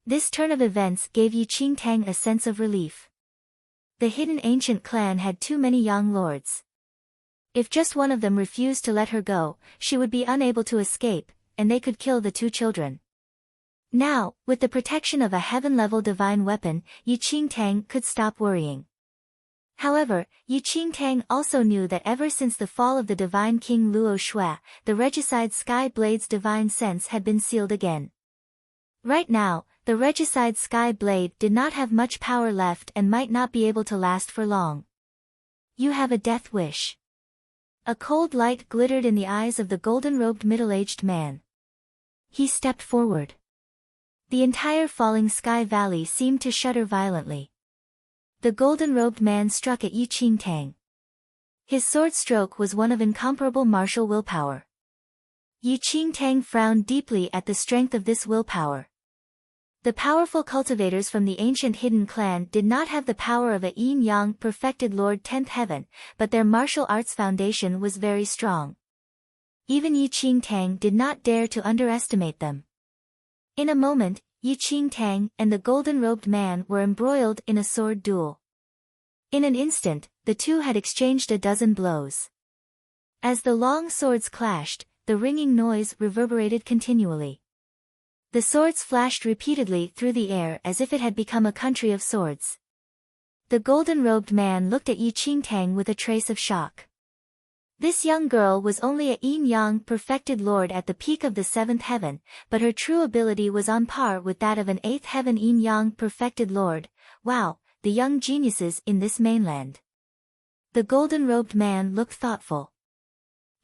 This turn of events gave Yi Qingtang a sense of relief. The hidden ancient clan had too many young lords. If just one of them refused to let her go, she would be unable to escape, and they could kill the two children. Now, with the protection of a heaven-level divine weapon, Yi Qingtang could stop worrying. However, Yi Qingtang also knew that ever since the fall of the divine king Luo Shui, the regicide Sky Blade's divine sense had been sealed again. Right now, the regicide Sky Blade did not have much power left and might not be able to last for long. You have a death wish. A cold light glittered in the eyes of the golden-robed middle-aged man. He stepped forward. The entire falling sky valley seemed to shudder violently. The golden-robed man struck at Yi Qingtang. His sword stroke was one of incomparable martial willpower. Yi Qingtang frowned deeply at the strength of this willpower. The powerful cultivators from the ancient hidden clan did not have the power of a yin-yang perfected Lord 10th Heaven, but their martial arts foundation was very strong. Even Yi Qingtang did not dare to underestimate them. In a moment, Yi Qingtang and the golden-robed man were embroiled in a sword duel. In an instant, the two had exchanged a dozen blows. As the long swords clashed, the ringing noise reverberated continually. The swords flashed repeatedly through the air as if it had become a country of swords. The golden-robed man looked at Yi Qingtang with a trace of shock. This young girl was only a yin-yang perfected lord at the peak of the 7th heaven, but her true ability was on par with that of an 8th heaven yin-yang perfected lord. Wow, the young geniuses in this mainland. The golden-robed man looked thoughtful.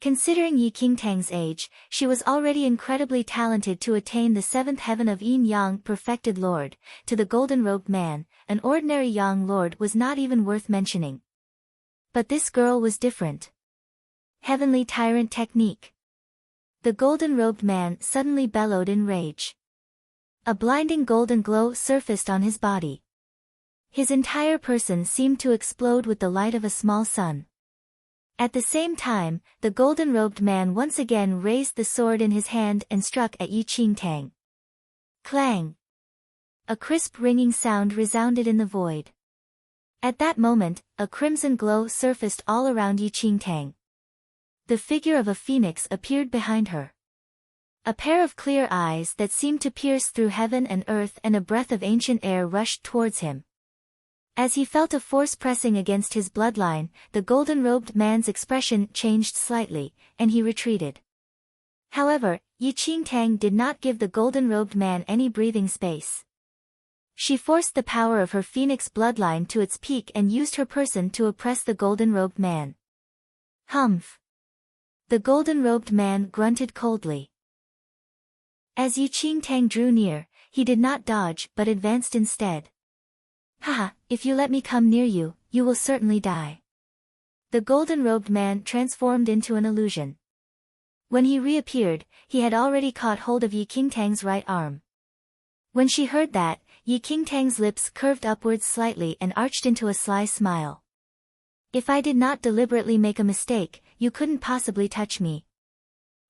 Considering Yi Qingtang's age, she was already incredibly talented to attain the 7th heaven of yin-yang perfected lord. To the golden-robed man, an ordinary young lord was not even worth mentioning. But this girl was different. Heavenly tyrant technique. The golden-robed man suddenly bellowed in rage. A blinding golden glow surfaced on his body. His entire person seemed to explode with the light of a small sun. At the same time, the golden-robed man once again raised the sword in his hand and struck at Yi Qingtang. Clang! A crisp ringing sound resounded in the void. At that moment, a crimson glow surfaced all around Yi Qingtang. The figure of a phoenix appeared behind her. A pair of clear eyes that seemed to pierce through heaven and earth, and a breath of ancient air rushed towards him. As he felt a force pressing against his bloodline, the golden-robed man's expression changed slightly, and he retreated. However, Yi Qingtang did not give the golden-robed man any breathing space. She forced the power of her phoenix bloodline to its peak and used her person to oppress the golden-robed man. Humph! The golden-robed man grunted coldly. As Yi Qingtang drew near, he did not dodge but advanced instead. Haha, if you let me come near you, you will certainly die. The golden-robed man transformed into an illusion. When he reappeared, he had already caught hold of Yi Qingtang's right arm. When she heard that, Yi Qingtang's lips curved upwards slightly and arched into a sly smile. If I did not deliberately make a mistake, you couldn't possibly touch me.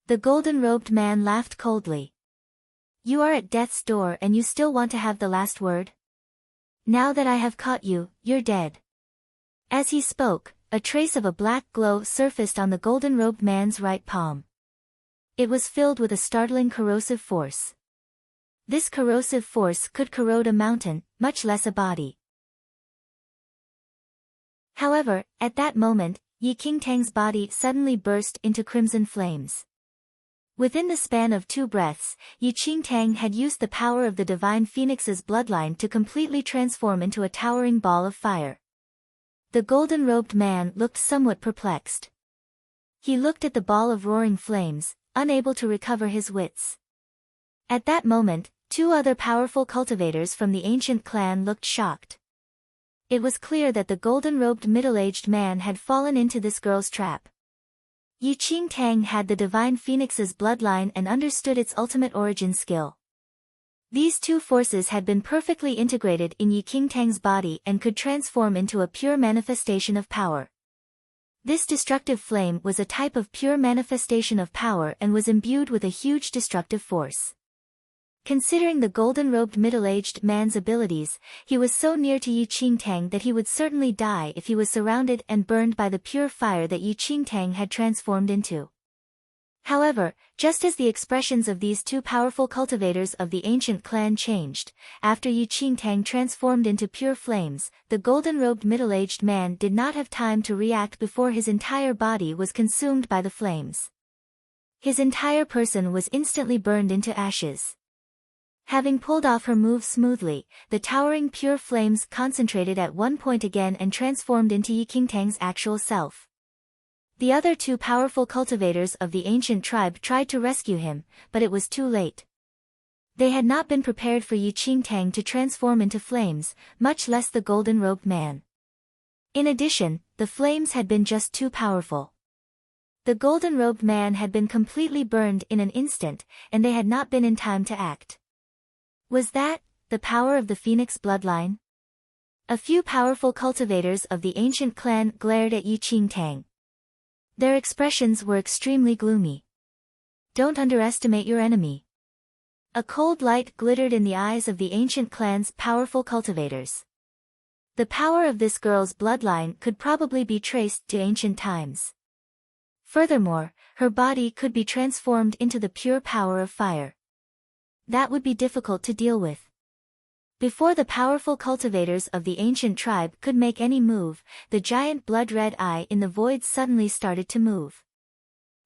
The golden-robed man laughed coldly. You are at death's door and you still want to have the last word? Now that I have caught you, you're dead. As he spoke, a trace of a black glow surfaced on the golden-robed man's right palm. It was filled with a startling corrosive force. This corrosive force could corrode a mountain, much less a body. However, at that moment, Yi Qingtang's body suddenly burst into crimson flames. Within the span of 2 breaths, Yi Qingtang had used the power of the divine phoenix's bloodline to completely transform into a towering ball of fire. The golden-robed man looked somewhat perplexed. He looked at the ball of roaring flames, unable to recover his wits. At that moment, 2 other powerful cultivators from the ancient clan looked shocked. It was clear that the golden-robed middle-aged man had fallen into this girl's trap. Yi Qingtang had the divine phoenix's bloodline and understood its ultimate origin skill. These 2 forces had been perfectly integrated in Yi Qingtang's body and could transform into a pure manifestation of power. This destructive flame was a type of pure manifestation of power and was imbued with a huge destructive force. Considering the golden-robed middle-aged man's abilities, he was so near to Yi Qingtang that he would certainly die if he was surrounded and burned by the pure fire that Yi Qingtang had transformed into. However, just as the expressions of these two powerful cultivators of the ancient clan changed, after Yi Qingtang transformed into pure flames, the golden-robed middle-aged man did not have time to react before his entire body was consumed by the flames. His entire person was instantly burned into ashes. Having pulled off her move smoothly, the towering pure flames concentrated at one point again and transformed into Yi Qingtang's actual self. The other two powerful cultivators of the ancient tribe tried to rescue him, but it was too late. They had not been prepared for Yi Qingtang to transform into flames, much less the golden-robed man. In addition, the flames had been just too powerful. The golden-robed man had been completely burned in an instant, and they had not been in time to act. Was that the power of the Phoenix bloodline? A few powerful cultivators of the ancient clan glared at Yi Qingtang. Their expressions were extremely gloomy. Don't underestimate your enemy. A cold light glittered in the eyes of the ancient clan's powerful cultivators. The power of this girl's bloodline could probably be traced to ancient times. Furthermore, her body could be transformed into the pure power of fire. That would be difficult to deal with. Before the powerful cultivators of the ancient tribe could make any move, the giant blood-red eye in the void suddenly started to move.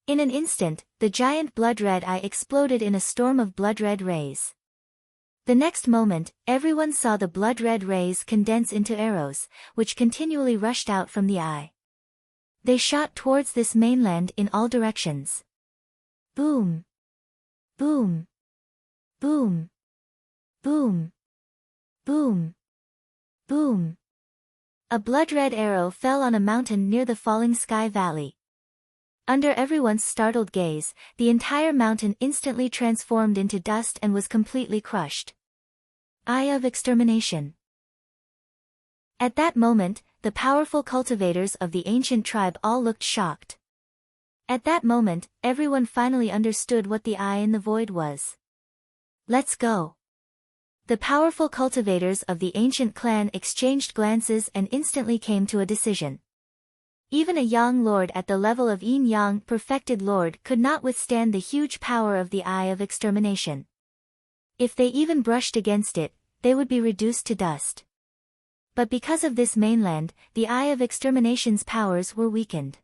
In an instant, the giant blood-red eye exploded in a storm of blood-red rays. The next moment, everyone saw the blood-red rays condense into arrows, which continually rushed out from the eye. They shot towards this mainland in all directions. Boom! Boom! Boom! Boom! Boom! Boom! A blood-red arrow fell on a mountain near the falling sky valley. Under everyone's startled gaze, the entire mountain instantly transformed into dust and was completely crushed. Eye of extermination. At that moment, the powerful cultivators of the ancient tribe all looked shocked. At that moment, everyone finally understood what the eye in the void was. Let's go. The powerful cultivators of the ancient clan exchanged glances and instantly came to a decision. Even a young lord at the level of Yin Yang perfected lord could not withstand the huge power of the Eye of Extermination. If they even brushed against it, they would be reduced to dust. But because of this mainland, the Eye of Extermination's powers were weakened.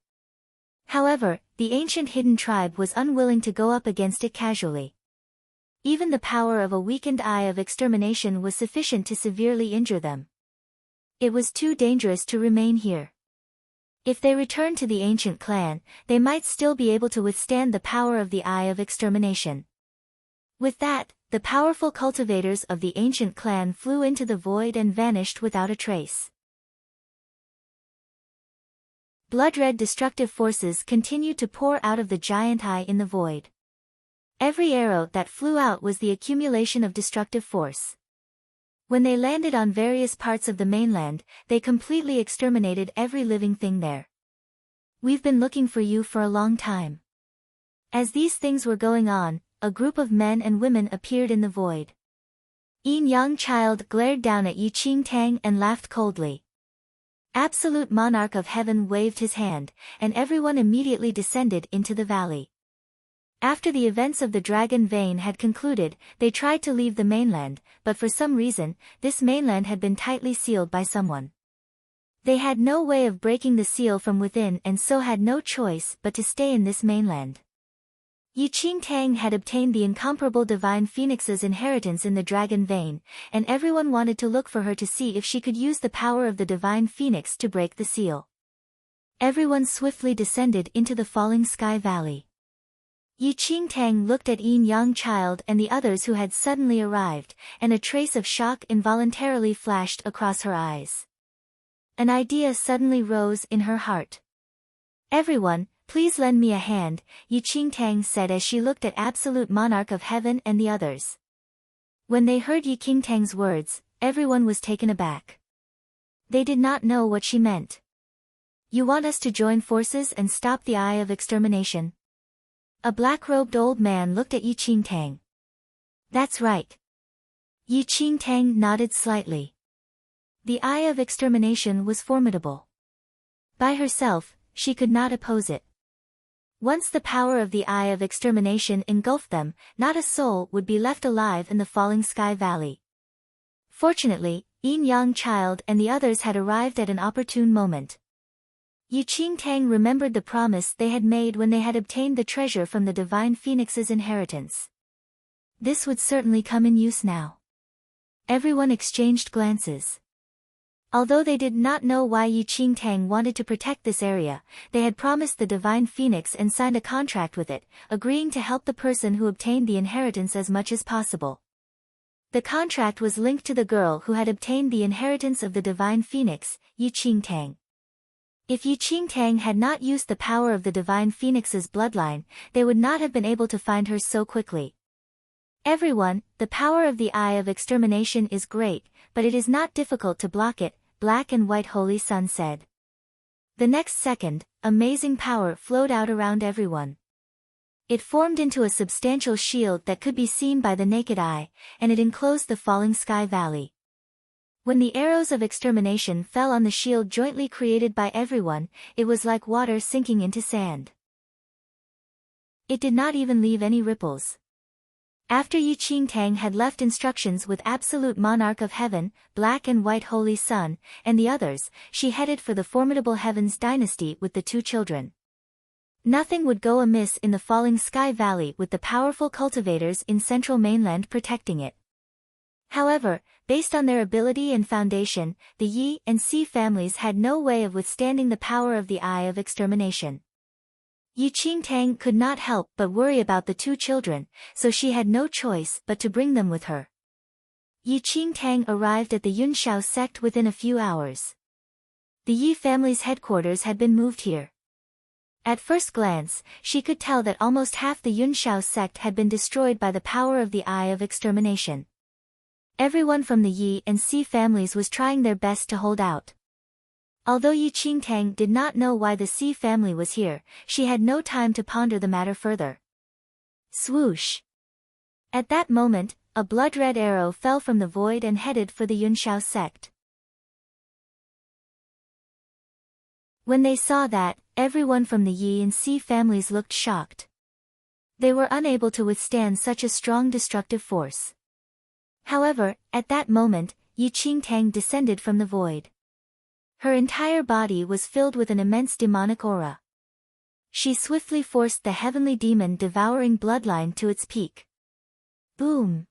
However, the ancient hidden tribe was unwilling to go up against it casually. Even the power of a weakened Eye of Extermination was sufficient to severely injure them. It was too dangerous to remain here. If they returned to the ancient clan, they might still be able to withstand the power of the Eye of Extermination. With that, the powerful cultivators of the ancient clan flew into the void and vanished without a trace. Blood-red destructive forces continued to pour out of the giant eye in the void. Every arrow that flew out was the accumulation of destructive force. When they landed on various parts of the mainland, they completely exterminated every living thing there. We've been looking for you for a long time. As these things were going on, a group of men and women appeared in the void. Yin Yang Child glared down at Yi Qingtang and laughed coldly. Absolute Monarch of Heaven waved his hand, and everyone immediately descended into the valley. After the events of the Dragon Vein had concluded, they tried to leave the mainland, but for some reason, this mainland had been tightly sealed by someone. They had no way of breaking the seal from within and so had no choice but to stay in this mainland. Yi Qingtang had obtained the incomparable Divine Phoenix's inheritance in the Dragon Vein, and everyone wanted to look for her to see if she could use the power of the Divine Phoenix to break the seal. Everyone swiftly descended into the falling sky valley. Yi Qingtang looked at Yin Yang Child and the others who had suddenly arrived, and a trace of shock involuntarily flashed across her eyes. An idea suddenly rose in her heart. Everyone, please lend me a hand, Yi Qingtang said as she looked at Absolute Monarch of Heaven and the others. When they heard Yi Qingtang's words, everyone was taken aback. They did not know what she meant. You want us to join forces and stop the Eye of Extermination? A black-robed old man looked at Yi Qingtang. That's right. Yi Qingtang nodded slightly. The Eye of Extermination was formidable. By herself, she could not oppose it. Once the power of the Eye of Extermination engulfed them, not a soul would be left alive in the Falling Sky Valley. Fortunately, Yin Yang Child and the others had arrived at an opportune moment. Yi Qingtang remembered the promise they had made when they had obtained the treasure from the Divine Phoenix's inheritance. This would certainly come in use now. Everyone exchanged glances. Although they did not know why Yi Qingtang wanted to protect this area, they had promised the Divine Phoenix and signed a contract with it, agreeing to help the person who obtained the inheritance as much as possible. The contract was linked to the girl who had obtained the inheritance of the Divine Phoenix, Yi Qingtang. If Yi Qingtang had not used the power of the Divine Phoenix's bloodline, they would not have been able to find her so quickly. Everyone, the power of the Eye of Extermination is great, but it is not difficult to block it, Black and White Holy Sun said. The next second, amazing power flowed out around everyone. It formed into a substantial shield that could be seen by the naked eye, and it enclosed the Falling Sky Valley. When the arrows of extermination fell on the shield jointly created by everyone, it was like water sinking into sand. It did not even leave any ripples. After Yi Qingtang had left instructions with Absolute Monarch of Heaven, Black and White Holy Sun, and the others, she headed for the formidable Heavens dynasty with the two children. Nothing would go amiss in the Falling Sky Valley with the powerful cultivators in Central Mainland protecting it. However, based on their ability and foundation, the Yi and Si families had no way of withstanding the power of the Eye of Extermination. Yi Qingtang could not help but worry about the two children, so she had no choice but to bring them with her. Yi Qingtang arrived at the Yunshao sect within a few hours. The Yi family's headquarters had been moved here. At first glance, she could tell that almost half the Yunshao sect had been destroyed by the power of the Eye of Extermination. Everyone from the Yi and Si families was trying their best to hold out. Although Yi Qingtang did not know why the Si family was here, she had no time to ponder the matter further. Swoosh! At that moment, a blood-red arrow fell from the void and headed for the Yunshao sect. When they saw that, everyone from the Yi and Si families looked shocked. They were unable to withstand such a strong destructive force. However, at that moment, Yi Qingtang descended from the void. Her entire body was filled with an immense demonic aura. She swiftly forced the heavenly demon devouring bloodline to its peak. Boom!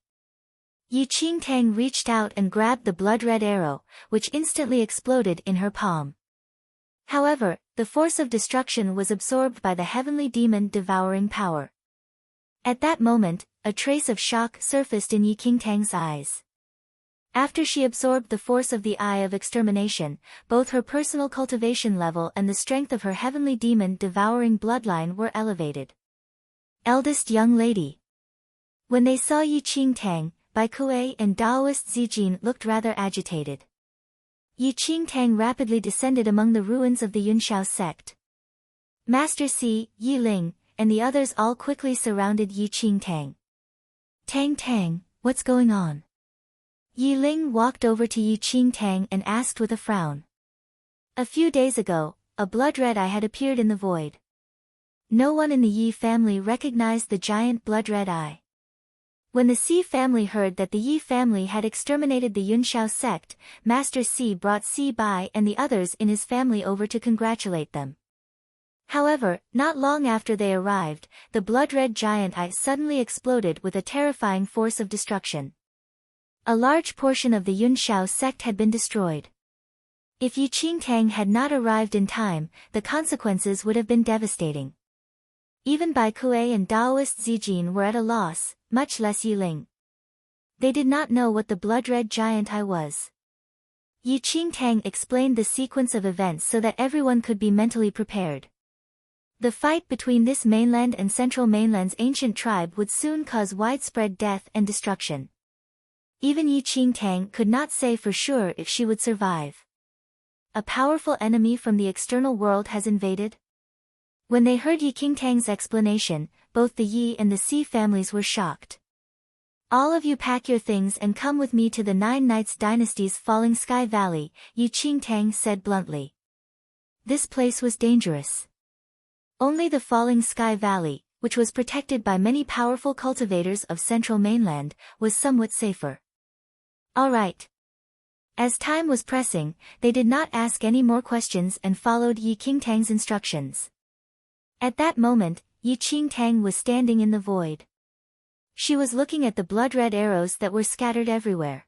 Yi Qingtang reached out and grabbed the blood-red arrow, which instantly exploded in her palm. However, the force of destruction was absorbed by the heavenly demon devouring power. At that moment, a trace of shock surfaced in Yi Qingtang's eyes. After she absorbed the force of the Eye of Extermination, both her personal cultivation level and the strength of her heavenly demon-devouring bloodline were elevated. Eldest young lady. When they saw Yi Qingtang, Bai Kuei and Daoist Zijin looked rather agitated. Yi Qingtang rapidly descended among the ruins of the Yunshao sect. Master Si, Yi Ling, and the others all quickly surrounded Yi Qingtang. Tang, what's going on? Yi Ling walked over to Yi Qingtang and asked with a frown. A few days ago, a blood-red eye had appeared in the void. No one in the Yi family recognized the giant blood-red eye. When the Si family heard that the Yi family had exterminated the Yunshao sect, Master Si brought Si Bai and the others in his family over to congratulate them. However, not long after they arrived, the blood-red giant eye suddenly exploded with a terrifying force of destruction. A large portion of the Yunshao sect had been destroyed. If Yi Qingtang had not arrived in time, the consequences would have been devastating. Even Bai Kuei and Daoist Zijin were at a loss, much less Yi Ling. They did not know what the blood-red giant eye was. Yi Qingtang explained the sequence of events so that everyone could be mentally prepared. The fight between this mainland and Central Mainland's ancient tribe would soon cause widespread death and destruction. Even Yi Qingtang could not say for sure if she would survive. A powerful enemy from the external world has invaded? When they heard Yi Qingtang's explanation, both the Yi and the Si families were shocked. All of you pack your things and come with me to the Nine Knights Dynasty's Falling Sky Valley, Yi Qingtang said bluntly. This place was dangerous. Only the Falling Sky Valley, which was protected by many powerful cultivators of central mainland, was somewhat safer. All right. As time was pressing, they did not ask any more questions and followed Yi Qingtang's instructions. At that moment, Yi Qingtang was standing in the void. She was looking at the blood-red arrows that were scattered everywhere.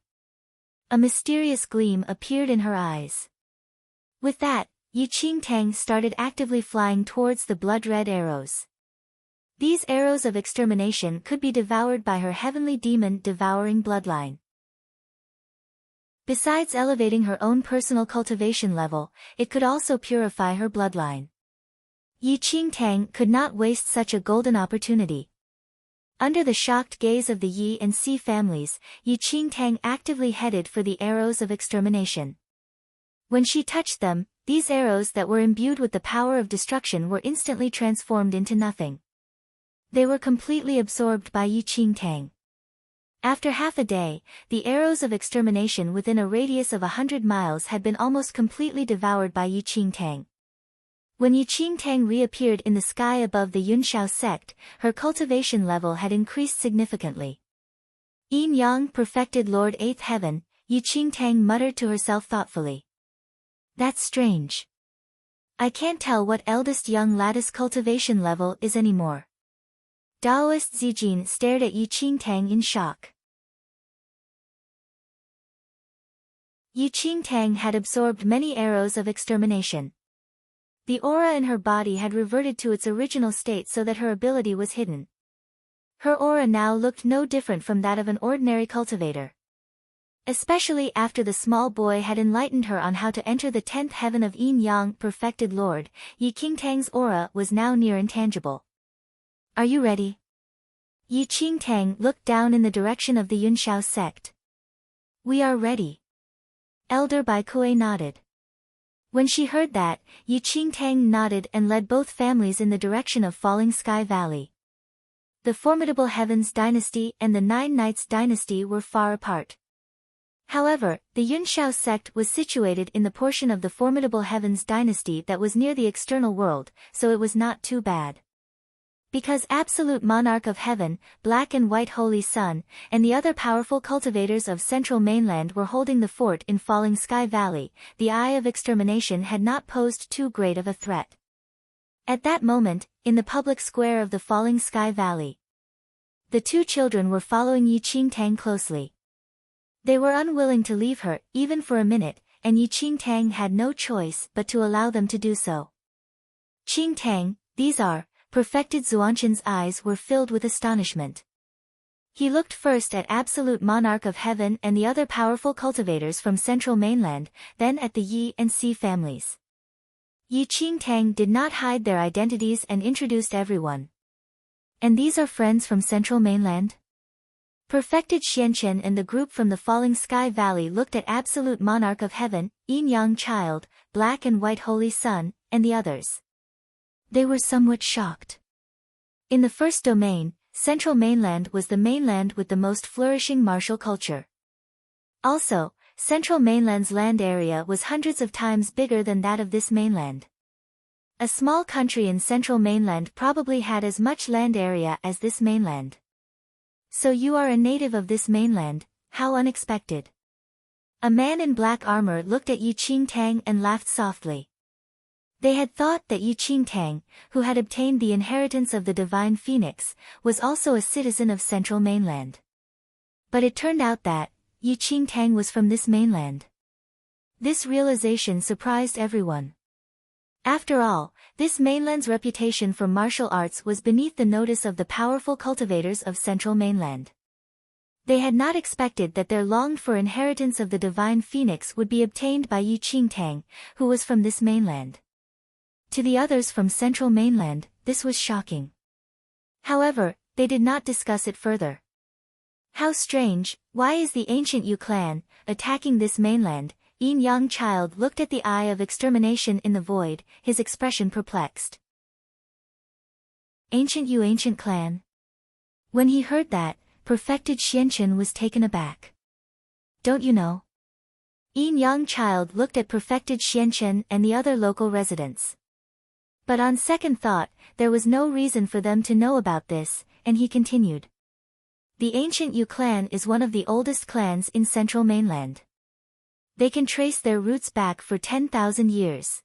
A mysterious gleam appeared in her eyes. With that, Yi Qingtang started actively flying towards the blood-red arrows. These arrows of extermination could be devoured by her heavenly demon-devouring bloodline. Besides elevating her own personal cultivation level, it could also purify her bloodline. Yi Qingtang could not waste such a golden opportunity. Under the shocked gaze of the Yi and Si families, Yi Qingtang actively headed for the arrows of extermination. When she touched them, these arrows that were imbued with the power of destruction were instantly transformed into nothing. They were completely absorbed by Yi Qingtang. After half a day, the arrows of extermination within a radius of 100 miles had been almost completely devoured by Yi Qingtang. When Yi Qingtang reappeared in the sky above the Yunshao sect, her cultivation level had increased significantly. Yin Yang perfected Lord 8th Heaven, Yi Qingtang muttered to herself thoughtfully. That's strange. I can't tell what eldest young lattice cultivation level is anymore. Daoist Zijin stared at Yi Qingtang in shock. Yi Qingtang had absorbed many arrows of extermination. The aura in her body had reverted to its original state so that her ability was hidden. Her aura now looked no different from that of an ordinary cultivator. Especially after the small boy had enlightened her on how to enter the 10th heaven of Yin Yang perfected Lord, Yi Qingtang's aura was now near intangible. Are you ready? Yi Qingtang looked down in the direction of the Yunshao sect. We are ready. Elder Bai Kuei nodded. When she heard that, Yi Qingtang nodded and led both families in the direction of Falling Sky Valley. The Formidable Heavens Dynasty and the Nine Knights Dynasty were far apart. However, the Yunshao sect was situated in the portion of the Formidable Heavens Dynasty that was near the external world, so it was not too bad. Because Absolute Monarch of Heaven, Black and White Holy Sun, and the other powerful cultivators of Central Mainland were holding the fort in Falling Sky Valley, the Eye of Extermination had not posed too great of a threat. At that moment, in the public square of the Falling Sky Valley, the two children were following Yi Qingtang closely. They were unwilling to leave her, even for a minute, and Yi Qingtang had no choice but to allow them to do so. Qingtang, these are... Perfected Xuanshan's eyes were filled with astonishment. He looked first at Absolute Monarch of Heaven and the other powerful cultivators from Central Mainland, then at the Yi and Si families. Yi Qingtang did not hide their identities and introduced everyone. And these are friends from Central Mainland? Perfected Xianchen and the group from the Falling Sky Valley looked at Absolute Monarch of Heaven, Yin Yang Child, Black and White Holy Sun, and the others. They were somewhat shocked. In the first domain, Central Mainland was the mainland with the most flourishing martial culture. Also, Central Mainland's land area was hundreds of times bigger than that of this mainland. A small country in Central Mainland probably had as much land area as this mainland. So you are a native of this mainland, how unexpected. A man in black armor looked at Yi Qingtang and laughed softly. They had thought that Yi Qingtang, who had obtained the inheritance of the Divine Phoenix, was also a citizen of Central Mainland. But it turned out that Yi Qingtang was from this mainland. This realization surprised everyone. After all, this mainland's reputation for martial arts was beneath the notice of the powerful cultivators of Central Mainland. They had not expected that their longed-for inheritance of the Divine Phoenix would be obtained by Yi Qingtang, who was from this mainland. To the others from Central Mainland, this was shocking. However, they did not discuss it further. How strange, why is the ancient Yu clan attacking this mainland? Yin Yang Child looked at the Eye of Extermination in the void, his expression perplexed. Ancient Yu ancient clan? When he heard that, Perfected Xianchen was taken aback. Don't you know? Yin Yang Child looked at Perfected Xianchen and the other local residents. But on second thought, there was no reason for them to know about this, and he continued. The ancient Yu clan is one of the oldest clans in central mainland. They can trace their roots back for 10,000 years.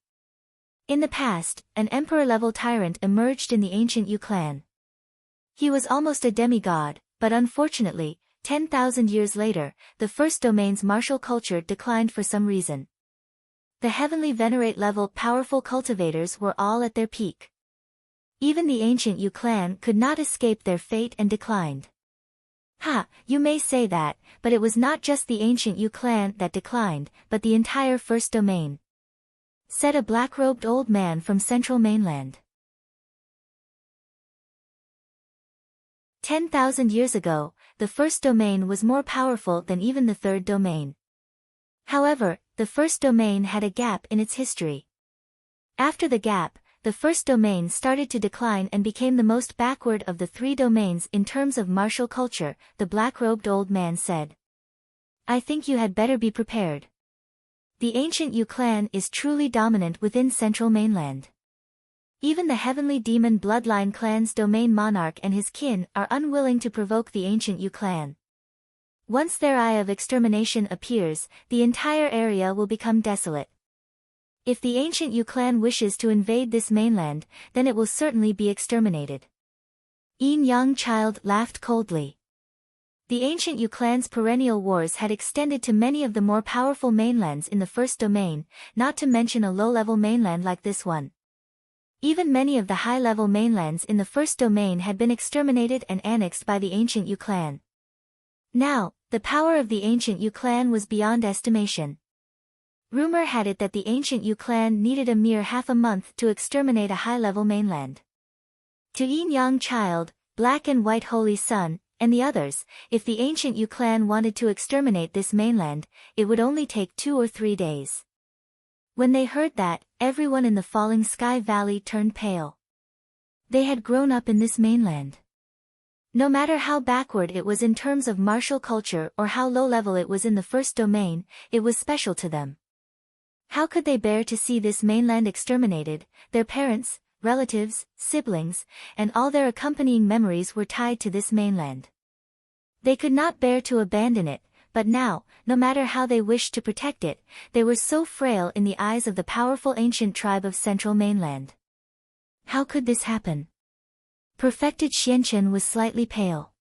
In the past, an emperor-level tyrant emerged in the ancient Yu clan. He was almost a demigod, but unfortunately, 10,000 years later, the first domain's martial culture declined for some reason. The heavenly venerate-level powerful cultivators were all at their peak. Even the ancient Yu clan could not escape their fate and declined. Ha, you may say that, but it was not just the ancient Yu clan that declined, but the entire first domain, said a black-robed old man from central mainland. 10,000 years ago, the first domain was more powerful than even the third domain. However, the first domain had a gap in its history. After the gap, the first domain started to decline and became the most backward of the three domains in terms of martial culture, the black-robed old man said. I think you had better be prepared. The ancient Yu clan is truly dominant within central mainland. Even the heavenly demon bloodline clan's domain monarch and his kin are unwilling to provoke the ancient Yu clan. Once their eye of extermination appears, the entire area will become desolate. If the ancient Yu clan wishes to invade this mainland, then it will certainly be exterminated. Yin Yang Child laughed coldly. The ancient Yu clan's perennial wars had extended to many of the more powerful mainlands in the first domain, not to mention a low-level mainland like this one. Even many of the high-level mainlands in the first domain had been exterminated and annexed by the ancient Yu clan. Now, the power of the ancient Yu clan was beyond estimation. Rumor had it that the ancient Yu clan needed a mere half a month to exterminate a high-level mainland. To Yin Yang Child, Black and White Holy Sun, and the others, if the ancient Yu clan wanted to exterminate this mainland, it would only take 2 or 3 days. When they heard that, everyone in the Falling Sky Valley turned pale. They had grown up in this mainland. No matter how backward it was in terms of martial culture or how low-level it was in the first domain, it was special to them. How could they bear to see this mainland exterminated? Their parents, relatives, siblings, and all their accompanying memories were tied to this mainland. They could not bear to abandon it, but now, no matter how they wished to protect it, they were so frail in the eyes of the powerful ancient tribe of central mainland. How could this happen? Perfected Xianchen was slightly pale.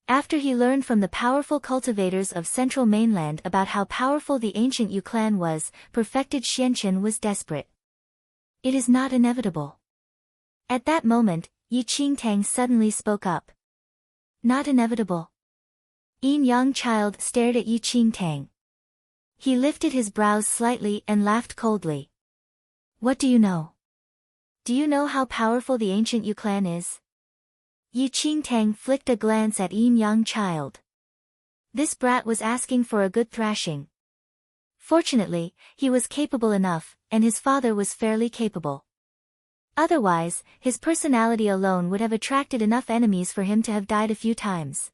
After he learned from the powerful cultivators of central mainland about how powerful the ancient Yu clan was, Perfected Xianchen was desperate. It is not inevitable. At that moment, Yi Qingtang suddenly spoke up. Not inevitable. Yin Yang Child stared at Yi Qingtang. He lifted his brows slightly and laughed coldly. What do you know? Do you know how powerful the ancient Yu clan is? Yi Qingtang flicked a glance at Yin Yang Child. This brat was asking for a good thrashing. Fortunately, he was capable enough, and his father was fairly capable. Otherwise, his personality alone would have attracted enough enemies for him to have died a few times.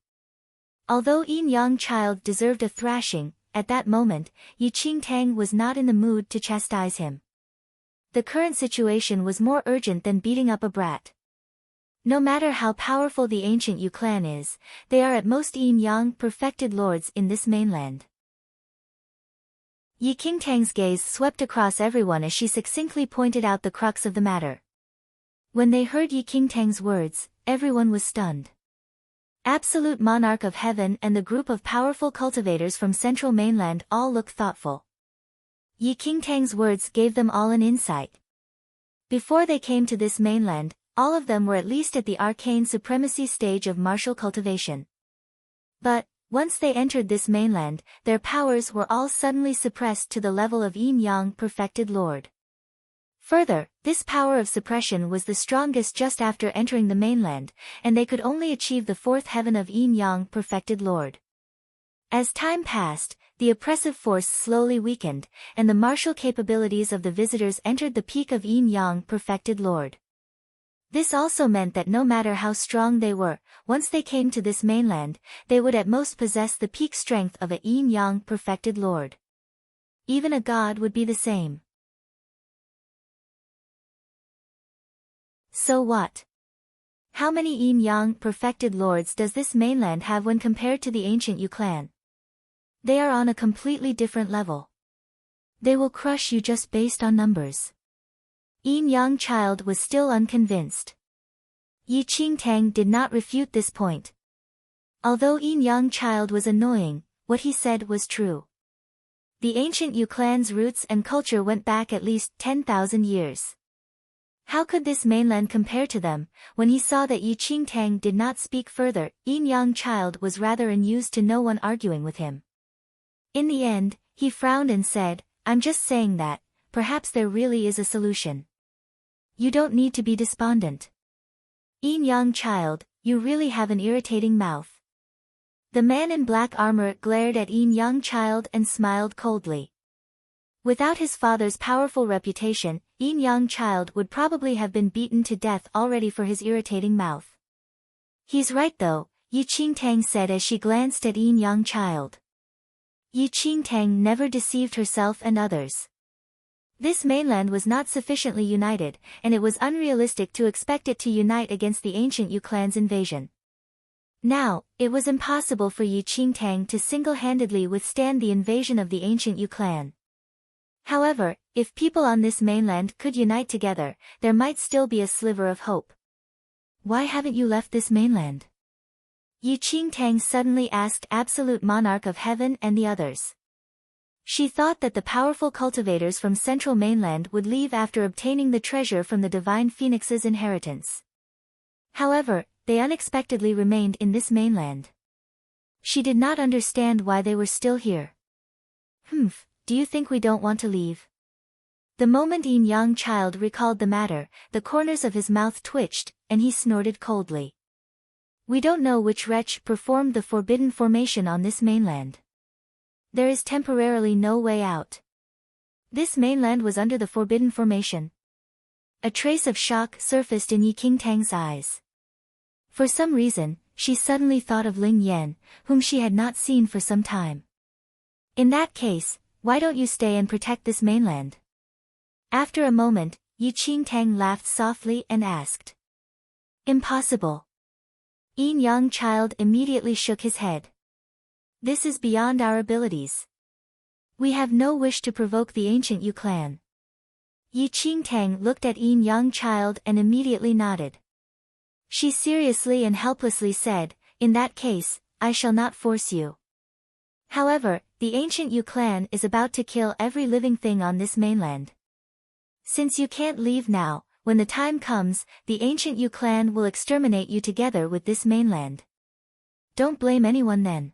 Although Yin Yang Child deserved a thrashing, at that moment, Yi Qingtang was not in the mood to chastise him. The current situation was more urgent than beating up a brat. No matter how powerful the ancient Yu clan is, they are at most Yin Yang perfected lords in this mainland. Yi Qingtang's gaze swept across everyone as she succinctly pointed out the crux of the matter. When they heard Yi Qingtang's words, everyone was stunned. Absolute Monarch of Heaven and the group of powerful cultivators from central mainland all looked thoughtful. Yi Qingtang's words gave them all an insight. Before they came to this mainland, all of them were at least at the arcane supremacy stage of martial cultivation. But, once they entered this mainland, their powers were all suddenly suppressed to the level of Yin Yang perfected lord. Further, this power of suppression was the strongest just after entering the mainland, and they could only achieve the fourth heaven of Yin Yang perfected lord. As time passed, the oppressive force slowly weakened, and the martial capabilities of the visitors entered the peak of Yin Yang perfected lord. This also meant that no matter how strong they were, once they came to this mainland, they would at most possess the peak strength of a yin-yang perfected lord. Even a god would be the same. So what? How many yin-yang perfected lords does this mainland have when compared to the ancient Yu clan? They are on a completely different level. They will crush you just based on numbers. Yin-yang child was still unconvinced. Yi Qingtang did not refute this point. Although Yin-yang child was annoying, what he said was true. The ancient Yu clan's roots and culture went back at least 10,000 years. How could this mainland compare to them? When he saw that Yi Qingtang did not speak further, Yin-yang child was rather amused to no one arguing with him. In the end, he frowned and said, "I'm just saying that, perhaps there really is a solution. You don't need to be despondent. Yin-yang child, you really have an irritating mouth." The man in black armor glared at Yin-yang child and smiled coldly. Without his father's powerful reputation, Yin-yang child would probably have been beaten to death already for his irritating mouth. "He's right though," Yi Qingtang said as she glanced at Yin-yang child. Yi Qingtang never deceived herself and others. This mainland was not sufficiently united, and it was unrealistic to expect it to unite against the ancient Yu clan's invasion. Now, it was impossible for Yi Qingtang to single-handedly withstand the invasion of the ancient Yu clan. However, if people on this mainland could unite together, there might still be a sliver of hope. "Why haven't you left this mainland?" Yi Qingtang suddenly asked Absolute Monarch of Heaven and the others. She thought that the powerful cultivators from Central Mainland would leave after obtaining the treasure from the Divine Phoenix's inheritance. However, they unexpectedly remained in this mainland. She did not understand why they were still here. Do you think we don't want to leave?" The moment Yin-yang child recalled the matter, the corners of his mouth twitched, and he snorted coldly. "We don't know which wretch performed the forbidden formation on this mainland. There is temporarily no way out. This mainland was under the forbidden formation." A trace of shock surfaced in Yi Qingtang's eyes. For some reason, she suddenly thought of Ling Yan, whom she had not seen for some time. "In that case, why don't you stay and protect this mainland?" After a moment, Yi Qingtang laughed softly and asked. "Impossible." Yin-yang child immediately shook his head. "This is beyond our abilities. We have no wish to provoke the ancient Yu clan." Yi Qingtang looked at Yin-yang child and immediately nodded. She seriously and helplessly said, "In that case, I shall not force you. However, the ancient Yu clan is about to kill every living thing on this mainland. Since you can't leave now, when the time comes, the ancient Yu clan will exterminate you together with this mainland. Don't blame anyone then."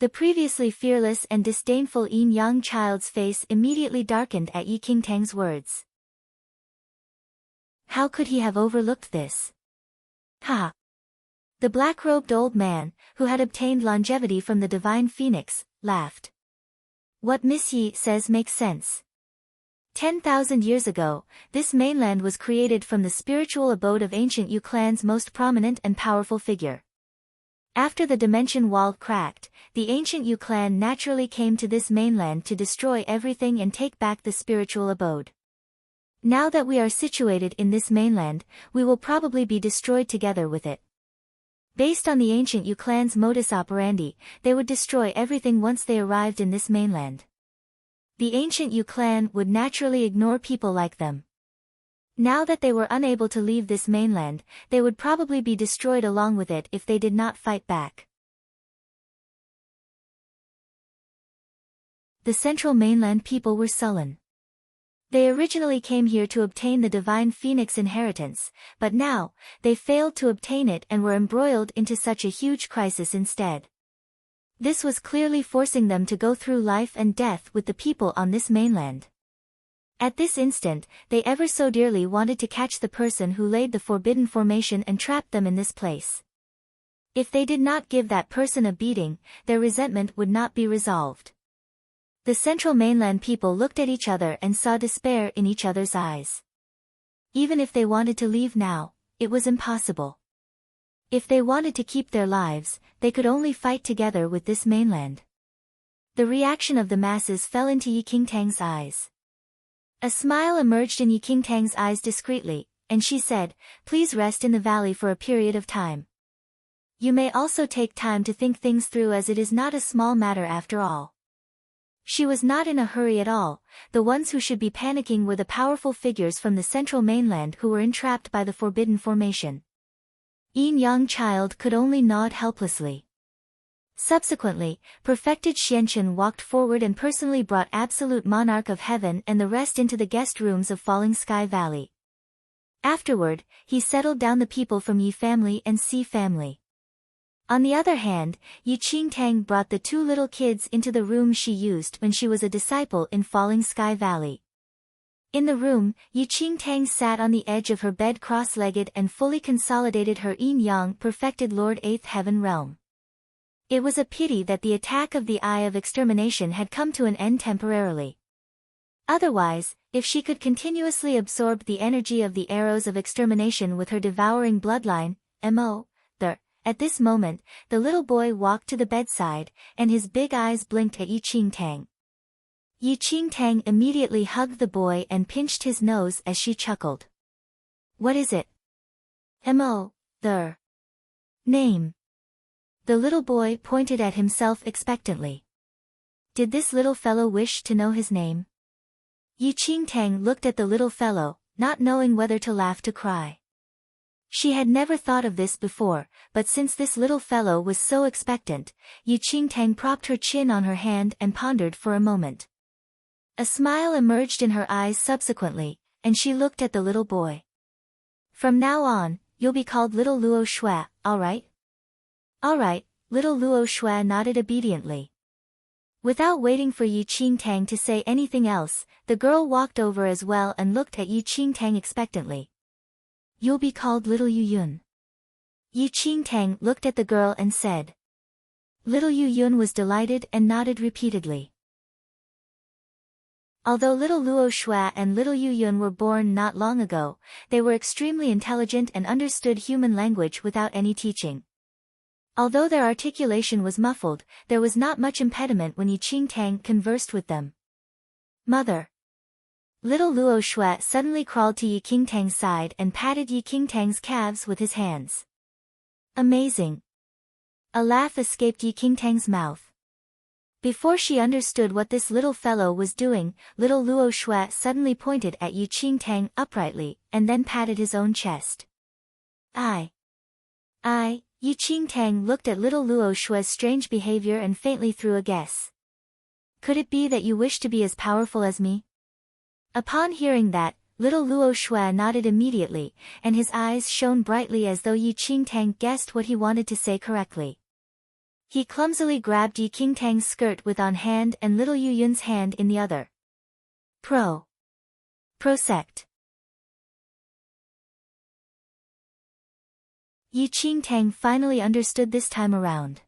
The previously fearless and disdainful Yin-yang child's face immediately darkened at Yi Qingtang's words. How could he have overlooked this? Ha! The black-robed old man, who had obtained longevity from the Divine Phoenix, laughed. "What Miss Yi says makes sense. 10,000 years ago, this mainland was created from the spiritual abode of ancient Yu clan's most prominent and powerful figure. After the dimension wall cracked, the ancient Yu clan naturally came to this mainland to destroy everything and take back the spiritual abode. Now that we are situated in this mainland, we will probably be destroyed together with it. Based on the ancient Yu clan's modus operandi, they would destroy everything once they arrived in this mainland. The ancient Yu clan would naturally ignore people like them. Now that they were unable to leave this mainland, they would probably be destroyed along with it if they did not fight back." The Central Mainland people were sullen. They originally came here to obtain the Divine Phoenix inheritance, but now, they failed to obtain it and were embroiled into such a huge crisis instead. This was clearly forcing them to go through life and death with the people on this mainland. At this instant, they ever so dearly wanted to catch the person who laid the forbidden formation and trapped them in this place. If they did not give that person a beating, their resentment would not be resolved. The Central Mainland people looked at each other and saw despair in each other's eyes. Even if they wanted to leave now, it was impossible. If they wanted to keep their lives, they could only fight together with this mainland. The reaction of the masses fell into Yi Qingtang's eyes. A smile emerged in Yi Qingtang's eyes discreetly, and she said, "Please rest in the valley for a period of time. You may also take time to think things through, as it is not a small matter after all." She was not in a hurry at all. The ones who should be panicking were the powerful figures from the central mainland who were entrapped by the forbidden formation. Yin Yang child could only nod helplessly. Subsequently, perfected Xianchen walked forward and personally brought Absolute Monarch of Heaven and the rest into the guest rooms of Falling Sky Valley. Afterward, he settled down the people from Yi family and Si family. On the other hand, Yi Qingtang brought the two little kids into the room she used when she was a disciple in Falling Sky Valley. In the room, Yi Qingtang sat on the edge of her bed cross-legged and fully consolidated her yin-yang perfected Lord 8th Heaven realm. It was a pity that the attack of the Eye of Extermination had come to an end temporarily. Otherwise, if she could continuously absorb the energy of the arrows of extermination with her devouring bloodline, at this moment, the little boy walked to the bedside, and his big eyes blinked at Yi Qingtang. Yi Qingtang immediately hugged the boy and pinched his nose as she chuckled. "What is it?" "Their name." The little boy pointed at himself expectantly. Did this little fellow wish to know his name? Yi Qingtang looked at the little fellow, not knowing whether to laugh or cry. She had never thought of this before, but since this little fellow was so expectant, Yi Qingtang propped her chin on her hand and pondered for a moment. A smile emerged in her eyes subsequently, and she looked at the little boy. "From now on, you'll be called Little Luo Shui, all right?" "All right," little Luo Shui nodded obediently. Without waiting for Yi Qingtang to say anything else, the girl walked over as well and looked at Yi Qingtang expectantly. "You'll be called Little Yu Yun." Yi Qingtang looked at the girl and said. Little Yu Yun was delighted and nodded repeatedly. Although little Luo Shui and little Yu Yun were born not long ago, they were extremely intelligent and understood human language without any teaching. Although their articulation was muffled, there was not much impediment when Yi Qingtang conversed with them. "Mother." Little Luo Shui suddenly crawled to Yi Qingtang's side and patted Yi Qingtang's calves with his hands. "Amazing." A laugh escaped Yi Qingtang's mouth. Before she understood what this little fellow was doing, little Luo Shui suddenly pointed at Yi Qingtang uprightly, and then patted his own chest. I. Yi Qingtang looked at little Luo Shui's strange behavior and faintly threw a guess. "Could it be that you wish to be as powerful as me?" Upon hearing that, little Luo Shui nodded immediately, and his eyes shone brightly as though Yi Qingtang guessed what he wanted to say correctly. He clumsily grabbed Yi Qingtang's skirt with one hand and little Yu Yun's hand in the other. Prosect. Yi Qingtang finally understood this time around.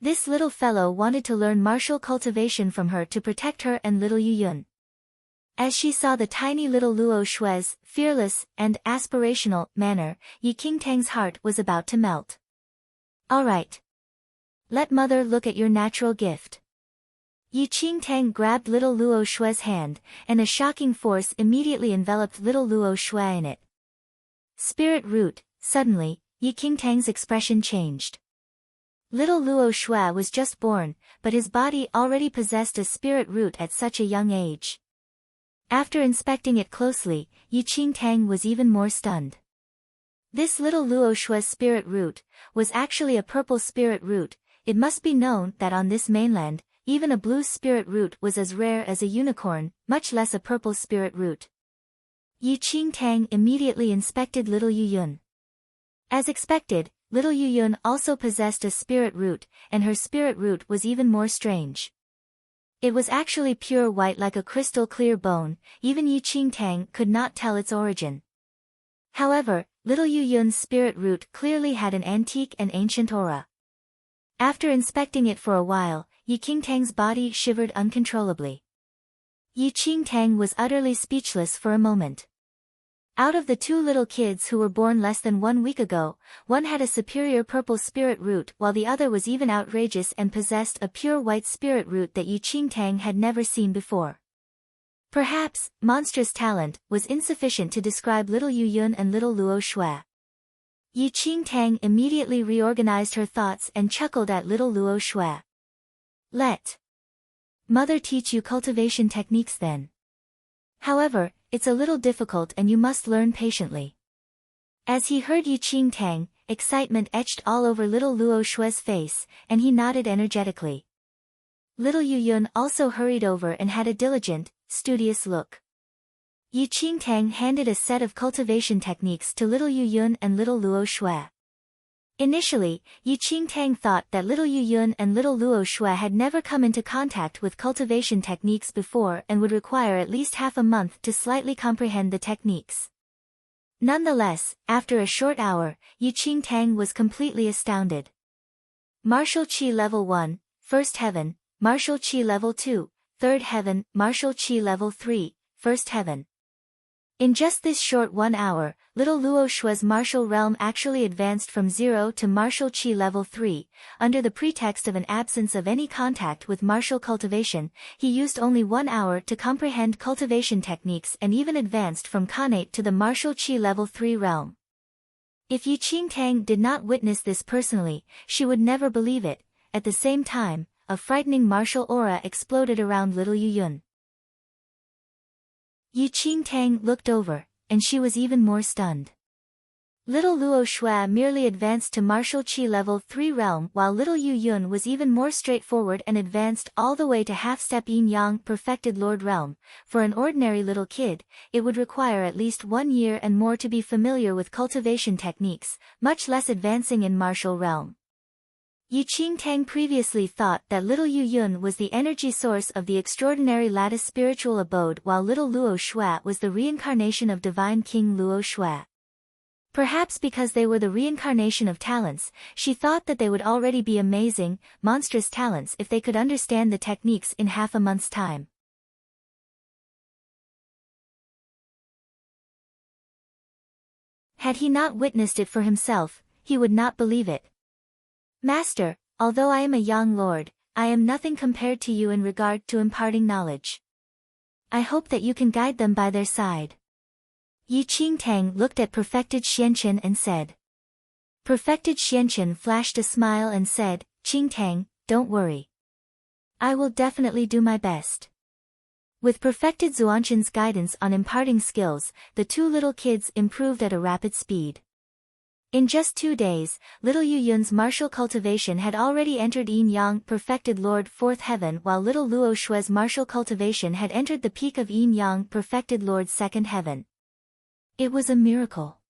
This little fellow wanted to learn martial cultivation from her to protect her and little Yu Yun. As she saw the tiny little Luo Shui's fearless and aspirational manner, Yi Qingtang's heart was about to melt. "All right. Let mother look at your natural gift." Yi Qingtang grabbed little Luo Shui's hand, and a shocking force immediately enveloped little Luo Shui in it. Spirit root. Suddenly, Yi Qingtang's expression changed. Little Luo Shui was just born, but his body already possessed a spirit root at such a young age. After inspecting it closely, Yi Qingtang was even more stunned. This little Luo Shui's spirit root was actually a purple spirit root. It must be known that on this mainland, even a blue spirit root was as rare as a unicorn, much less a purple spirit root. Yi Qingtang immediately inspected little Yu Yun. As expected, little Yu Yun also possessed a spirit root, and her spirit root was even more strange. It was actually pure white like a crystal clear bone. Even Yi Qingtang could not tell its origin. However, little Yu Yun's spirit root clearly had an antique and ancient aura. After inspecting it for a while, Yi Qingtang's body shivered uncontrollably. Yi Qingtang was utterly speechless for a moment. Out of the two little kids who were born less than 1 week ago, one had a superior purple spirit root while the other was even outrageous and possessed a pure white spirit root that Yi Qingtang had never seen before. Perhaps, monstrous talent was insufficient to describe little Yu Yun and little Luo Shui. Yi Qingtang immediately reorganized her thoughts and chuckled at little Luo Shui. Let Mother teach you cultivation techniques then. However, it's a little difficult and you must learn patiently. As he heard Yi Qingtang, excitement etched all over little Luo Shui's face, and he nodded energetically. Little Yu Yun also hurried over and had a diligent, studious look. Yi Qingtang handed a set of cultivation techniques to little Yu Yun and little Luo Shui. Initially, Yi Qingtang thought that little Yu Yun and little Luo Shui had never come into contact with cultivation techniques before and would require at least half a month to slightly comprehend the techniques. Nonetheless, after a short hour, Yi Qingtang was completely astounded. Martial Qi Level 1, First Heaven, Martial Qi Level 2, Third Heaven, Martial Qi Level 3, First Heaven. In just this short 1 hour, little Luo Shui's martial realm actually advanced from 0 to martial Qi Level 3, under the pretext of an absence of any contact with martial cultivation. He used only 1 hour to comprehend cultivation techniques and even advanced from Khanate to the martial Qi Level 3 realm. If Yi Qingtang did not witness this personally, she would never believe it. At the same time, a frightening martial aura exploded around little Yu Yun. Yi Qingtang looked over, and she was even more stunned. Little Luo Shui merely advanced to martial Qi Level 3 realm while little Yu Yun was even more straightforward and advanced all the way to half-step Yin-Yang perfected Lord realm. For an ordinary little kid, it would require at least 1 year and more to be familiar with cultivation techniques, much less advancing in martial realm. Yi Qingtang previously thought that little Yu Yun was the energy source of the extraordinary lattice spiritual abode while little Luo Shui was the reincarnation of divine King Luo Shui. Perhaps because they were the reincarnation of talents, she thought that they would already be amazing, monstrous talents if they could understand the techniques in half a month's time. Had he not witnessed it for himself, he would not believe it. Master, although I am a young lord, I am nothing compared to you in regard to imparting knowledge. I hope that you can guide them by their side. Yi Qingtang looked at Perfected Xianchen and said. Perfected Xianchen flashed a smile and said, Qingtang, don't worry. I will definitely do my best. With Perfected Zuanchen's guidance on imparting skills, the two little kids improved at a rapid speed. In just 2 days, little Yu Yun's martial cultivation had already entered Yin-Yang perfected Lord 4th Heaven while little Luo Shui's martial cultivation had entered the peak of Yin-Yang perfected Lord 2nd Heaven. It was a miracle.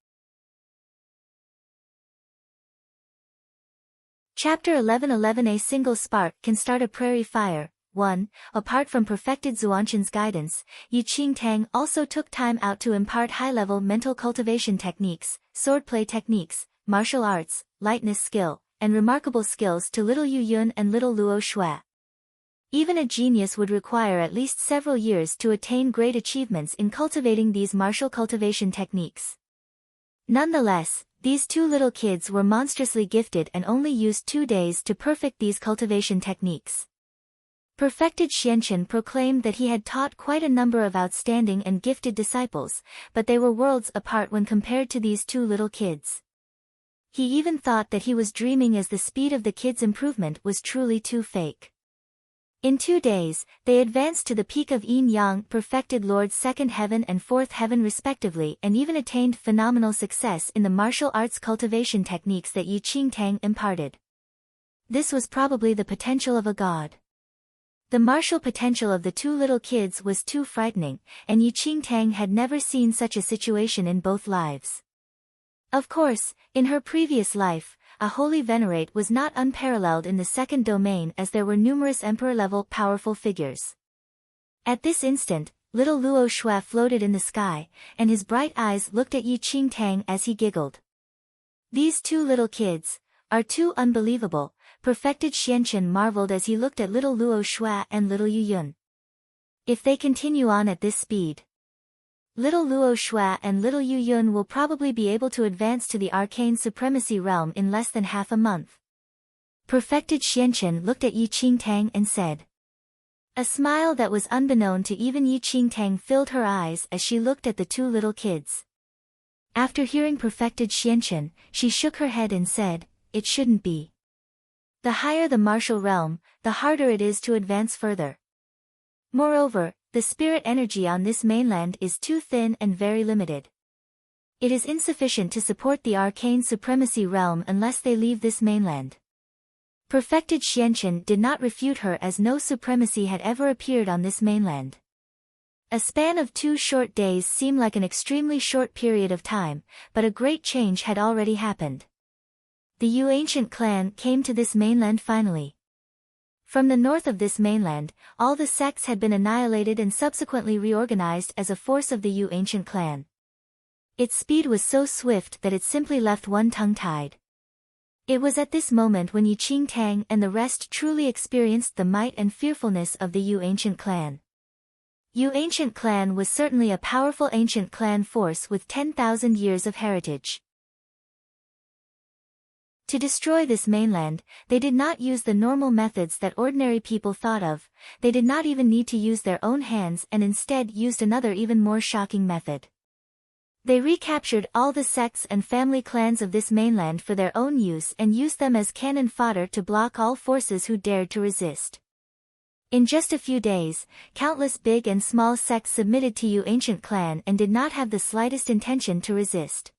Chapter 11:11 A single spark can start a prairie fire. 1. Apart from perfected Zuanchen's guidance, Yi Qingtang also took time out to impart high-level mental cultivation techniques, swordplay techniques, martial arts, lightness skill, and remarkable skills to little Yu Yun and little Luo Shui. Even a genius would require at least several years to attain great achievements in cultivating these martial cultivation techniques. Nonetheless, these two little kids were monstrously gifted and only used 2 days to perfect these cultivation techniques. Perfected Xianchen proclaimed that he had taught quite a number of outstanding and gifted disciples, but they were worlds apart when compared to these two little kids. He even thought that he was dreaming as the speed of the kids' improvement was truly too fake. In 2 days, they advanced to the peak of Yin-Yang perfected Lord 2nd Heaven and 4th Heaven respectively and even attained phenomenal success in the martial arts cultivation techniques that Yi Qingtang imparted. This was probably the potential of a god. The martial potential of the two little kids was too frightening, and Yi Qingtang had never seen such a situation in both lives. Of course, in her previous life, a holy venerate was not unparalleled in the second domain as there were numerous emperor-level powerful figures. At this instant, little Luo Shui floated in the sky, and his bright eyes looked at Yi Qingtang as he giggled. These two little kids are too unbelievable. Perfected Xianchen marveled as he looked at little Luo Shui and little Yu Yun. If they continue on at this speed, Little Luo Shui and little Yu Yun will probably be able to advance to the arcane supremacy realm in less than half a month. Perfected Xianchen looked at Yi Qingtang and said. A smile that was unbeknown to even Yi Qingtang filled her eyes as she looked at the two little kids. After hearing Perfected Xianchen, she shook her head and said, it shouldn't be. The higher the martial realm, the harder it is to advance further. Moreover, the spirit energy on this mainland is too thin and very limited. It is insufficient to support the arcane supremacy realm unless they leave this mainland. Perfected Xianchen did not refute her as no supremacy had ever appeared on this mainland. A span of 2 short days seemed like an extremely short period of time, but a great change had already happened. The Yu ancient clan came to this mainland finally. From the north of this mainland, all the sects had been annihilated and subsequently reorganized as a force of the Yu ancient clan. Its speed was so swift that it simply left one tongue-tied. It was at this moment when Yi Qingtang and the rest truly experienced the might and fearfulness of the Yu ancient clan. Yu ancient clan was certainly a powerful ancient clan force with 10,000 years of heritage. To destroy this mainland, they did not use the normal methods that ordinary people thought of, they did not even need to use their own hands and instead used another even more shocking method. They recaptured all the sects and family clans of this mainland for their own use and used them as cannon fodder to block all forces who dared to resist. In just a few days, countless big and small sects submitted to Yu ancient clan and did not have the slightest intention to resist.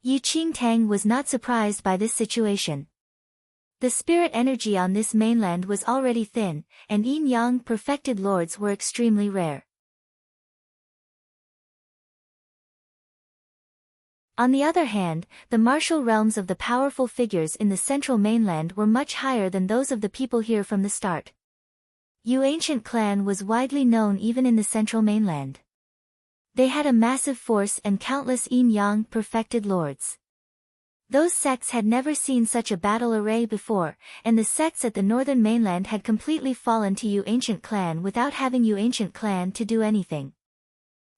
Yi Qingtang was not surprised by this situation. The spirit energy on this mainland was already thin, and yin-yang perfected lords were extremely rare. On the other hand, the martial realms of the powerful figures in the central mainland were much higher than those of the people here from the start. Yu ancient clan was widely known even in the central mainland. They had a massive force and countless yin-yang perfected lords. Those sects had never seen such a battle array before, and the sects at the northern mainland had completely fallen to Yu ancient clan without having Yu ancient clan to do anything.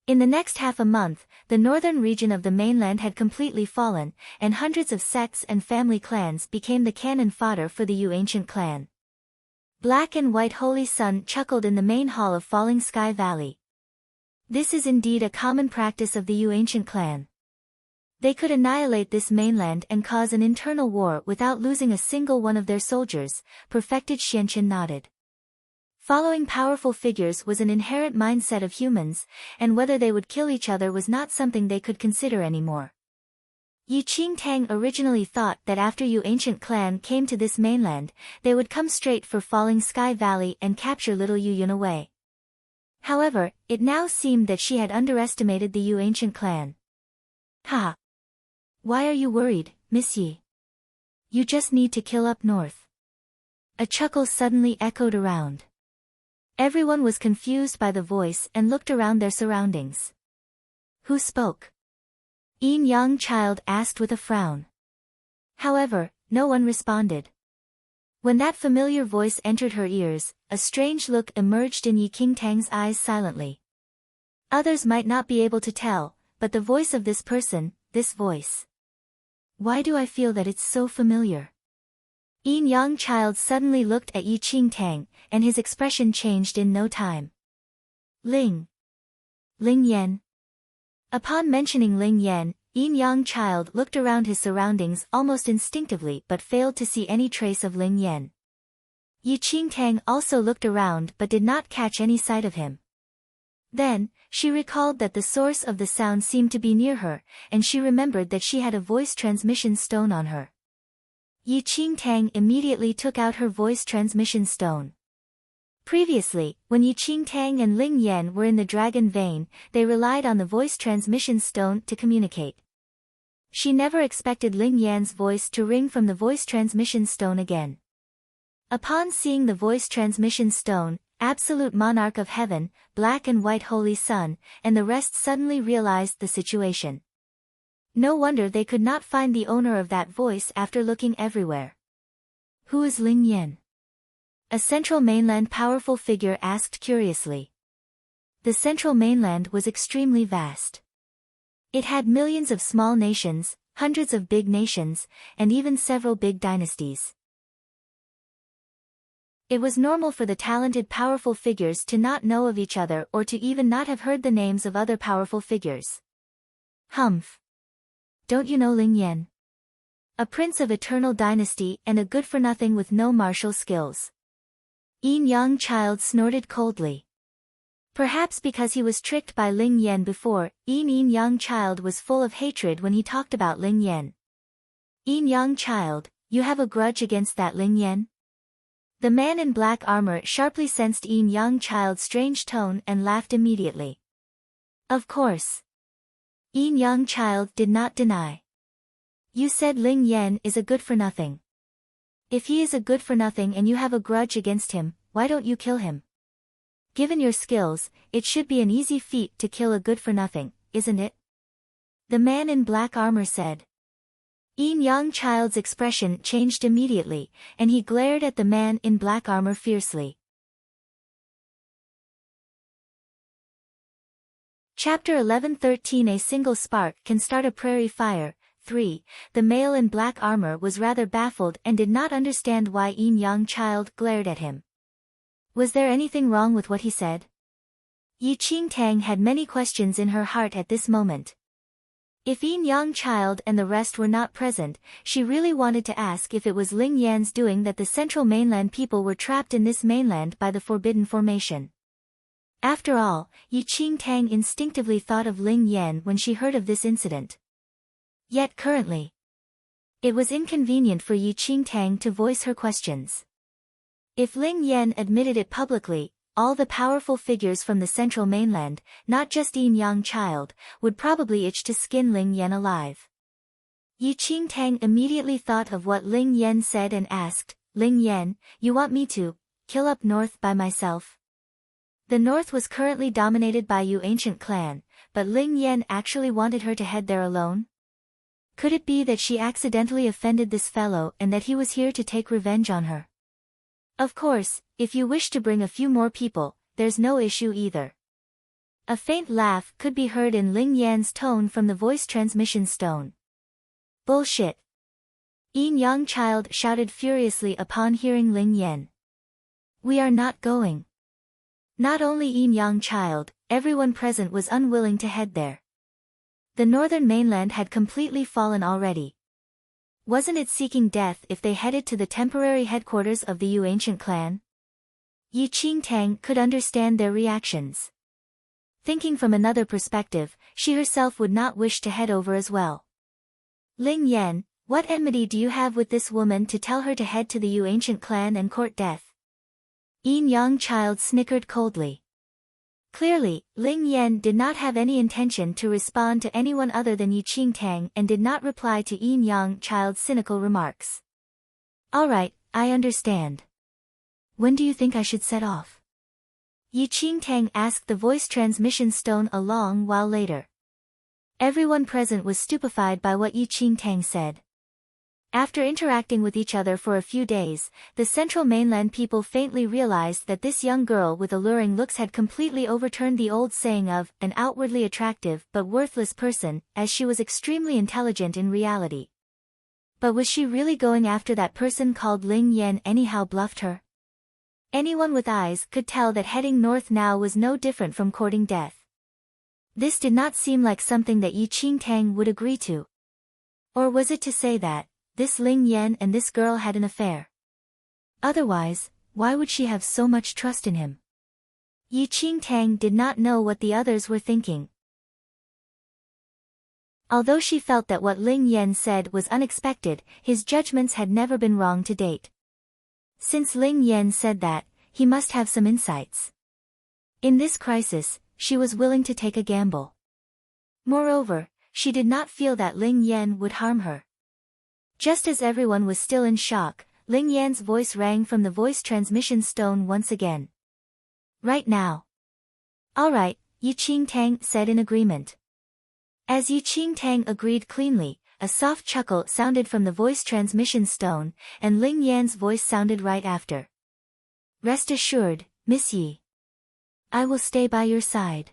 In the next half a month, the northern region of the mainland had completely fallen, and hundreds of sects and family clans became the cannon fodder for the Yu ancient clan. Black and White Holy Sun chuckled in the main hall of Falling Sky Valley. This is indeed a common practice of the Yu ancient clan. They could annihilate this mainland and cause an internal war without losing a single one of their soldiers. Perfected Xianchen nodded. Following powerful figures was an inherent mindset of humans, and whether they would kill each other was not something they could consider anymore. Yi Qingtang originally thought that after Yu ancient clan came to this mainland, they would come straight for Falling Sky Valley and capture little Yu Yun away. However, it now seemed that she had underestimated the Yu ancient clan. Ha! Why are you worried, Miss Yi? You just need to kill up north. A chuckle suddenly echoed around. Everyone was confused by the voice and looked around their surroundings. Who spoke? Yin-yang child asked with a frown. However, no one responded. When that familiar voice entered her ears, a strange look emerged in Yi Qingtang's eyes silently. Others might not be able to tell, but the voice of this person, this voice. Why do I feel that it's so familiar? Yin-yang child suddenly looked at Yi Qingtang, and his expression changed in no time. Ling Yan. Upon mentioning Ling Yan, Yin-yang child looked around his surroundings almost instinctively but failed to see any trace of Ling Yan. Yi Qingtang also looked around but did not catch any sight of him. Then, she recalled that the source of the sound seemed to be near her, and she remembered that she had a voice transmission stone on her. Yi Qingtang immediately took out her voice transmission stone. Previously, when Yi Qingtang and Ling Yan were in the dragon vein, they relied on the voice transmission stone to communicate. She never expected Ling Yan's voice to ring from the voice transmission stone again. Upon seeing the voice transmission stone, Absolute Monarch of Heaven, Black and White Holy Sun, and the rest suddenly realized the situation. No wonder they could not find the owner of that voice after looking everywhere. Who is Ling Yan? A central mainland powerful figure asked curiously. The central mainland was extremely vast. It had millions of small nations, hundreds of big nations, and even several big dynasties. It was normal for the talented powerful figures to not know of each other or to even not have heard the names of other powerful figures. Humph. Don't you know Ling Yan? A prince of eternal dynasty and a good-for-nothing with no martial skills. Yin Yang Child snorted coldly. Perhaps because he was tricked by Ling Yan before, Yin Yang Child was full of hatred when he talked about Ling Yan. Yin Yang Child, you have a grudge against that Ling Yan? The man in black armor sharply sensed Yin Yang Child's strange tone and laughed immediately. Of course. Yin Yang Child did not deny. You said Ling Yan is a good-for-nothing. If he is a good-for-nothing and you have a grudge against him, why don't you kill him? Given your skills, it should be an easy feat to kill a good-for-nothing, isn't it? The man in black armor said. Yin Yang Child's expression changed immediately, and he glared at the man in black armor fiercely. Chapter 11:13 A single spark can start a prairie fire. 3. The male in black armor was rather baffled and did not understand why Yin Yang Child glared at him. Was there anything wrong with what he said? Yi Qingtang had many questions in her heart at this moment. If Yin Yang Child and the rest were not present, she really wanted to ask if it was Ling Yan's doing that the central mainland people were trapped in this mainland by the forbidden formation. After all, Yi Qingtang instinctively thought of Ling Yan when she heard of this incident. Yet currently, it was inconvenient for Yi Qingtang to voice her questions. If Ling Yan admitted it publicly, all the powerful figures from the central mainland, not just Yin Yang Child, would probably itch to skin Ling Yan alive. Yi Qingtang immediately thought of what Ling Yan said and asked, Ling Yan, you want me to kill up north by myself? The north was currently dominated by Yu ancient clan, but Ling Yan actually wanted her to head there alone? Could it be that she accidentally offended this fellow and that he was here to take revenge on her? Of course, if you wish to bring a few more people, there's no issue either. A faint laugh could be heard in Ling Yan's tone from the voice transmission stone. Bullshit! Yin Yang Child shouted furiously upon hearing Ling Yan. We are not going. Not only Yin Yang Child, everyone present was unwilling to head there. The northern mainland had completely fallen already. Wasn't it seeking death if they headed to the temporary headquarters of the Yu ancient clan? Yi Qingtang could understand their reactions. Thinking from another perspective, she herself would not wish to head over as well. Ling Yan, what enmity do you have with this woman to tell her to head to the Yu ancient clan and court death? Yin Yang Child snickered coldly. Clearly, Ling Yan did not have any intention to respond to anyone other than Yi Qingtang and did not reply to Yin Yang Child's cynical remarks. Alright, I understand. When do you think I should set off? Yi Qingtang asked the voice transmission stone a long while later. Everyone present was stupefied by what Yi Qingtang said. After interacting with each other for a few days, the central mainland people faintly realized that this young girl with alluring looks had completely overturned the old saying of an outwardly attractive but worthless person, as she was extremely intelligent in reality. But was she really going after that person called Ling Yan anyhow bluffed her? Anyone with eyes could tell that heading north now was no different from courting death. This did not seem like something that Yi Qingtang would agree to. Or was it to say that this Ling Yan and this girl had an affair? Otherwise, why would she have so much trust in him? Yi Qingtang did not know what the others were thinking. Although she felt that what Ling Yan said was unexpected, his judgments had never been wrong to date. Since Ling Yan said that, he must have some insights. In this crisis, she was willing to take a gamble. Moreover, she did not feel that Ling Yan would harm her. Just as everyone was still in shock, Ling Yan's voice rang from the voice transmission stone once again. Right now. Alright, Yi Qingtang said in agreement. As Yi Qingtang agreed cleanly, a soft chuckle sounded from the voice transmission stone, and Ling Yan's voice sounded right after. Rest assured, Miss Yi. I will stay by your side.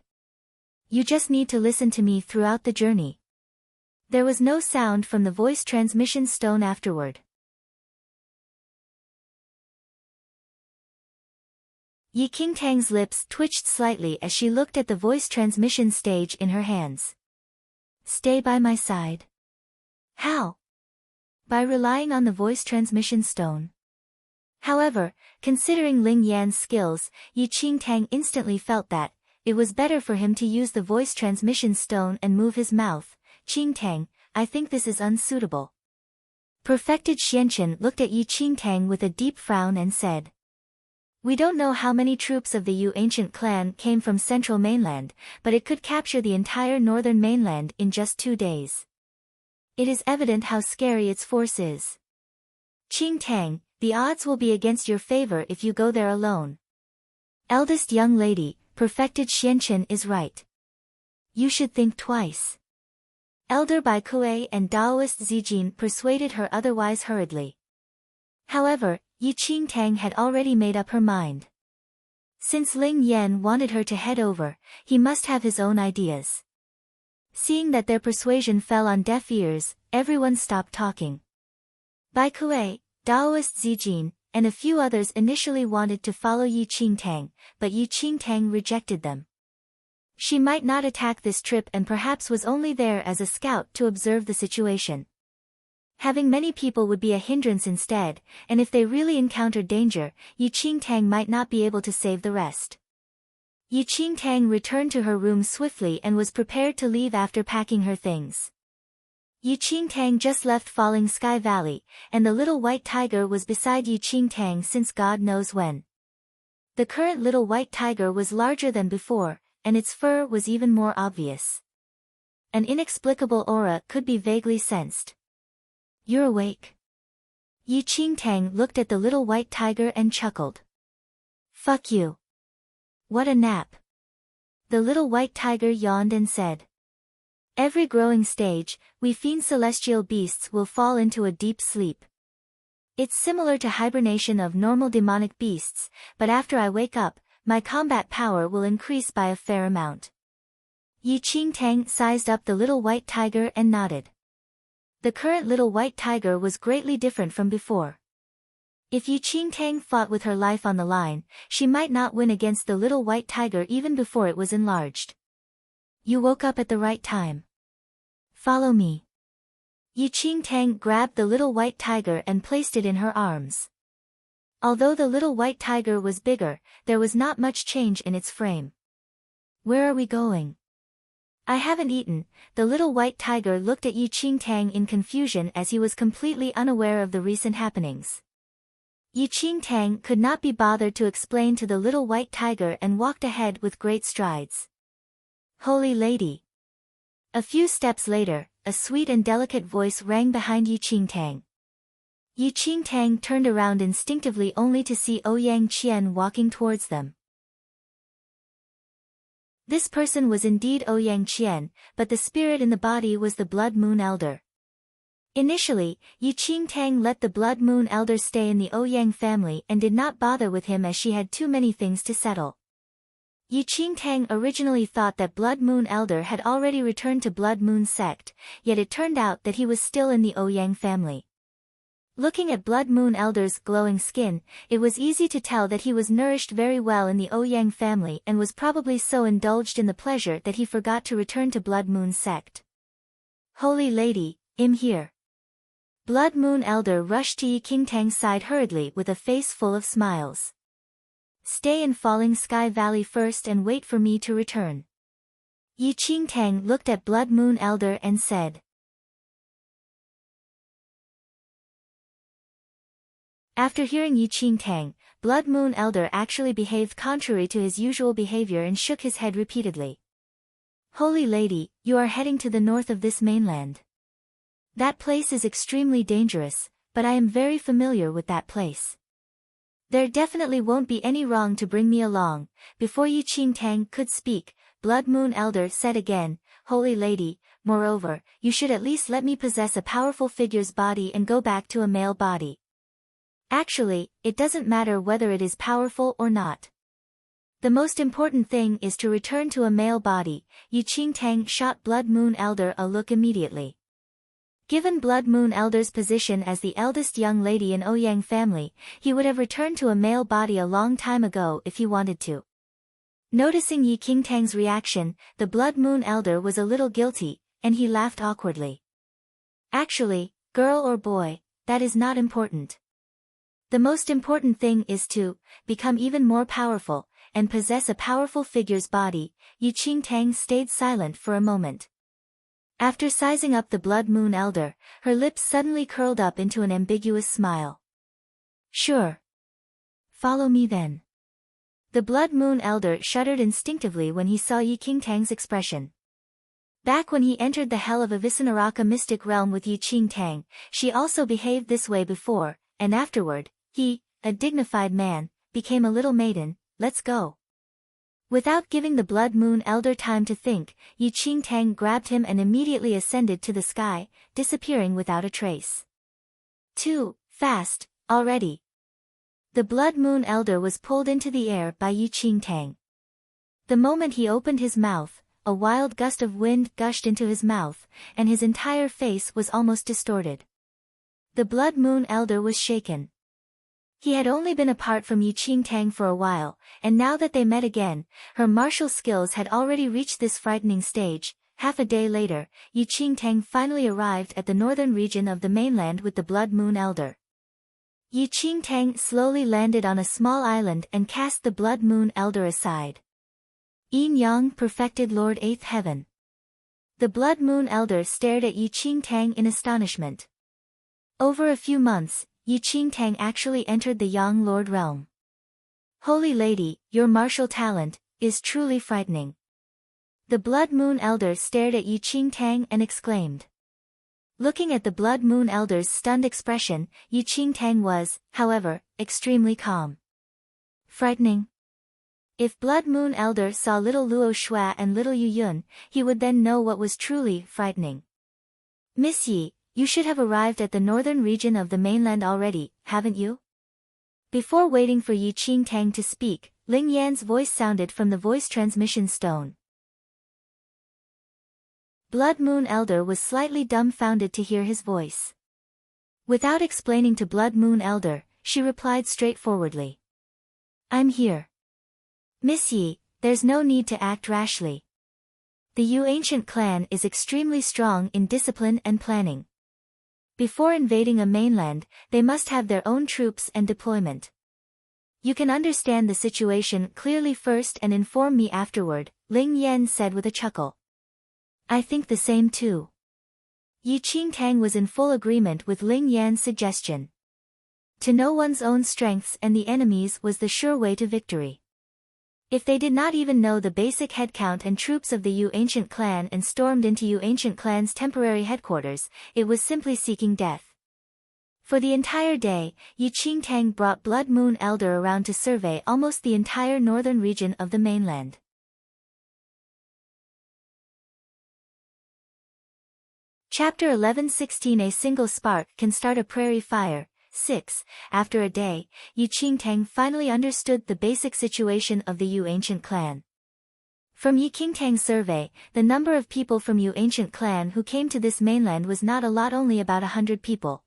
You just need to listen to me throughout the journey. There was no sound from the voice transmission stone afterward. Yi Qingtang's lips twitched slightly as she looked at the voice transmission stage in her hands. Stay by my side. How? By relying on the voice transmission stone. However, considering Ling Yan's skills, Yi Qingtang instantly felt that it was better for him to use the voice transmission stone and move his mouth. Qingtang, I think this is unsuitable. Perfected Xianchen looked at Yi Qingtang with a deep frown and said. We don't know how many troops of the Yu ancient clan came from central mainland, but it could capture the entire northern mainland in just 2 days. It is evident how scary its force is. Qingtang, the odds will be against your favor if you go there alone. Eldest young lady, Perfected Xianchen is right. You should think twice. Elder Bai Kuei and Daoist Zijin persuaded her otherwise hurriedly. However, Yi Qingtang had already made up her mind. Since Ling Yan wanted her to head over, he must have his own ideas. Seeing that their persuasion fell on deaf ears, everyone stopped talking. Bai Kuei, Daoist Zijin, and a few others initially wanted to follow Yi Qingtang, but Yi Qingtang rejected them. She might not attack this trip and perhaps was only there as a scout to observe the situation. Having many people would be a hindrance instead, and if they really encountered danger, Yi Qingtang might not be able to save the rest. Yi Qingtang returned to her room swiftly and was prepared to leave after packing her things. Yi Qingtang just left Falling Sky Valley, and the little white tiger was beside Yi Qingtang since God knows when. The current little white tiger was larger than before, and its fur was even more obvious. An inexplicable aura could be vaguely sensed. You're awake. Yi Qingtang looked at the little white tiger and chuckled. Fuck you. What a nap. The little white tiger yawned and said. Every growing stage, we fiend celestial beasts will fall into a deep sleep. It's similar to hibernation of normal demonic beasts, but after I wake up, my combat power will increase by a fair amount. Yi Qingtang sized up the little white tiger and nodded. The current little white tiger was greatly different from before. If Yi Qingtang fought with her life on the line, she might not win against the little white tiger even before it was enlarged. You woke up at the right time. Follow me. Yi Qingtang grabbed the little white tiger and placed it in her arms. Although the little white tiger was bigger, there was not much change in its frame. Where are we going? I haven't eaten. The little white tiger looked at Yi Qingtang in confusion as he was completely unaware of the recent happenings. Yi Qingtang could not be bothered to explain to the little white tiger and walked ahead with great strides. Holy Lady. A few steps later, a sweet and delicate voice rang behind Yi Qingtang. Yi Qingtang turned around instinctively only to see Ouyang Qian walking towards them. This person was indeed Ouyang Qian, but the spirit in the body was the Blood Moon Elder. Initially, Yi Qingtang let the Blood Moon Elder stay in the Ouyang family and did not bother with him as she had too many things to settle. Yi Qingtang originally thought that Blood Moon Elder had already returned to Blood Moon sect, yet it turned out that he was still in the Ouyang family. Looking at Blood Moon Elder's glowing skin, it was easy to tell that he was nourished very well in the Ouyang family and was probably so indulged in the pleasure that he forgot to return to Blood Moon sect. Holy Lady, I'm here. Blood Moon Elder rushed to Yi Qingtang's side hurriedly with a face full of smiles. Stay in Falling Sky Valley first and wait for me to return. Yi Qingtang looked at Blood Moon Elder and said. After hearing Yi Qingtang, Blood Moon Elder actually behaved contrary to his usual behavior and shook his head repeatedly. Holy Lady, you are heading to the north of this mainland. That place is extremely dangerous, but I am very familiar with that place. There definitely won't be any wrong to bring me along. Before Yi Qingtang could speak, Blood Moon Elder said again, Holy Lady, moreover, you should at least let me possess a powerful figure's body and go back to a male body. Actually, it doesn't matter whether it is powerful or not. The most important thing is to return to a male body. Yu Qingtang shot Blood Moon Elder a look immediately. Given Blood Moon Elder's position as the eldest young lady in Ouyang family, he would have returned to a male body a long time ago if he wanted to. Noticing Yi Qingtang's reaction, the Blood Moon Elder was a little guilty, and he laughed awkwardly. Actually, girl or boy, that is not important. The most important thing is to become even more powerful, and possess a powerful figure's body. Yu Qingtang stayed silent for a moment. After sizing up the Blood Moon Elder, her lips suddenly curled up into an ambiguous smile. Sure. Follow me then. The Blood Moon Elder shuddered instinctively when he saw Yi Qingtang's expression. Back when he entered the Hell of Avicenaraka mystic realm with Yi Qingtang, she also behaved this way before, and afterward, he, a dignified man, became a little maiden. Let's go. Without giving the Blood Moon Elder time to think, Yi Qingtang grabbed him and immediately ascended to the sky, disappearing without a trace. Too fast, already. The Blood Moon Elder was pulled into the air by Yi Qingtang. The moment he opened his mouth, a wild gust of wind gushed into his mouth, and his entire face was almost distorted. The Blood Moon Elder was shaken. He had only been apart from Yi Qingtang for a while, and now that they met again, her martial skills had already reached this frightening stage. Half a day later, Yi Qingtang finally arrived at the northern region of the mainland with the Blood Moon Elder. Yi Qingtang slowly landed on a small island and cast the Blood Moon Elder aside. Yin Yang, perfected Lord 8th Heaven. The Blood Moon Elder stared at Yi Qingtang in astonishment. Over a few months, Yi Qingtang actually entered the Yang Lord realm. Holy Lady, your martial talent is truly frightening. The Blood Moon Elder stared at Yi Qingtang and exclaimed. Looking at the Blood Moon Elder's stunned expression, Yi Qingtang was, however, extremely calm. Frightening? If Blood Moon Elder saw little Luo Shui and little Yu Yun, he would then know what was truly frightening. Miss Yi, you should have arrived at the northern region of the mainland already, haven't you? Before waiting for Yi Qingtang to speak, Ling Yan's voice sounded from the voice transmission stone. Blood Moon Elder was slightly dumbfounded to hear his voice. Without explaining to Blood Moon Elder, she replied straightforwardly. I'm here. Miss Yi, there's no need to act rashly. The Yu ancient clan is extremely strong in discipline and planning. Before invading a mainland, they must have their own troops and deployment. You can understand the situation clearly first and inform me afterward, Ling Yan said with a chuckle. I think the same too. Yi Qingtang was in full agreement with Ling Yan's suggestion. To know one's own strengths and the enemy's was the sure way to victory. If they did not even know the basic headcount and troops of the Yu ancient clan and stormed into Yu ancient clan's temporary headquarters, it was simply seeking death. For the entire day, Yi Qingtang brought Blood Moon Elder around to survey almost the entire northern region of the mainland. Chapter 11:16 A single spark can start a prairie fire. 6. After a day, Yi Qingtang finally understood the basic situation of the Yu ancient clan. From Yi Qingtang's survey, the number of people from Yu ancient clan who came to this mainland was not a lot, only about 100 people.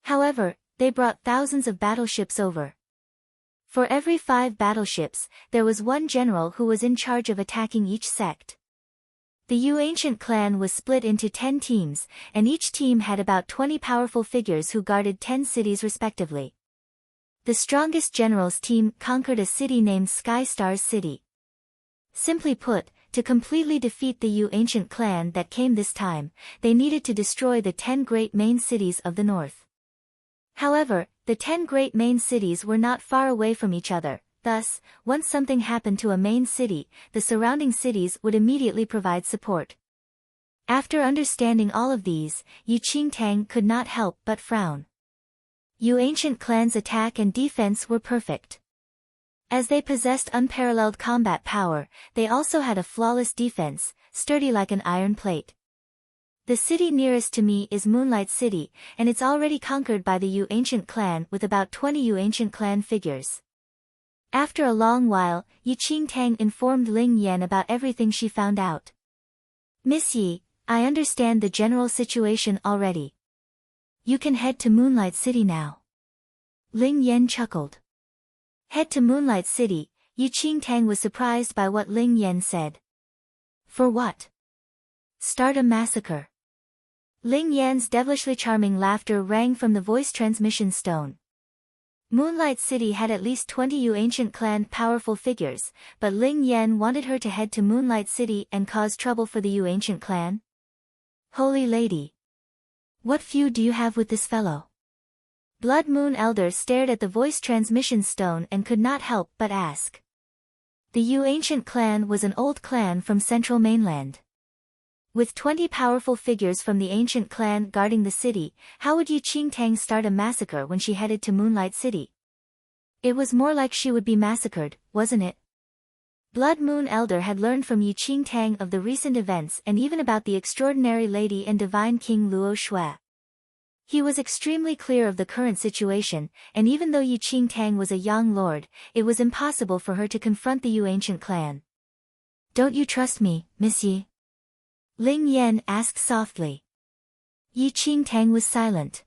However, they brought thousands of battleships over. For every 5 battleships, there was one general who was in charge of attacking each sect. The Yu ancient clan was split into 10 teams, and each team had about 20 powerful figures who guarded 10 cities respectively. The strongest general's team conquered a city named Sky Stars City. Simply put, to completely defeat the Yu ancient clan that came this time, they needed to destroy the 10 great main cities of the north. However, the 10 great main cities were not far away from each other. Thus, once something happened to a main city, the surrounding cities would immediately provide support. After understanding all of these, Yi Qingtang could not help but frown. Yu ancient clan's attack and defense were perfect. As they possessed unparalleled combat power, they also had a flawless defense, sturdy like an iron plate. The city nearest to me is Moonlight City, and it's already conquered by the Yu ancient clan with about 20 Yu ancient clan figures. After a long while, Yi Qingtang informed Ling Yan about everything she found out. Miss Yi, I understand the general situation already. You can head to Moonlight City now. Ling Yan chuckled. Head to Moonlight City. Yi Qingtang was surprised by what Ling Yan said. For what? Start a massacre. Ling Yan's devilishly charming laughter rang from the voice transmission stone. Moonlight City had at least 20 Yu ancient clan powerful figures, but Ling Yan wanted her to head to Moonlight City and cause trouble for the Yu ancient clan? Holy Lady! What feud do you have with this fellow? Blood Moon Elder stared at the voice transmission stone and could not help but ask. The Yu ancient clan was an old clan from central mainland. With 20 powerful figures from the ancient clan guarding the city, how would Yi Qingtang start a massacre when she headed to Moonlight City? It was more like she would be massacred, wasn't it? Blood Moon Elder had learned from Yi Qingtang of the recent events and even about the extraordinary lady and divine king Luo Shui. He was extremely clear of the current situation, and even though Yi Qingtang was a young lord, it was impossible for her to confront the Yu ancient clan. Don't you trust me, Miss Yi? Ling Yan asked softly. Yi Qingtang was silent.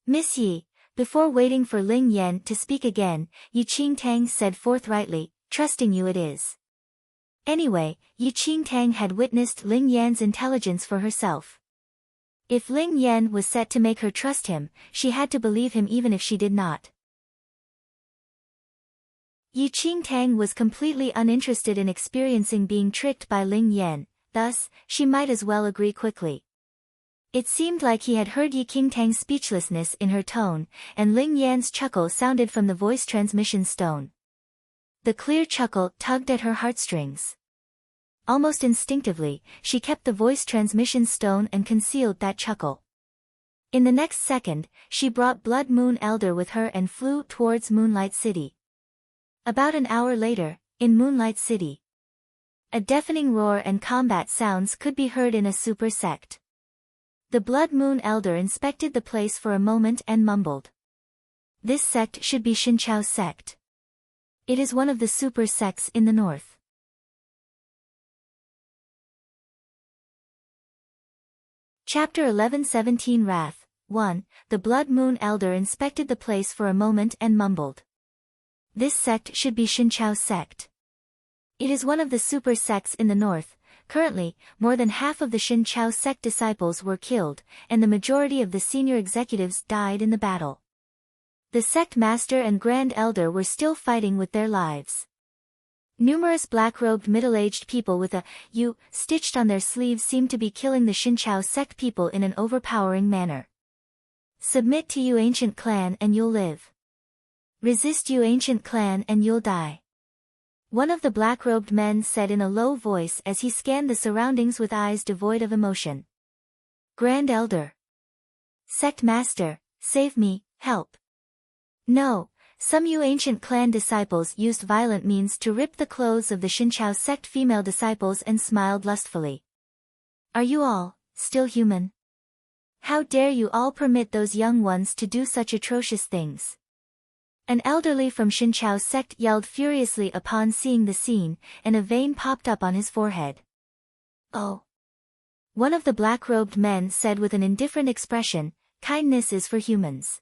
Miss Yi, before waiting for Ling Yan to speak again, Yi Qingtang said forthrightly, trusting you it is. Anyway, Yi Qingtang had witnessed Ling Yan's intelligence for herself. If Ling Yan was set to make her trust him, she had to believe him even if she did not. Yi Qingtang was completely uninterested in experiencing being tricked by Ling Yan, thus, she might as well agree quickly. It seemed like he had heard Yi Qingtang's speechlessness in her tone, and Ling Yan's chuckle sounded from the voice transmission stone. The clear chuckle tugged at her heartstrings. Almost instinctively, she kept the voice transmission stone and concealed that chuckle. In the next second, she brought Blood Moon Elder with her and flew towards Moonlight City. About an hour later, in Moonlight City, a deafening roar and combat sounds could be heard in a super sect. The Blood Moon Elder inspected the place for a moment and mumbled. This sect should be Xinqiao's sect. It is one of the super sects in the north. Chapter 11-17 Wrath 1. The Blood Moon Elder inspected the place for a moment and mumbled. This sect should be Xinqiao's sect. It is one of the super sects in the north. Currently, more than half of the Xinqiao sect disciples were killed, and the majority of the senior executives died in the battle. The sect master and grand elder were still fighting with their lives. Numerous black-robed middle-aged people with a U stitched on their sleeves seemed to be killing the Xinqiao sect people in an overpowering manner. Submit to Yu ancient clan and you'll live. Resist Yu ancient clan and you'll die. One of the black-robed men said in a low voice as he scanned the surroundings with eyes devoid of emotion. Grand Elder. Sect Master, save me, help. No. Some Yu ancient clan disciples used violent means to rip the clothes of the Xinqiao sect female disciples and smiled lustfully. Are you all still human? How dare you all permit those young ones to do such atrocious things? An elderly from Xinqiao's sect yelled furiously upon seeing the scene, and a vein popped up on his forehead. Oh. One of the black-robed men said with an indifferent expression, kindness is for humans.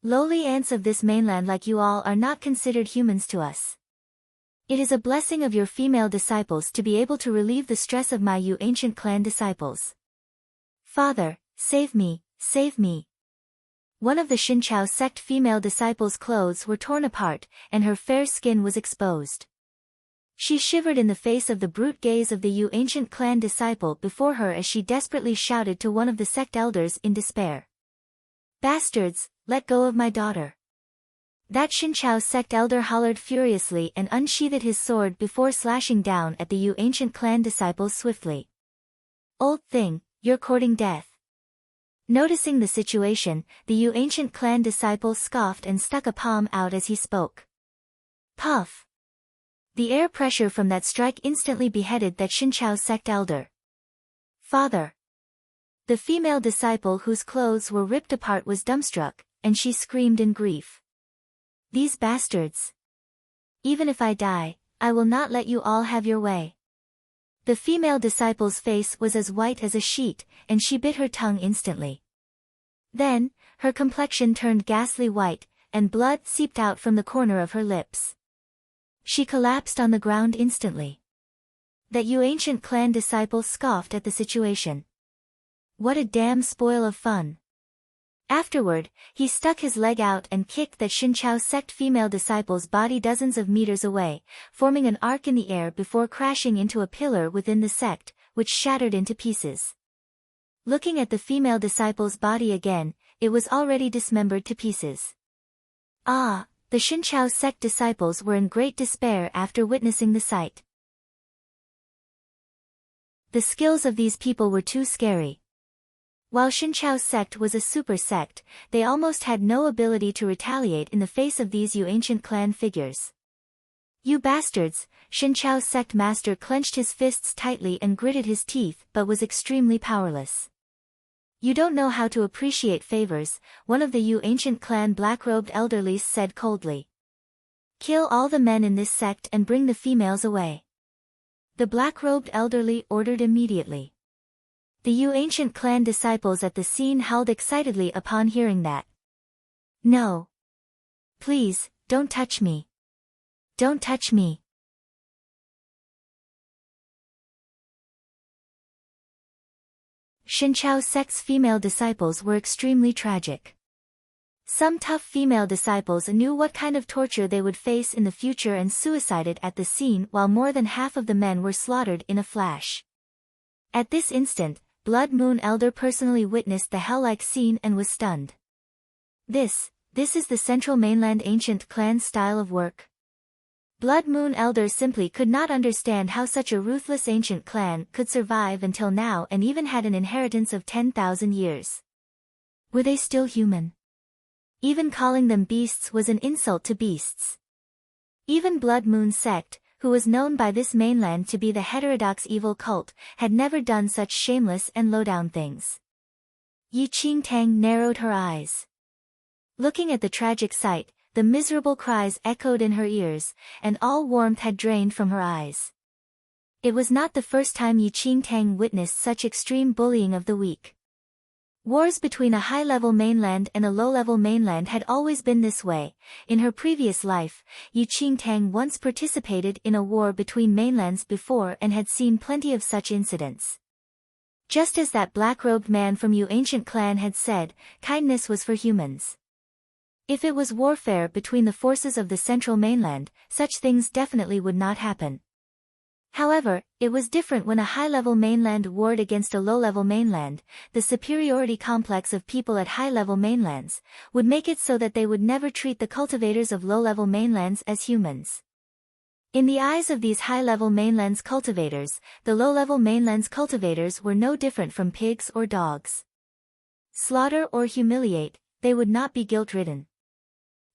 Lowly ants of this mainland like you all are not considered humans to us. It is a blessing of your female disciples to be able to relieve the stress of my Yu ancient clan disciples. Father, save me, save me. One of the Xinqiao sect female disciples' clothes were torn apart, and her fair skin was exposed. She shivered in the face of the brute gaze of the Yu ancient clan disciple before her as she desperately shouted to one of the sect elders in despair. Bastards, let go of my daughter. That Xinqiao sect elder hollered furiously and unsheathed his sword before slashing down at the Yu ancient clan disciples swiftly. Old thing, you're courting death. Noticing the situation, the Yu ancient clan disciple scoffed and stuck a palm out as he spoke. Puff. The air pressure from that strike instantly beheaded that Xinqiao sect elder. Father. The female disciple whose clothes were ripped apart was dumbstruck, and she screamed in grief. These bastards. Even if I die, I will not let you all have your way. The female disciple's face was as white as a sheet, and she bit her tongue instantly. Then, her complexion turned ghastly white, and blood seeped out from the corner of her lips. She collapsed on the ground instantly. That ancient clan disciple scoffed at the situation. What a damn spoil of fun. Afterward, he stuck his leg out and kicked that Xinqiao sect female disciple's body dozens of meters away, forming an arc in the air before crashing into a pillar within the sect, which shattered into pieces. Looking at the female disciple's body again, it was already dismembered to pieces. Ah, the Xinqiao sect disciples were in great despair after witnessing the sight. The skills of these people were too scary. While Xinqiao's sect was a super sect, they almost had no ability to retaliate in the face of these ancient clan figures. You bastards! Xinqiao's sect master clenched his fists tightly and gritted his teeth but was extremely powerless. You don't know how to appreciate favors, one of the ancient clan black-robed elderlies said coldly. Kill all the men in this sect and bring the females away. The black-robed elderly ordered immediately. The ancient clan disciples at the scene howled excitedly upon hearing that. No. Please, don't touch me. Don't touch me. Xinqiao sect's female disciples were extremely tragic. Some tough female disciples knew what kind of torture they would face in the future and suicided at the scene, while more than half of the men were slaughtered in a flash. At this instant, Blood Moon Elder personally witnessed the hell-like scene and was stunned. This is the Central Mainland ancient clan style of work. Blood Moon Elder simply could not understand how such a ruthless ancient clan could survive until now and even had an inheritance of 10,000 years. Were they still human? Even calling them beasts was an insult to beasts. Even Blood Moon sect, who was known by this mainland to be the heterodox evil cult, had never done such shameless and low-down things. Yi Qingtang narrowed her eyes. Looking at the tragic sight, the miserable cries echoed in her ears, and all warmth had drained from her eyes. It was not the first time Yi Qingtang witnessed such extreme bullying of the weak. Wars between a high-level mainland and a low-level mainland had always been this way. In her previous life, Yi Qingtang once participated in a war between mainlands before and had seen plenty of such incidents. Just as that black-robed man from ancient clan had said, kindness was for humans. If it was warfare between the forces of the central mainland, such things definitely would not happen. However, it was different when a high-level mainland warred against a low-level mainland. The superiority complex of people at high-level mainlands would make it so that they would never treat the cultivators of low-level mainlands as humans. In the eyes of these high-level mainlands cultivators, the low-level mainlands cultivators were no different from pigs or dogs. Slaughter or humiliate, they would not be guilt-ridden.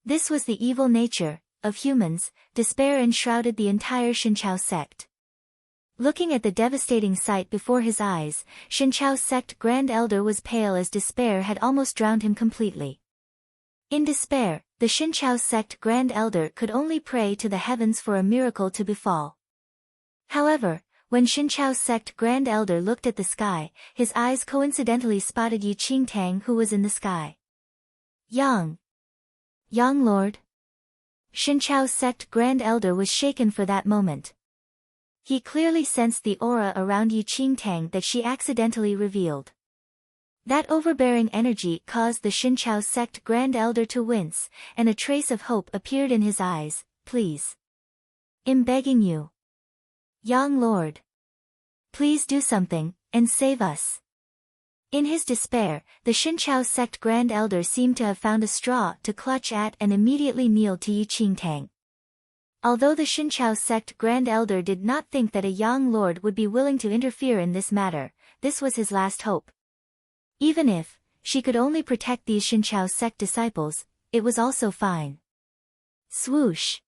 This was the evil nature of humans. Despair enshrouded the entire Xinqiao sect. Looking at the devastating sight before his eyes, Xinqiao's sect Grand Elder was pale as despair had almost drowned him completely. In despair, the Xinqiao sect Grand Elder could only pray to the heavens for a miracle to befall. However, when Xinqiao's sect Grand Elder looked at the sky, his eyes coincidentally spotted Yi Qingtang, who was in the sky. Yang Lord. Xinqiao's sect Grand Elder was shaken for that moment. He clearly sensed the aura around Yi Qingtang that she accidentally revealed. That overbearing energy caused the Xinqiao sect Grand Elder to wince, and a trace of hope appeared in his eyes. Please. I'm begging you. Yang Lord. Please do something, and save us. In his despair, the Xinqiao sect Grand Elder seemed to have found a straw to clutch at and immediately kneeled to Yi Qingtang. Although the Xinqiao sect Grand Elder did not think that a Yang Lord would be willing to interfere in this matter, this was his last hope. Even if she could only protect these Xinqiao sect disciples, it was also fine. Swoosh!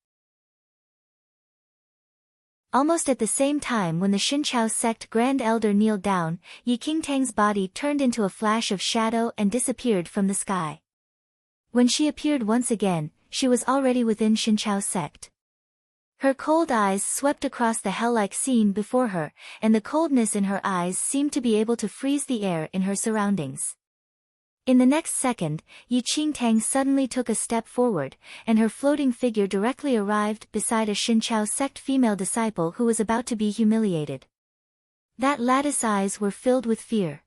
Almost at the same time when the Xinqiao sect Grand Elder kneeled down, Yi Qingtang's body turned into a flash of shadow and disappeared from the sky. When she appeared once again, she was already within Xinqiao sect. Her cold eyes swept across the hell-like scene before her, and the coldness in her eyes seemed to be able to freeze the air in her surroundings. In the next second, Yi Qingtang suddenly took a step forward, and her floating figure directly arrived beside a Xinqiao sect female disciple who was about to be humiliated. That lattice eyes were filled with fear.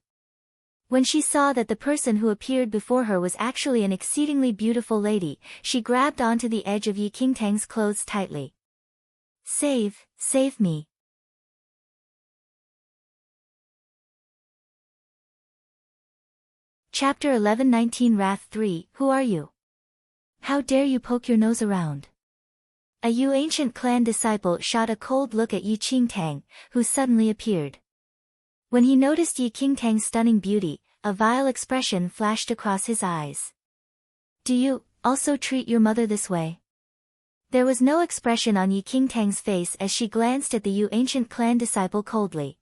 When she saw that the person who appeared before her was actually an exceedingly beautiful lady, she grabbed onto the edge of Yi Qingtang's clothes tightly. Save me. Chapter 11:19 Wrath 3. Who are you? How dare you poke your nose around? A Yu ancient clan disciple shot a cold look at Yi Qingtang, who suddenly appeared. When he noticed Yi Qingtang's stunning beauty, a vile expression flashed across his eyes. Do you also treat your mother this way? There was no expression on Yi Qingtang's face as she glanced at the Yu ancient clan disciple coldly.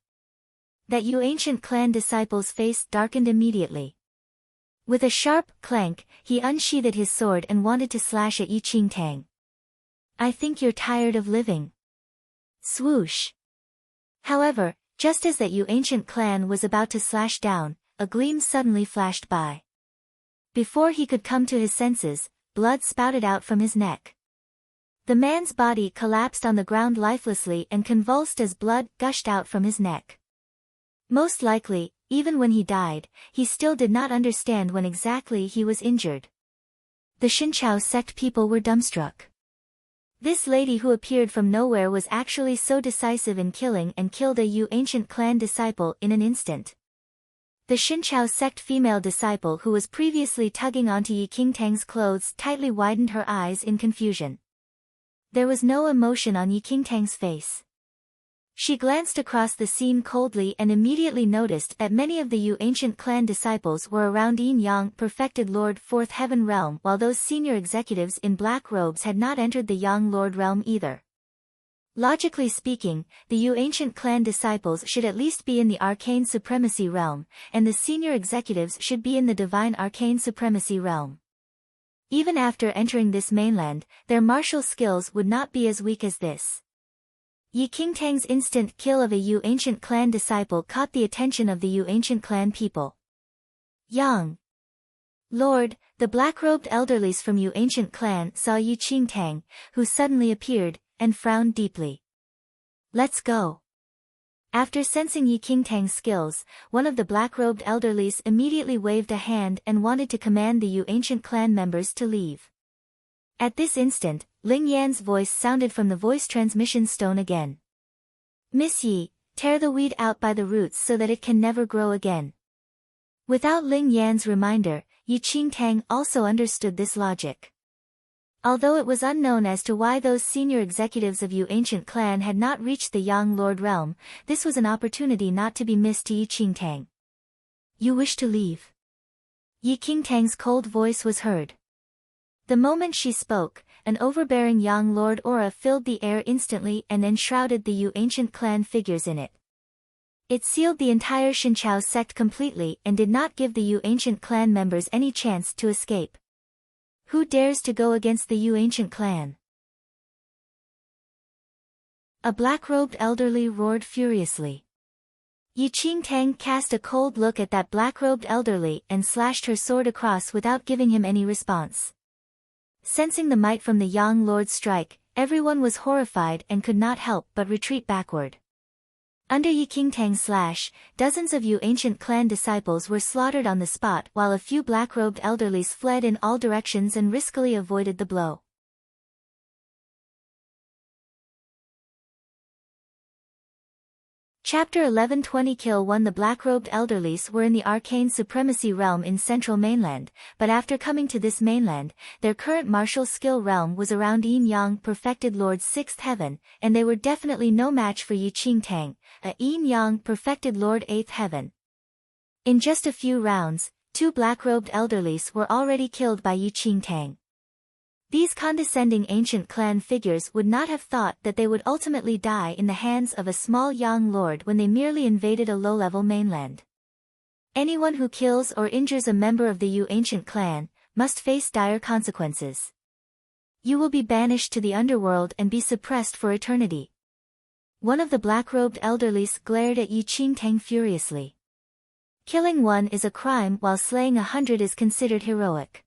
That Yu ancient clan disciple's face darkened immediately. With a sharp clank, he unsheathed his sword and wanted to slash at Yi Qingtang. I think you're tired of living. Swoosh. However, just as that Yu ancient clan was about to slash down, a gleam suddenly flashed by. Before he could come to his senses, blood spouted out from his neck. The man's body collapsed on the ground lifelessly and convulsed as blood gushed out from his neck. Most likely, even when he died, he still did not understand when exactly he was injured. The Xinqiao sect people were dumbstruck. This lady who appeared from nowhere was actually so decisive in killing and killed a Yu ancient clan disciple in an instant. The Xinqiao sect female disciple who was previously tugging onto Yi Qingtang's clothes tightly widened her eyes in confusion. There was no emotion on Yi Qingtang's face. She glanced across the scene coldly and immediately noticed that many of the Yu ancient clan disciples were around Yin Yang perfected Lord Fourth Heaven realm, while those senior executives in black robes had not entered the Yang Lord realm either. Logically speaking, the Yu ancient clan disciples should at least be in the arcane supremacy realm, and the senior executives should be in the divine arcane supremacy realm. Even after entering this mainland, their martial skills would not be as weak as this. Yi Qingtang's instant kill of a Yu ancient clan disciple caught the attention of the Yu ancient clan people. Yang Lord, the black-robed elderlies from Yu ancient clan saw Yi Qingtang, who suddenly appeared, and frowned deeply. Let's go. After sensing Yi Qingtang's skills, one of the black-robed elderlies immediately waved a hand and wanted to command the Yu ancient clan members to leave. At this instant, Ling Yan's voice sounded from the voice transmission stone again. Miss Yi, tear the weed out by the roots so that it can never grow again. Without Ling Yan's reminder, Yi Qingtang also understood this logic. Although it was unknown as to why those senior executives of Yu ancient clan had not reached the Yang Lord realm, this was an opportunity not to be missed to Yi Qingtang. You wish to leave? Yi Qingtang's cold voice was heard. The moment she spoke, an overbearing Yang Lord aura filled the air instantly and enshrouded the Yu ancient clan figures in it. It sealed the entire Xinqiao sect completely and did not give the Yu ancient clan members any chance to escape. Who dares to go against the Yu ancient clan? A black-robed elderly roared furiously. Yi Qingtang cast a cold look at that black-robed elderly and slashed her sword across without giving him any response. Sensing the might from the Yang Lord's strike, everyone was horrified and could not help but retreat backward. Under Yi Qingtang's slash, dozens of Yu ancient clan disciples were slaughtered on the spot while a few black-robed elderlies fled in all directions and riskily avoided the blow. Chapter 11:20 Kill 1. The black-robed elderlies were in the arcane supremacy realm in central mainland, but after coming to this mainland, their current martial skill realm was around Yin Yang perfected Lord's 6th heaven, and they were definitely no match for Yi Qingtang, a Yin Yang perfected Lord 8th heaven. In just a few rounds, 2 black-robed elderlies were already killed by Yi Qingtang. These condescending ancient clan figures would not have thought that they would ultimately die in the hands of a small Yang Lord when they merely invaded a low-level mainland. Anyone who kills or injures a member of the Yu ancient clan must face dire consequences. You will be banished to the underworld and be suppressed for eternity. One of the black-robed elderlies glared at Yi Qingtang furiously. Killing one is a crime while slaying 100 is considered heroic.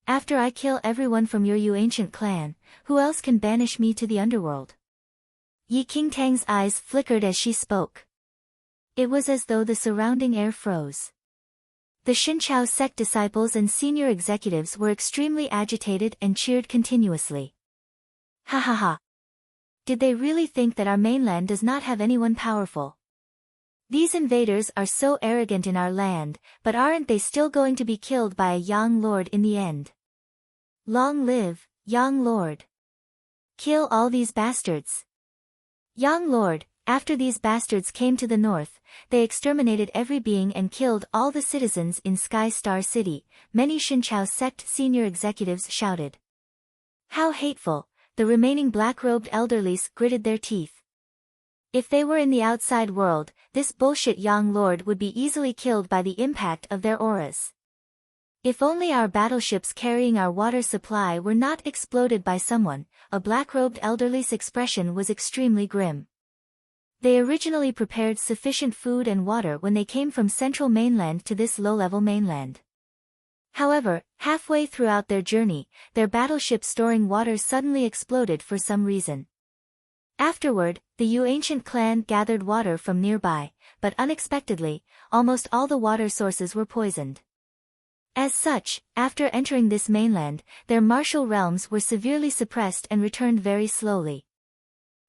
After I kill everyone from your Yu ancient clan, who else can banish me to the underworld? Yi Qingtang's eyes flickered as she spoke. It was as though the surrounding air froze. The Xinqiao sect disciples and senior executives were extremely agitated and cheered continuously. Ha ha ha. Did they really think that our mainland does not have anyone powerful? These invaders are so arrogant in our land, but aren't they still going to be killed by a young lord in the end? Long live, young lord. Kill all these bastards. Young lord, after these bastards came to the north, they exterminated every being and killed all the citizens in Sky Star City, many Xinqiao sect senior executives shouted. How hateful, the remaining black-robed elderlies gritted their teeth. If they were in the outside world, this bullshit young lord would be easily killed by the impact of their auras. If only our battleships carrying our water supply were not exploded by someone, a black-robed elderly's expression was extremely grim. They originally prepared sufficient food and water when they came from central mainland to this low-level mainland. However, halfway throughout their journey, their battleship storing water suddenly exploded for some reason. Afterward, the Yu ancient clan gathered water from nearby, but unexpectedly, almost all the water sources were poisoned. As such, after entering this mainland, their martial realms were severely suppressed and returned very slowly.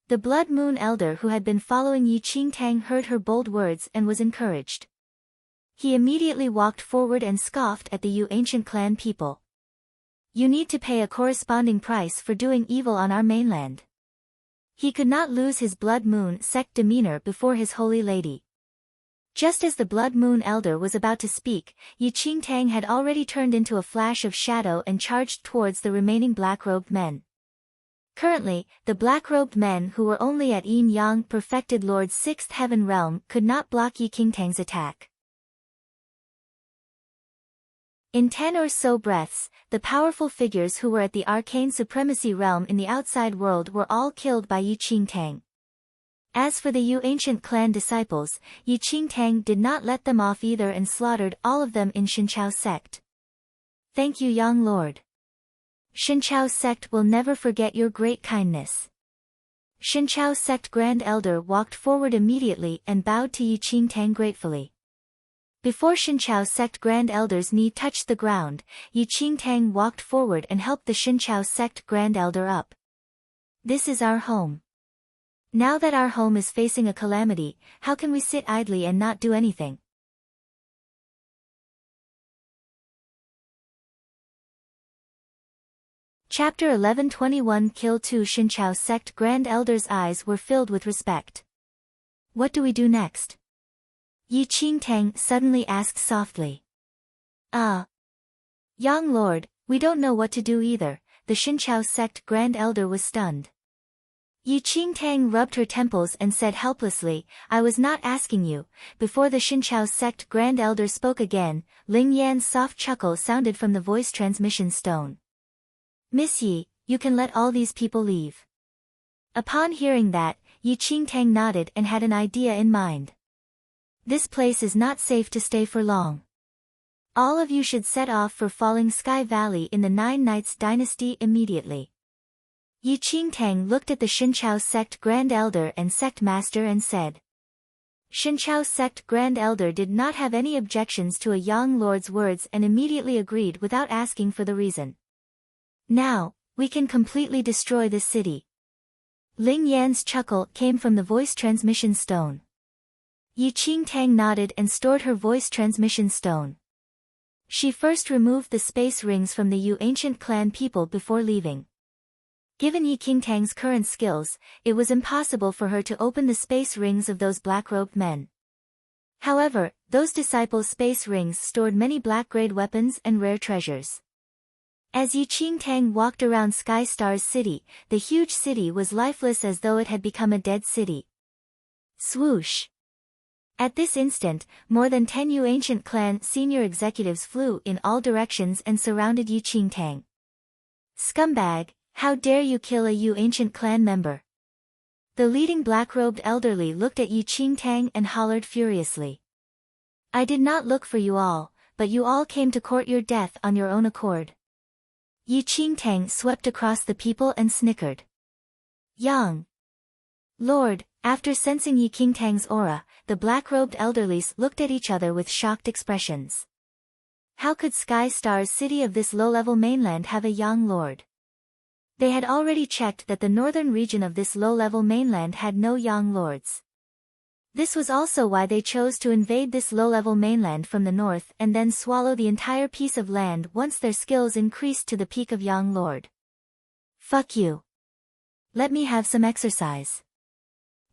The Blood Moon Elder who had been following Yi Qingtang heard her bold words and was encouraged. He immediately walked forward and scoffed at the Yu ancient clan people. You need to pay a corresponding price for doing evil on our mainland. He could not lose his Blood Moon sect demeanor before his holy lady. Just as the Blood Moon Elder was about to speak, Yi Qingtang had already turned into a flash of shadow and charged towards the remaining black-robed men. Currently, the black-robed men who were only at Yin Yang perfected Lord's sixth heaven realm could not block Yi Qingtang's attack. In 10 or so breaths, the powerful figures who were at the arcane supremacy realm in the outside world were all killed by Yi Qingtang. As for the Yu ancient clan disciples, Yi Qingtang did not let them off either and slaughtered all of them in Xinqiao sect. Thank you, young lord. Xinqiao sect will never forget your great kindness. Xinqiao sect Grand Elder walked forward immediately and bowed to Yi Qingtang gratefully. Before Xinqiao sect Grand Elder's knee touched the ground, Yi Qingtang walked forward and helped the Xinqiao sect Grand Elder up. This is our home. Now that our home is facing a calamity, how can we sit idly and not do anything? Chapter 1121 Kill 2 Xinqiao sect Grand Elder's eyes were filled with respect. What do we do next? Yi Qingtang suddenly asked softly. Young lord, we don't know what to do either, the Xinqiao sect Grand Elder was stunned. Yi Qingtang rubbed her temples and said helplessly, I was not asking you. Before the Xinqiao sect Grand Elder spoke again, Ling Yan's soft chuckle sounded from the voice transmission stone. Miss Yi, you can let all these people leave. Upon hearing that, Yi Qingtang nodded and had an idea in mind. This place is not safe to stay for long. All of you should set off for Falling Sky Valley in the Nine Knights dynasty immediately. Yi Qingtang looked at the Xinqiao sect Grand Elder and sect master and said. Xinqiao sect Grand Elder did not have any objections to a young lord's words and immediately agreed without asking for the reason. Now, we can completely destroy this city. Ling Yan's chuckle came from the voice transmission stone. Yi Qingtang nodded and stored her voice transmission stone. She first removed the space rings from the Yu ancient clan people before leaving. Given Yi Qingtang's current skills, it was impossible for her to open the space rings of those black-robed men. However, those disciples' space rings stored many black-grade weapons and rare treasures. As Yi Qingtang walked around Sky Star's city, the huge city was lifeless as though it had become a dead city. Swoosh! At this instant, more than 10 Yu ancient clan senior executives flew in all directions and surrounded Yi Qingtang. Scumbag, How dare you kill a Yu ancient clan member? The leading black-robed elderly looked at Yi Qingtang and hollered furiously. I did not look for you all, but you all came to court your death on your own accord. Yi Qingtang swept across the people and snickered. Young Lord, after sensing Yi Qingtang's aura, the black-robed elderlies looked at each other with shocked expressions. How could Sky Star's city of this low-level mainland have a young lord? They had already checked that the northern region of this low-level mainland had no young lords. This was also why they chose to invade this low-level mainland from the north and then swallow the entire piece of land once their skills increased to the peak of young lord. Fuck you. Let me have some exercise.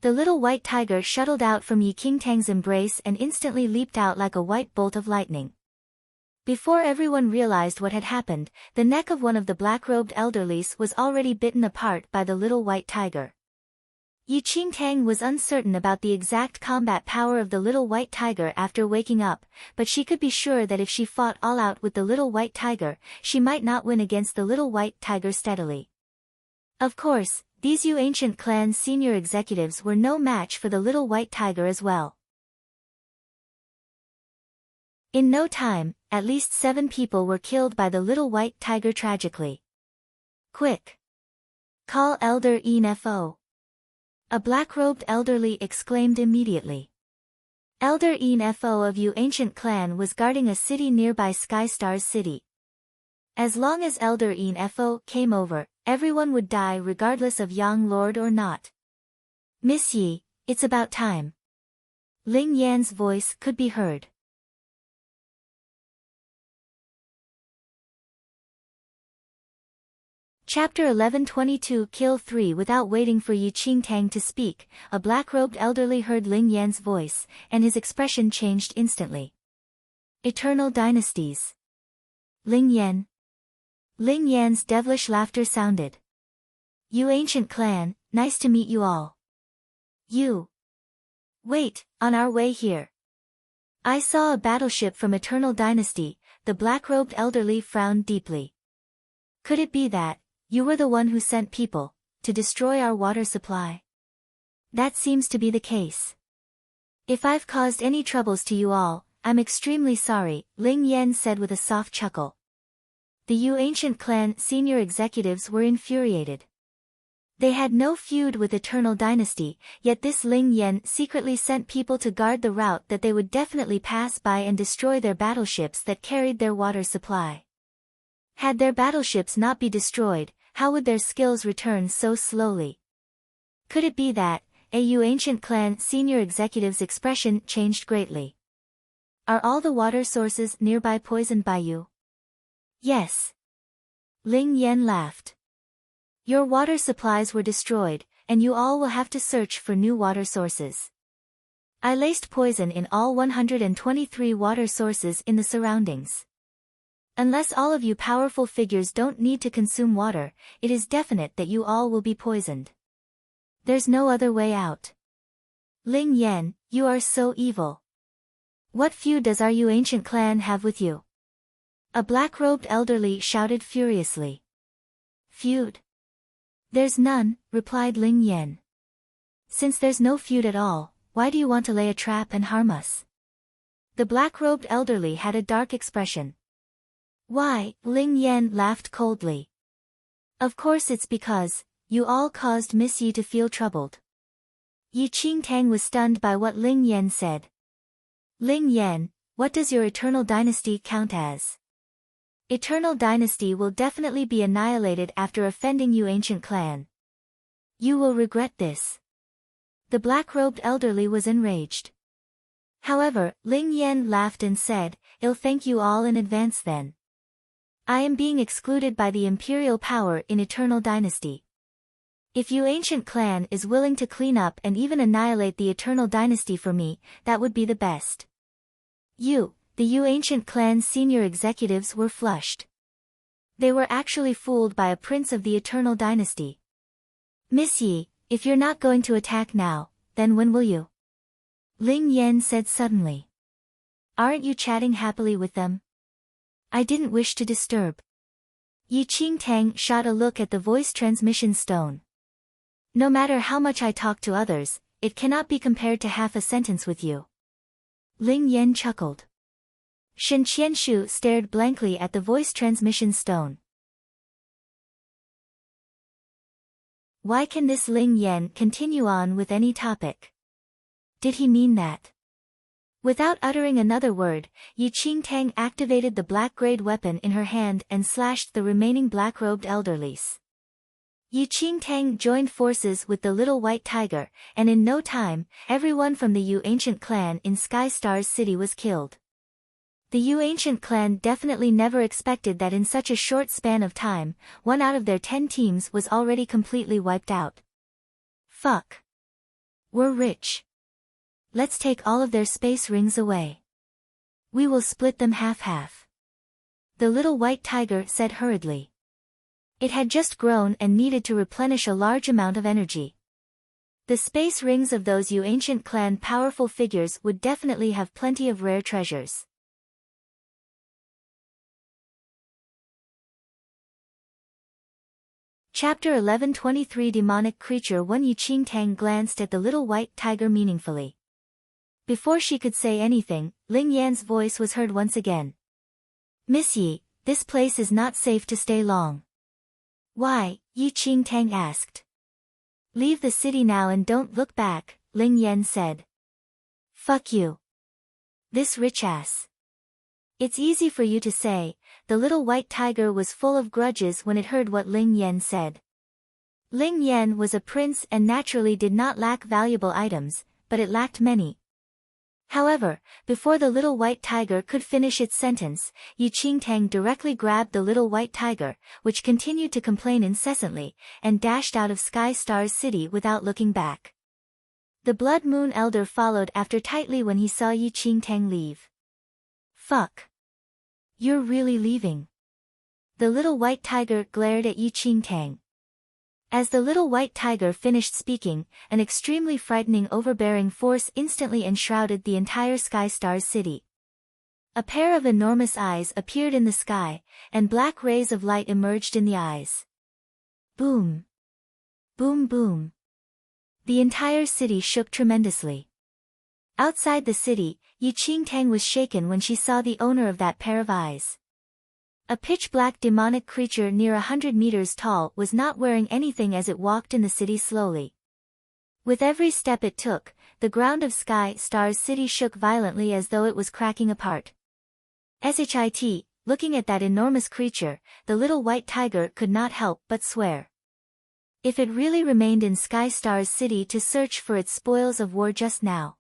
The little white tiger shuttled out from Yi Qingtang's embrace and instantly leaped out like a white bolt of lightning. Before everyone realized what had happened, the neck of one of the black-robed elderlies was already bitten apart by the little white tiger. Yi Qingtang was uncertain about the exact combat power of the little white tiger after waking up, but she could be sure that if she fought all out with the little white tiger, she might not win against the little white tiger steadily. Of course, these Yu ancient clan's senior executives were no match for the little white tiger as well. In no time, at least 7 people were killed by the little white tiger tragically. Quick! Call Elder Enfo. A black-robed elderly exclaimed immediately. Elder Enfo of Yu ancient clan was guarding a city nearby Skystar's city. As long as Elder Enfo came over, everyone would die regardless of young lord or not. Miss Yi, it's about time. Ling Yan's voice could be heard. Chapter 1122 Kill 3 Without waiting for Yi Qingtang to speak, a black-robed elderly heard Ling Yan's voice, and his expression changed instantly. Eternal Dynasties. Ling Yan. Ling Yan's devilish laughter sounded. You ancient clan, nice to meet you all. You. Wait, on our way here. I saw a battleship from Eternal Dynasty, the black-robed elderly frowned deeply. Could it be that you were the one who sent people to destroy our water supply? That seems to be the case. If I've caused any troubles to you all, I'm extremely sorry, Ling Yan said with a soft chuckle. The Yu ancient clan senior executives were infuriated. They had no feud with Eternal Dynasty, yet this Ling Yan secretly sent people to guard the route that they would definitely pass by and destroy their battleships that carried their water supply. Had their battleships not be destroyed, how would their skills return so slowly? Could it be that a Yu ancient clan senior executive's expression changed greatly? Are all the water sources nearby poisoned by you? Yes. Ling Yan laughed. Your water supplies were destroyed, and you all will have to search for new water sources. I laced poison in all 123 water sources in the surroundings. Unless all of you powerful figures don't need to consume water, it is definite that you all will be poisoned. There's no other way out. Ling Yan, you are so evil. What feud does our Yu ancient clan have with you? A black-robed elderly shouted furiously. Feud? There's none, replied Ling Yan. Since there's no feud at all, why do you want to lay a trap and harm us? The black-robed elderly had a dark expression. Why, Ling Yan laughed coldly. Of course it's because you all caused Miss Yi to feel troubled. Yi Qingtang was stunned by what Ling Yan said. Ling Yan, what does your Eternal Dynasty count as? Eternal Dynasty will definitely be annihilated after offending Yu ancient clan. You will regret this. The black-robed elderly was enraged. However, Ling Yan laughed and said, I'll thank you all in advance then. I am being excluded by the imperial power in Eternal Dynasty. If Yu ancient clan is willing to clean up and even annihilate the Eternal Dynasty for me, that would be the best. The Yu ancient clan's senior executives were flushed. They were actually fooled by a prince of the Eternal Dynasty. Miss Yi, if you're not going to attack now, then when will you? Ling Yan said suddenly. Aren't you chatting happily with them? I didn't wish to disturb. Yi Qingtang shot a look at the voice transmission stone. No matter how much I talk to others, it cannot be compared to half a sentence with you. Ling Yan chuckled. Shen Qianshu stared blankly at the voice transmission stone. Why can this Ling Yan continue on with any topic? Did he mean that? Without uttering another word, Yi Qingtang activated the black-grade weapon in her hand and slashed the remaining black-robed elderlies. Yi Qingtang joined forces with the little white tiger, and in no time, everyone from the Yu ancient clan in Sky Star's city was killed. The Yu ancient clan definitely never expected that in such a short span of time, 1 out of their 10 teams was already completely wiped out. Fuck. We're rich. Let's take all of their space rings away. We will split them half-half. The little white tiger said hurriedly. It had just grown and needed to replenish a large amount of energy. The space rings of those Yu ancient clan powerful figures would definitely have plenty of rare treasures. Chapter 1123 Demonic Creature 1 Yi Qingtang glanced at the little white tiger meaningfully. Before she could say anything, Ling Yan's voice was heard once again. Miss Yi, this place is not safe to stay long. Why? Yi Qingtang asked. Leave the city now and don't look back, Ling Yan said. Fuck you. This rich ass. It's easy for you to say. The little white tiger was full of grudges when it heard what Ling Yan said. Ling Yan was a prince and naturally did not lack valuable items, but it lacked many. However, before the little white tiger could finish its sentence, Yi Qingtang directly grabbed the little white tiger, which continued to complain incessantly, and dashed out of Sky Star's city without looking back. The Blood Moon Elder followed after tightly when he saw Yi Qingtang leave. Fuck. You're really leaving? The little white tiger glared at Yi Qingtang. As the little white tiger finished speaking, an extremely frightening overbearing force instantly enshrouded the entire Sky Star's city. A pair of enormous eyes appeared in the sky, and black rays of light emerged in the eyes. Boom. Boom boom. The entire city shook tremendously. Outside the city, Yi Qingtang was shaken when she saw the owner of that pair of eyes. A pitch-black demonic creature near 100 meters tall was not wearing anything as it walked in the city slowly. With every step it took, the ground of Sky Star's city shook violently as though it was cracking apart. Shit, looking at that enormous creature, the little white tiger could not help but swear. If it really remained in Sky Star's city to search for its spoils of war just now,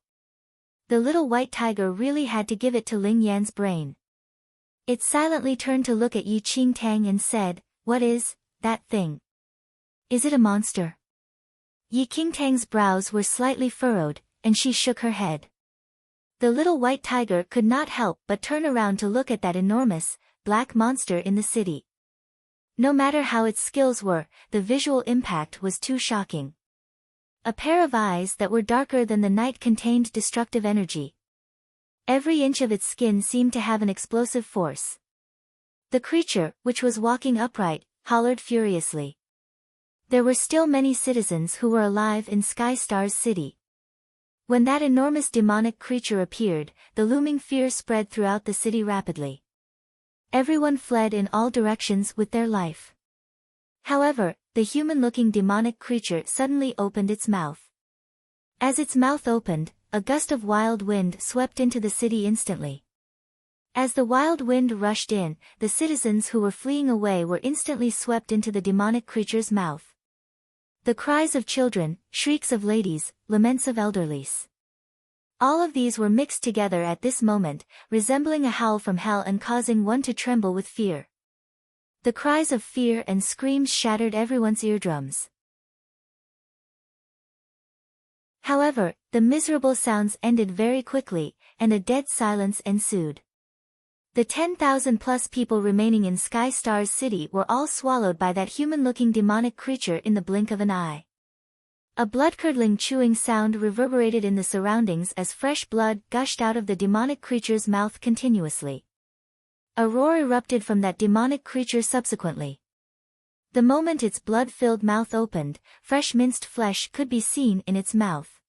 the little white tiger really had to give it to Ling Yan's brain. It silently turned to look at Yi Qingtang and said, "What is that thing? Is it a monster?" Yi Qingtang's brows were slightly furrowed, and she shook her head. The little white tiger could not help but turn around to look at that enormous, black monster in the city. No matter how its skills were, the visual impact was too shocking. A pair of eyes that were darker than the night contained destructive energy. Every inch of its skin seemed to have an explosive force. The creature, which was walking upright, hollered furiously. There were still many citizens who were alive in Sky Star's city. When that enormous demonic creature appeared, the looming fear spread throughout the city rapidly. Everyone fled in all directions with their life. However, the human-looking demonic creature suddenly opened its mouth. As its mouth opened, a gust of wild wind swept into the city instantly. As the wild wind rushed in, the citizens who were fleeing away were instantly swept into the demonic creature's mouth. The cries of children, shrieks of ladies, laments of elderlies. All of these were mixed together at this moment, resembling a howl from hell and causing one to tremble with fear. The cries of fear and screams shattered everyone's eardrums. However, the miserable sounds ended very quickly, and a dead silence ensued. The 10,000+ people remaining in Sky Star's city were all swallowed by that human-looking demonic creature in the blink of an eye. A blood-curdling chewing sound reverberated in the surroundings as fresh blood gushed out of the demonic creature's mouth continuously. A roar erupted from that demonic creature subsequently. The moment its blood-filled mouth opened, fresh minced flesh could be seen in its mouth.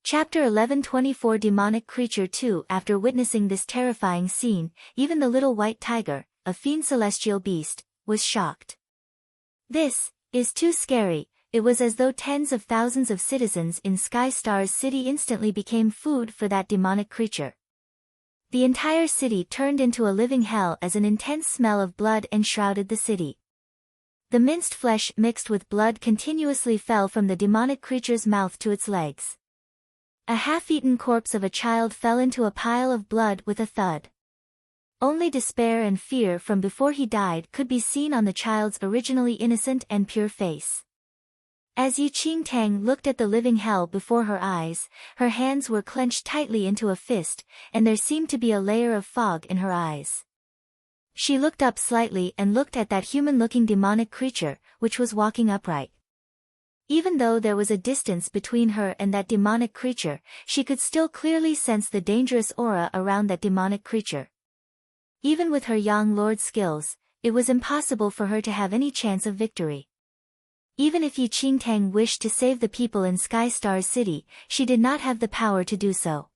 Chapter 11:24 Demonic Creature 2. After witnessing this terrifying scene, even the little white tiger, a fiend celestial beast, was shocked. This is too scary. It was as though tens of thousands of citizens in Sky Star's city instantly became food for that demonic creature. The entire city turned into a living hell as an intense smell of blood enshrouded the city. The minced flesh mixed with blood continuously fell from the demonic creature's mouth to its legs. A half-eaten corpse of a child fell into a pile of blood with a thud. Only despair and fear from before he died could be seen on the child's originally innocent and pure face. As Yu Qingtang looked at the living hell before her eyes, her hands were clenched tightly into a fist, and there seemed to be a layer of fog in her eyes. She looked up slightly and looked at that human-looking demonic creature, which was walking upright. Even though there was a distance between her and that demonic creature, she could still clearly sense the dangerous aura around that demonic creature. Even with her young lord's skills, it was impossible for her to have any chance of victory. Even if Yu Qingtang wished to save the people in Sky Star's city, she did not have the power to do so.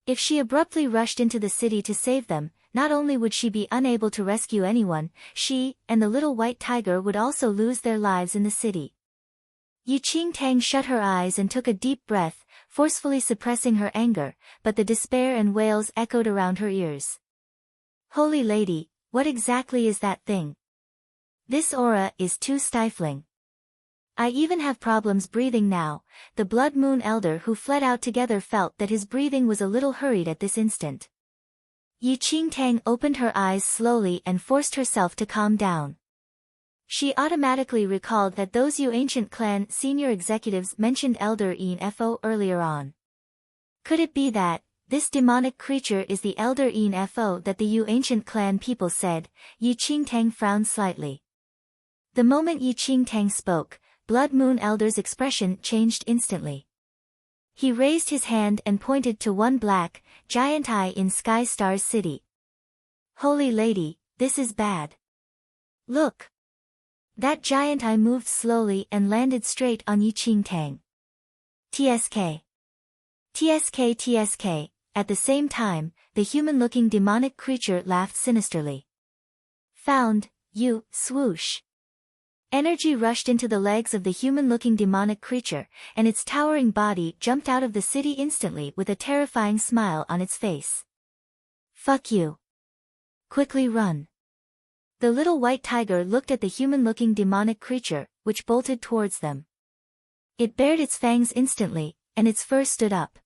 If she abruptly rushed into the city to save them, not only would she be unable to rescue anyone, she and the little white tiger would also lose their lives in the city. Yu Qingtang shut her eyes and took a deep breath, forcefully suppressing her anger, but the despair and wails echoed around her ears. Holy Lady, what exactly is that thing? This aura is too stifling. I even have problems breathing now. The Blood Moon Elder who fled out together felt that his breathing was a little hurried at this instant. Yu Qingtang opened her eyes slowly and forced herself to calm down. She automatically recalled that those Yu Ancient Clan senior executives mentioned Elder Enfo earlier on. Could it be that this demonic creature is the Elder Enfo that the Yu Ancient Clan people said? Yu Qingtang frowned slightly. The moment Yu Qingtang spoke, Blood Moon Elder's expression changed instantly. He raised his hand and pointed to one black, giant eye in Sky Star's city. Holy Lady, this is bad. Look! That giant eye moved slowly and landed straight on Yu Qingtang. TSK. TSK TSK. At the same time, the human-looking demonic creature laughed sinisterly. Found, you, swoosh. Energy rushed into the legs of the human-looking demonic creature, and its towering body jumped out of the city instantly with a terrifying smile on its face. Fuck you. Quickly run. The little white tiger looked at the human-looking demonic creature, which bolted towards them. It bared its fangs instantly, and its fur stood up.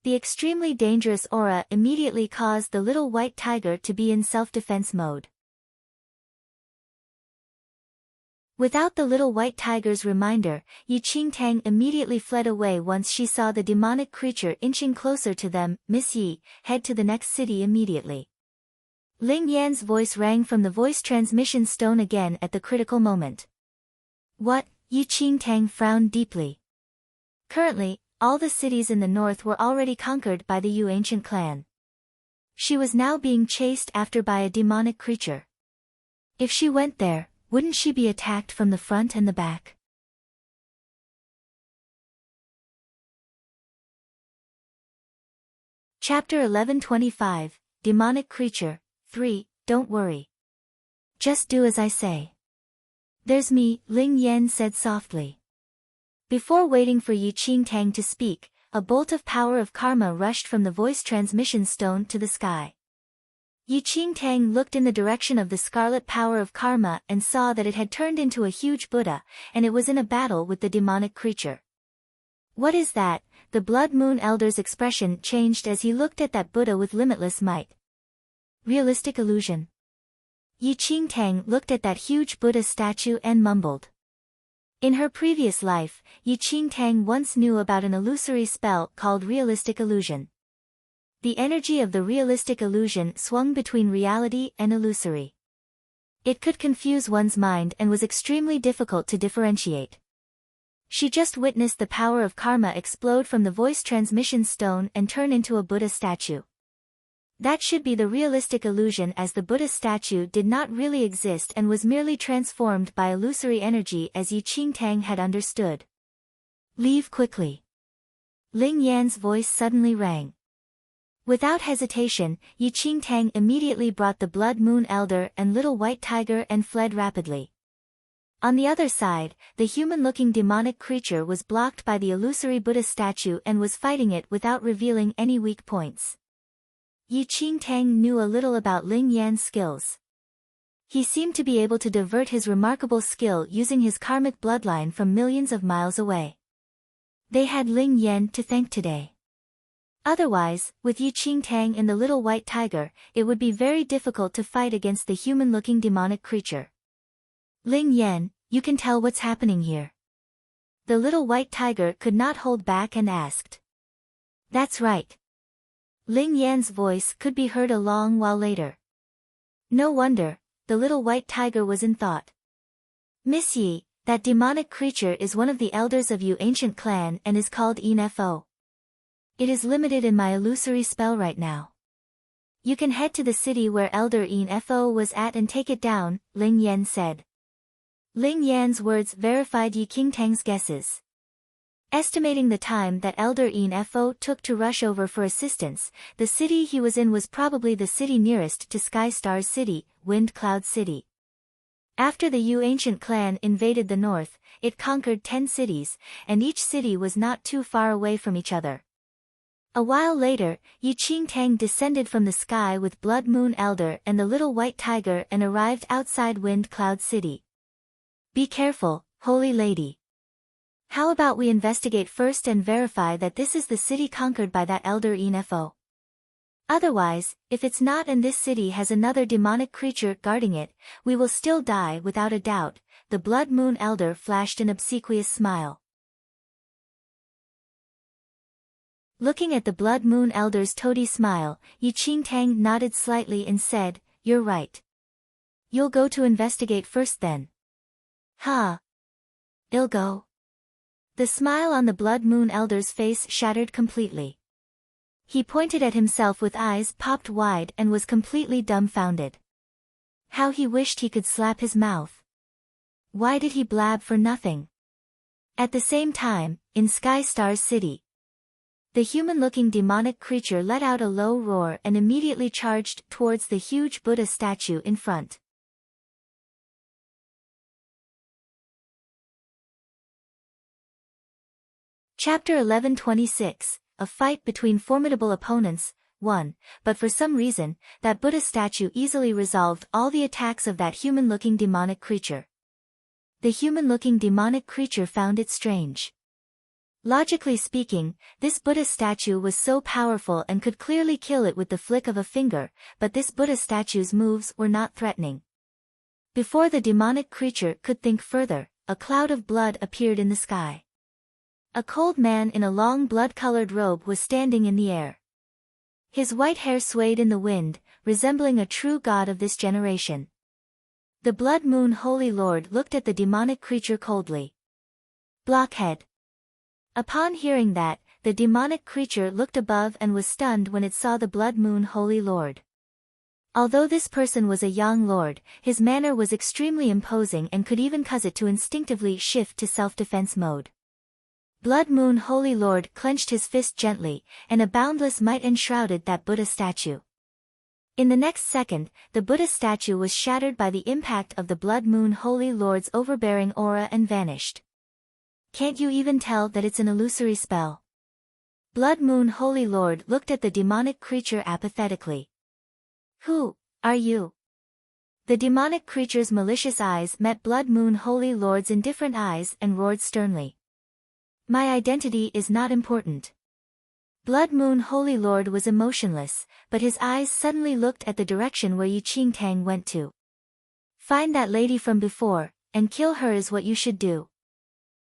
The extremely dangerous aura immediately caused the little white tiger to be in self-defense mode. Without the little white tiger's reminder, Yu Qingtang immediately fled away once she saw the demonic creature inching closer to them. Miss Yi, head to the next city immediately. Ling Yan's voice rang from the voice transmission stone again at the critical moment. What? Yu Qingtang frowned deeply. Currently, all the cities in the north were already conquered by the Yu Ancient Clan. She was now being chased after by a demonic creature. If she went there, wouldn't she be attacked from the front and the back? Chapter 11:25, Demonic Creature 3. Don't worry. Just do as I say. There's me, Ling Yan said softly. Before waiting for Yu Qingtang to speak, a bolt of power of karma rushed from the voice transmission stone to the sky. Yu Qingtang looked in the direction of the scarlet power of karma and saw that it had turned into a huge Buddha, and it was in a battle with the demonic creature. What is that? The Blood Moon Elder's expression changed as he looked at that Buddha with limitless might. Realistic illusion. Yu Qingtang looked at that huge Buddha statue and mumbled. In her previous life, Yu Qingtang once knew about an illusory spell called realistic illusion. The energy of the realistic illusion swung between reality and illusory. It could confuse one's mind and was extremely difficult to differentiate. She just witnessed the power of karma explode from the voice transmission stone and turn into a Buddha statue. That should be the realistic illusion, as the Buddha statue did not really exist and was merely transformed by illusory energy, as Yi Qingtang had understood. Leave quickly. Ling Yan's voice suddenly rang. Without hesitation, Yi Qingtang immediately brought the Blood Moon Elder and Little White Tiger and fled rapidly. On the other side, the human-looking demonic creature was blocked by the illusory Buddha statue and was fighting it without revealing any weak points. Yi Qingtang knew a little about Ling Yan's skills. He seemed to be able to divert his remarkable skill using his karmic bloodline from millions of miles away. They had Ling Yan to thank today. Otherwise, with Yi Qingtang and the Little White Tiger, it would be very difficult to fight against the human-looking demonic creature. Ling Yan, you can tell what's happening here. The Little White Tiger could not hold back and asked. That's right. Ling Yan's voice could be heard a long while later. No wonder, the Little White Tiger was in thought. Miss Yi, that demonic creature is one of the elders of Yu ancient clan and is called Enfo. It is limited in my illusory spell right now. You can head to the city where Elder Enfo was at and take it down, Ling Yan said. Ling Yan's words verified Yi Qingtang's guesses. Estimating the time that Elder Enfo took to rush over for assistance, the city he was in was probably the city nearest to Sky Star's city, Wind Cloud City. After the Yu ancient clan invaded the north, it conquered 10 cities, and each city was not too far away from each other. A while later, Yi Qingtang descended from the sky with Blood Moon Elder and the Little White Tiger and arrived outside Wind Cloud City. Be careful, Holy Lady. How about we investigate first and verify that this is the city conquered by that Elder Enfo? Otherwise, if it's not and this city has another demonic creature guarding it, we will still die without a doubt. The Blood Moon Elder flashed an obsequious smile. Looking at the Blood Moon Elder's toady smile, Yi Qingtang nodded slightly and said, You're right. You'll go to investigate first then. Huh? I'll go. The smile on the Blood Moon Elder's face shattered completely. He pointed at himself with eyes popped wide and was completely dumbfounded. How he wished he could slap his mouth. Why did he blab for nothing? At the same time, in Sky Star's city, the human-looking demonic creature let out a low roar and immediately charged towards the huge Buddha statue in front. Chapter 1126, A Fight Between Formidable Opponents, 1, but for some reason, that Buddha statue easily resolved all the attacks of that human-looking demonic creature. The human-looking demonic creature found it strange. Logically speaking, this Buddha statue was so powerful and could clearly kill it with the flick of a finger, but this Buddha statue's moves were not threatening. Before the demonic creature could think further, a cloud of blood appeared in the sky. A cold man in a long blood-colored robe was standing in the air. His white hair swayed in the wind, resembling a true god of this generation. The Blood Moon Holy Lord looked at the demonic creature coldly. Blockhead. Upon hearing that, the demonic creature looked above and was stunned when it saw the Blood Moon Holy Lord. Although this person was a young lord, his manner was extremely imposing and could even cause it to instinctively shift to self-defense mode. Blood Moon Holy Lord clenched his fist gently, and a boundless might enshrouded that Buddha statue. In the next second, the Buddha statue was shattered by the impact of the Blood Moon Holy Lord's overbearing aura and vanished. Can't you even tell that it's an illusory spell? Blood Moon Holy Lord looked at the demonic creature apathetically. Who are you? The demonic creature's malicious eyes met Blood Moon Holy Lord's indifferent eyes and roared sternly. My identity is not important. Blood Moon Holy Lord was emotionless, but his eyes suddenly looked at the direction where Yi Qingtang went to. Find that lady from before, and kill her is what you should do.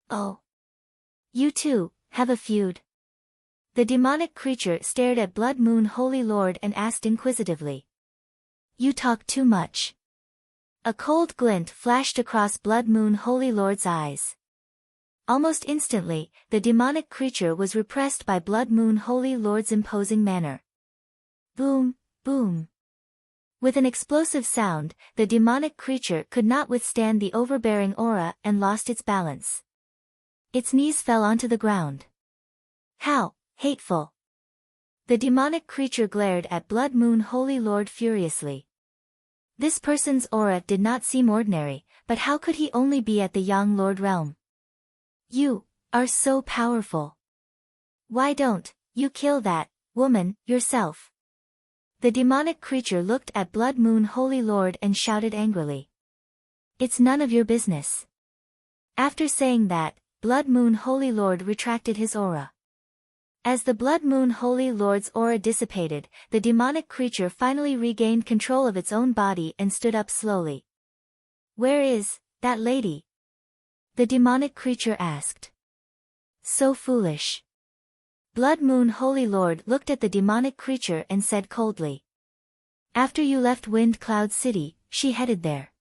Oh. You too, have a feud? The demonic creature stared at Blood Moon Holy Lord and asked inquisitively. You talk too much. A cold glint flashed across Blood Moon Holy Lord's eyes. Almost instantly, the demonic creature was repressed by Blood Moon Holy Lord's imposing manner. Boom, Boom! With an explosive sound, the demonic creature could not withstand the overbearing aura and lost its balance. Its knees fell onto the ground. How hateful! The demonic creature glared at Blood Moon Holy Lord furiously. This person's aura did not seem ordinary, but how could he only be at the Young Lord realm? You are so powerful. Why don't you kill that woman yourself? The demonic creature looked at Blood Moon Holy Lord and shouted angrily. It's none of your business. After saying that, Blood Moon Holy Lord retracted his aura. As the Blood Moon Holy Lord's aura dissipated, the demonic creature finally regained control of its own body and stood up slowly. Where is that lady? The demonic creature asked. So foolish. Blood Moon Holy Lord looked at the demonic creature and said coldly. After you left Wind Cloud City, she headed there.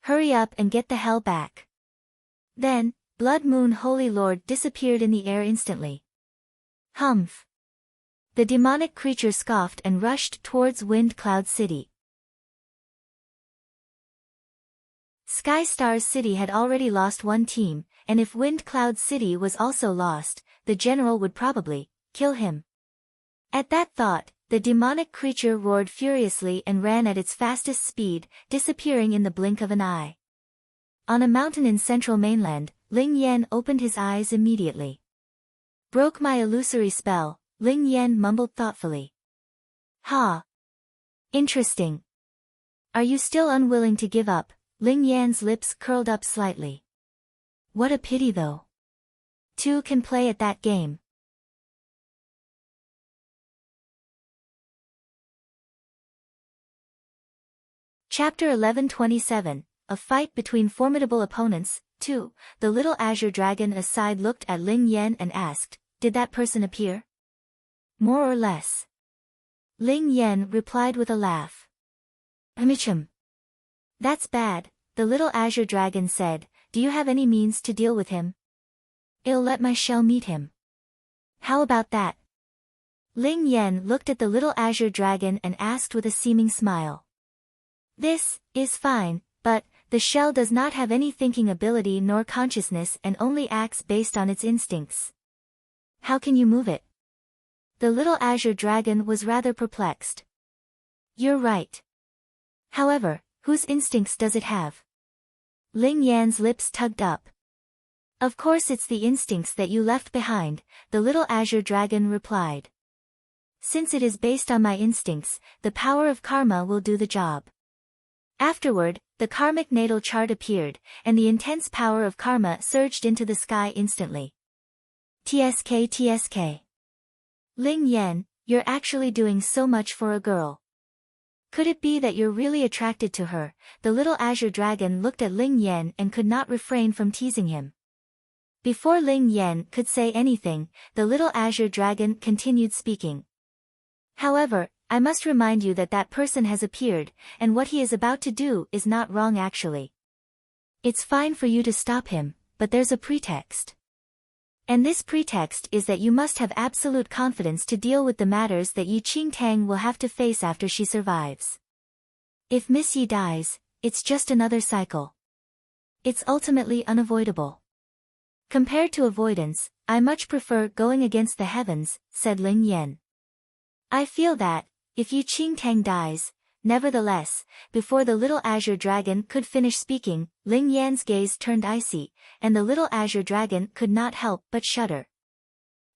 Hurry up and get the hell back. Then, Blood Moon Holy Lord disappeared in the air instantly. Humph! The demonic creature scoffed and rushed towards Wind Cloud City. Sky Star's city had already lost one team, and if Wind Cloud City was also lost, the general would probably kill him. At that thought, the demonic creature roared furiously and ran at its fastest speed, disappearing in the blink of an eye. On a mountain in central mainland, Ling Yan opened his eyes immediately. Broke my illusory spell, Ling Yan mumbled thoughtfully. Ha! Interesting. Are you still unwilling to give up? Ling Yan's lips curled up slightly. What a pity though. Two can play at that game. Chapter 1127, A Fight Between Formidable Opponents. 2. The little azure dragon aside looked at Ling Yan and asked, did that person appear? More or less. Ling Yan replied with a laugh. Amichum. That's bad, the little azure dragon said, do you have any means to deal with him? I'll let my shell meet him. How about that? Ling Yan looked at the little azure dragon and asked with a seeming smile. This is fine, but the shell does not have any thinking ability nor consciousness and only acts based on its instincts. How can you move it? The little azure dragon was rather perplexed. You're right. However, whose instincts does it have? Ling Yan's lips tugged up. Of course it's the instincts that you left behind, the little azure dragon replied. Since it is based on my instincts, the power of karma will do the job. Afterward, the karmic natal chart appeared, and the intense power of karma surged into the sky instantly. TSK. Ling Yan, you're actually doing so much for a girl. Could it be that you're really attracted to her? The little azure dragon looked at Ling Yan and could not refrain from teasing him. Before Ling Yan could say anything, the little azure dragon continued speaking. However, I must remind you that that person has appeared, and what he is about to do is not wrong actually. It's fine for you to stop him, but there's a pretext. And this pretext is that you must have absolute confidence to deal with the matters that Yi Qingtang will have to face after she survives. If Miss Yi dies, it's just another cycle. It's ultimately unavoidable. Compared to avoidance, I much prefer going against the heavens, said Ling Yan. I feel that, if Yi Qingtang dies, nevertheless, before the little azure dragon could finish speaking, Ling Yan's gaze turned icy, and the little azure dragon could not help but shudder.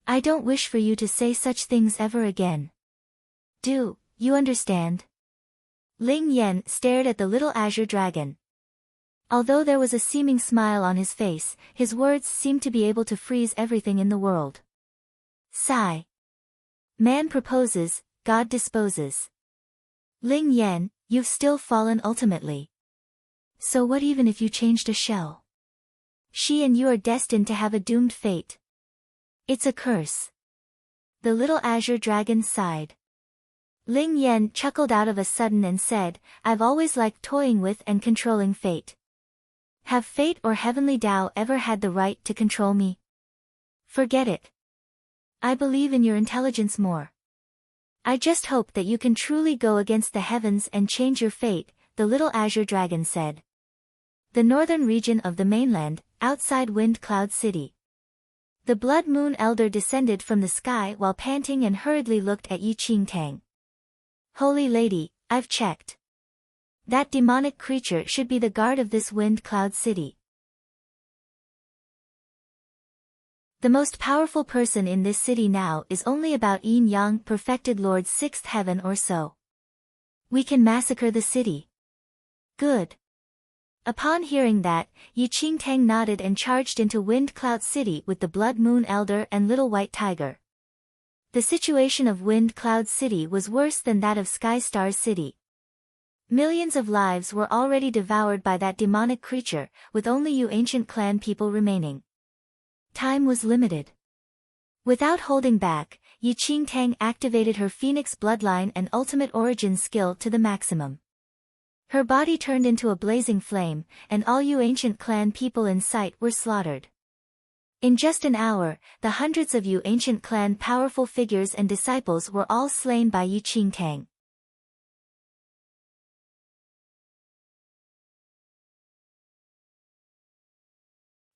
I don't wish for you to say such things ever again. Do you understand? Ling Yan stared at the little azure dragon. Although there was a seeming smile on his face, his words seemed to be able to freeze everything in the world. Sigh. Man proposes, God disposes. Ling Yan, you've still fallen ultimately. So what even if you changed a shell? She and you are destined to have a doomed fate. It's a curse. The little azure dragon sighed. Ling Yan chuckled out of a sudden and said, I've always liked toying with and controlling fate. Have fate or heavenly Tao ever had the right to control me? Forget it. I believe in your intelligence more. I just hope that you can truly go against the heavens and change your fate, the little azure dragon said. The northern region of the mainland, outside Wind Cloud City. The Blood Moon Elder descended from the sky while panting and hurriedly looked at Yi Qingtang. Holy Lady, I've checked. That demonic creature should be the guard of this Wind Cloud City. The most powerful person in this city now is only about Yin Yang perfected Lord's sixth heaven or so. We can massacre the city. Good. Upon hearing that, Yi Qingtang nodded and charged into Wind Cloud City with the Blood Moon Elder and Little White Tiger. The situation of Wind Cloud City was worse than that of Sky Star City. Millions of lives were already devoured by that demonic creature, with only you ancient clan people remaining. Time was limited. Without holding back, Yi Qingtang activated her Phoenix bloodline and ultimate origin skill to the maximum. Her body turned into a blazing flame, and all you ancient clan people in sight were slaughtered. In just an hour, the hundreds of you ancient clan powerful figures and disciples were all slain by Yi Qingtang.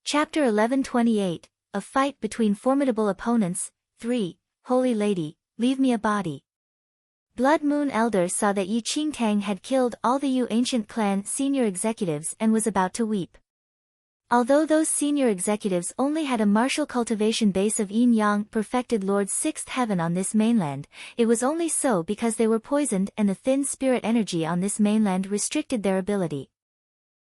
Chapter 1128, A Fight Between Formidable Opponents, 3, Holy Lady, Leave Me a Body. Blood Moon Elder saw that Yi Qingtang had killed all the Yu ancient clan senior executives and was about to weep. Although those senior executives only had a martial cultivation base of Yin Yang perfected Lord's sixth heaven on this mainland, it was only so because they were poisoned and the thin spirit energy on this mainland restricted their ability.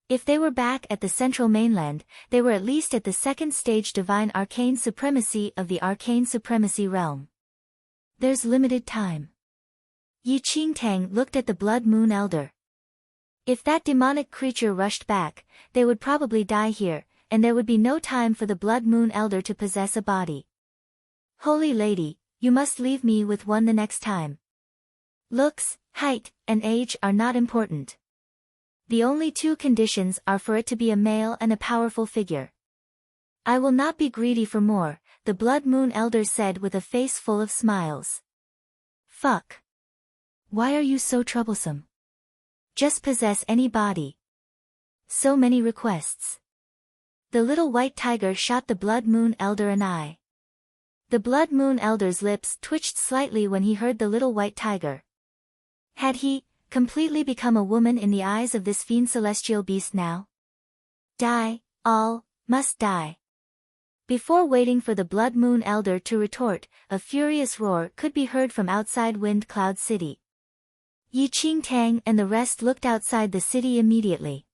If they were back at the central mainland, they were at least at the second stage divine arcane supremacy of the arcane supremacy realm. There's limited time. Yi Qingtang looked at the Blood Moon Elder. If that demonic creature rushed back, they would probably die here, and there would be no time for the Blood Moon Elder to possess a body. Holy Lady, you must leave me with one the next time. Looks, height, and age are not important. The only two conditions are for it to be a male and a powerful figure. I will not be greedy for more, the Blood Moon Elder said with a face full of smiles. Fuck. Why are you so troublesome? Just possess any body. So many requests. The Little White Tiger shot the Blood Moon Elder an eye. The Blood Moon Elder's lips twitched slightly when he heard the Little White Tiger. Had he completely become a woman in the eyes of this fiend celestial beast now? Die, all, must die. Before waiting for the Blood Moon Elder to retort, a furious roar could be heard from outside Wind Cloud City. Yi Qingtang and the rest looked outside the city immediately.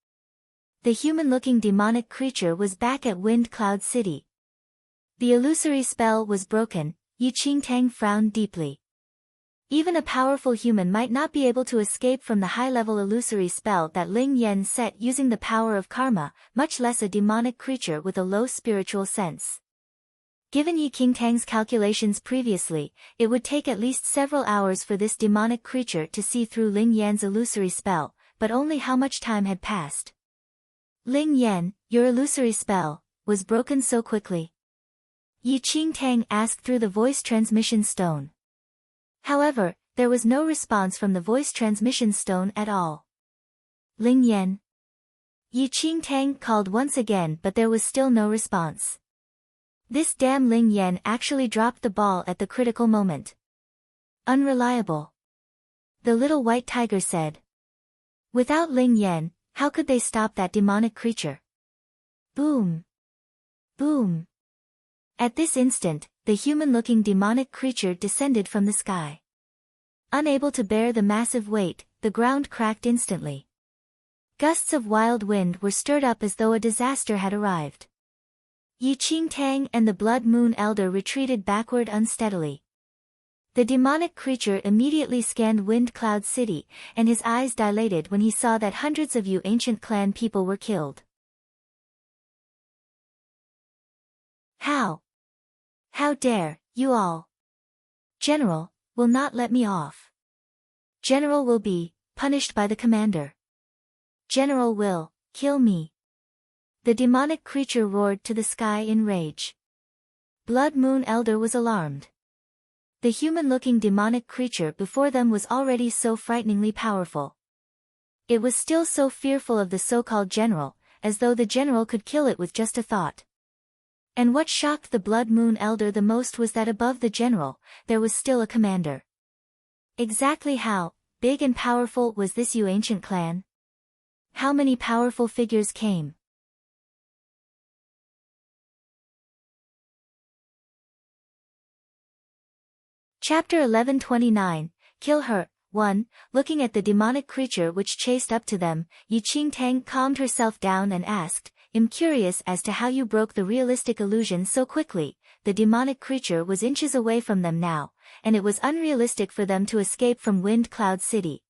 The human-looking demonic creature was back at Wind Cloud City. The illusory spell was broken. Yi Qingtang frowned deeply. Even a powerful human might not be able to escape from the high-level illusory spell that Ling Yan set using the power of karma, much less a demonic creature with a low spiritual sense. Given Yi Qingtang's calculations previously, it would take at least several hours for this demonic creature to see through Ling Yan's illusory spell, but only how much time had passed. Ling Yan, your illusory spell, was broken so quickly? Yi Qingtang asked through the voice transmission stone. However, there was no response from the voice transmission stone at all. Ling Yan. Yi Qingtang called once again, but there was still no response. This damn Ling Yan actually dropped the ball at the critical moment. Unreliable. The Little White Tiger said. Without Ling Yan, how could they stop that demonic creature? Boom. Boom. At this instant, the human-looking demonic creature descended from the sky. Unable to bear the massive weight, the ground cracked instantly. Gusts of wild wind were stirred up as though a disaster had arrived. Yi Qingtang and the Blood Moon Elder retreated backward unsteadily. The demonic creature immediately scanned Wind Cloud City, and his eyes dilated when he saw that hundreds of you ancient clan people were killed. How? How dare, you all? General, will not let me off. General will be punished by the commander. General will kill me. The demonic creature roared to the sky in rage. Blood Moon Elder was alarmed. The human-looking demonic creature before them was already so frighteningly powerful. It was still so fearful of the so-called general, as though the general could kill it with just a thought. And what shocked the Blood Moon Elder the most was that above the general, there was still a commander. Exactly how big and powerful was this ancient clan? How many powerful figures came? Chapter 1129, Kill Her. 1. Looking at the demonic creature which chased up to them, Yi Qingtang calmed herself down and asked, "I'm curious as to how you broke the realistic illusion so quickly." The demonic creature was inches away from them now, and it was unrealistic for them to escape from Wind Cloud City.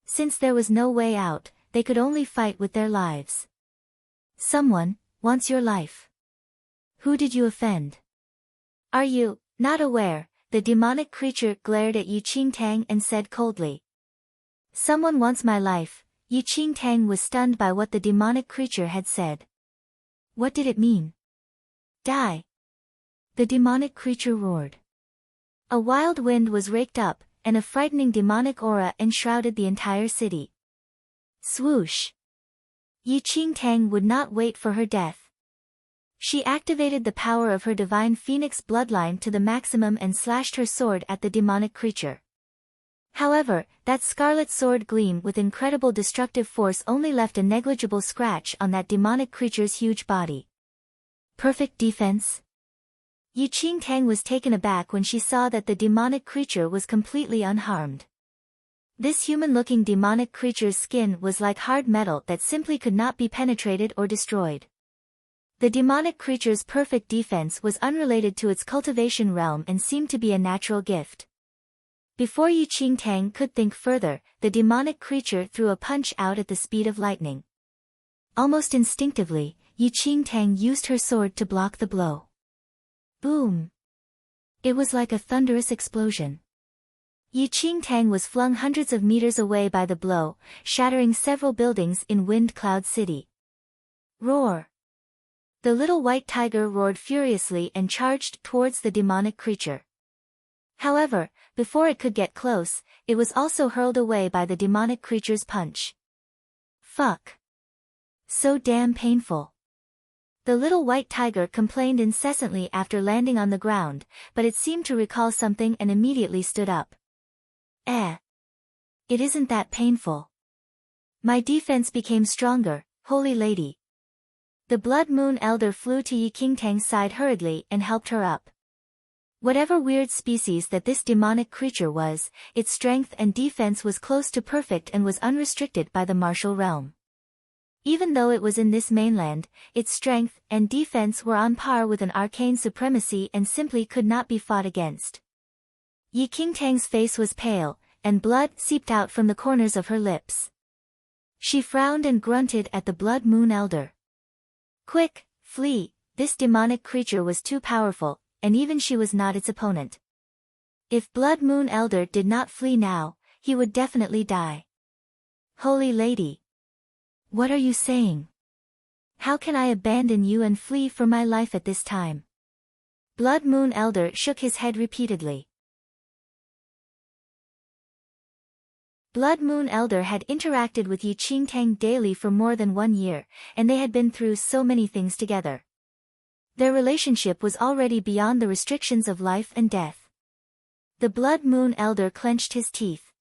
Since there was no way out, they could only fight with their lives. "Someone wants your life. Who did you offend? Are you not aware?" The demonic creature glared at Yi Qingtang and said coldly. "Someone wants my life." Yi Qingtang was stunned by what the demonic creature had said. What did it mean? Die! The demonic creature roared. A wild wind was raked up, and a frightening demonic aura enshrouded the entire city. Swoosh! Yi Qingtang would not wait for her death. She activated the power of her divine phoenix bloodline to the maximum and slashed her sword at the demonic creature. However, that scarlet sword gleam with incredible destructive force only left a negligible scratch on that demonic creature's huge body. Perfect defense? Yi Qingtang was taken aback when she saw that the demonic creature was completely unharmed. This human-looking demonic creature's skin was like hard metal that simply could not be penetrated or destroyed. The demonic creature's perfect defense was unrelated to its cultivation realm and seemed to be a natural gift. Before Yi Qingtang could think further, the demonic creature threw a punch out at the speed of lightning. Almost instinctively, Yi Qingtang used her sword to block the blow. Boom! It was like a thunderous explosion. Yi Qingtang was flung hundreds of meters away by the blow, shattering several buildings in Wind Cloud City. Roar! The little white tiger roared furiously and charged towards the demonic creature. However, before it could get close, it was also hurled away by the demonic creature's punch. Fuck! So damn painful. The little white tiger complained incessantly after landing on the ground, but it seemed to recall something and immediately stood up. It isn't that painful. My defense became stronger, holy lady. The Blood Moon Elder flew to Yi Qingtang's side hurriedly and helped her up. Whatever weird species that this demonic creature was, its strength and defense was close to perfect and was unrestricted by the martial realm. Even though it was in this mainland, its strength and defense were on par with an arcane supremacy and simply could not be fought against. Yi Qingtang's face was pale, and blood seeped out from the corners of her lips. She frowned and grunted at the Blood Moon Elder. Quick, flee! This demonic creature was too powerful, and even she was not its opponent. If Blood Moon Elder did not flee now, he would definitely die. Holy lady! What are you saying? How can I abandon you and flee for my life at this time? Blood Moon Elder shook his head repeatedly. Blood Moon Elder had interacted with Yi Qingtang daily for more than 1 year, and they had been through so many things together. Their relationship was already beyond the restrictions of life and death. The Blood Moon Elder clenched his teeth.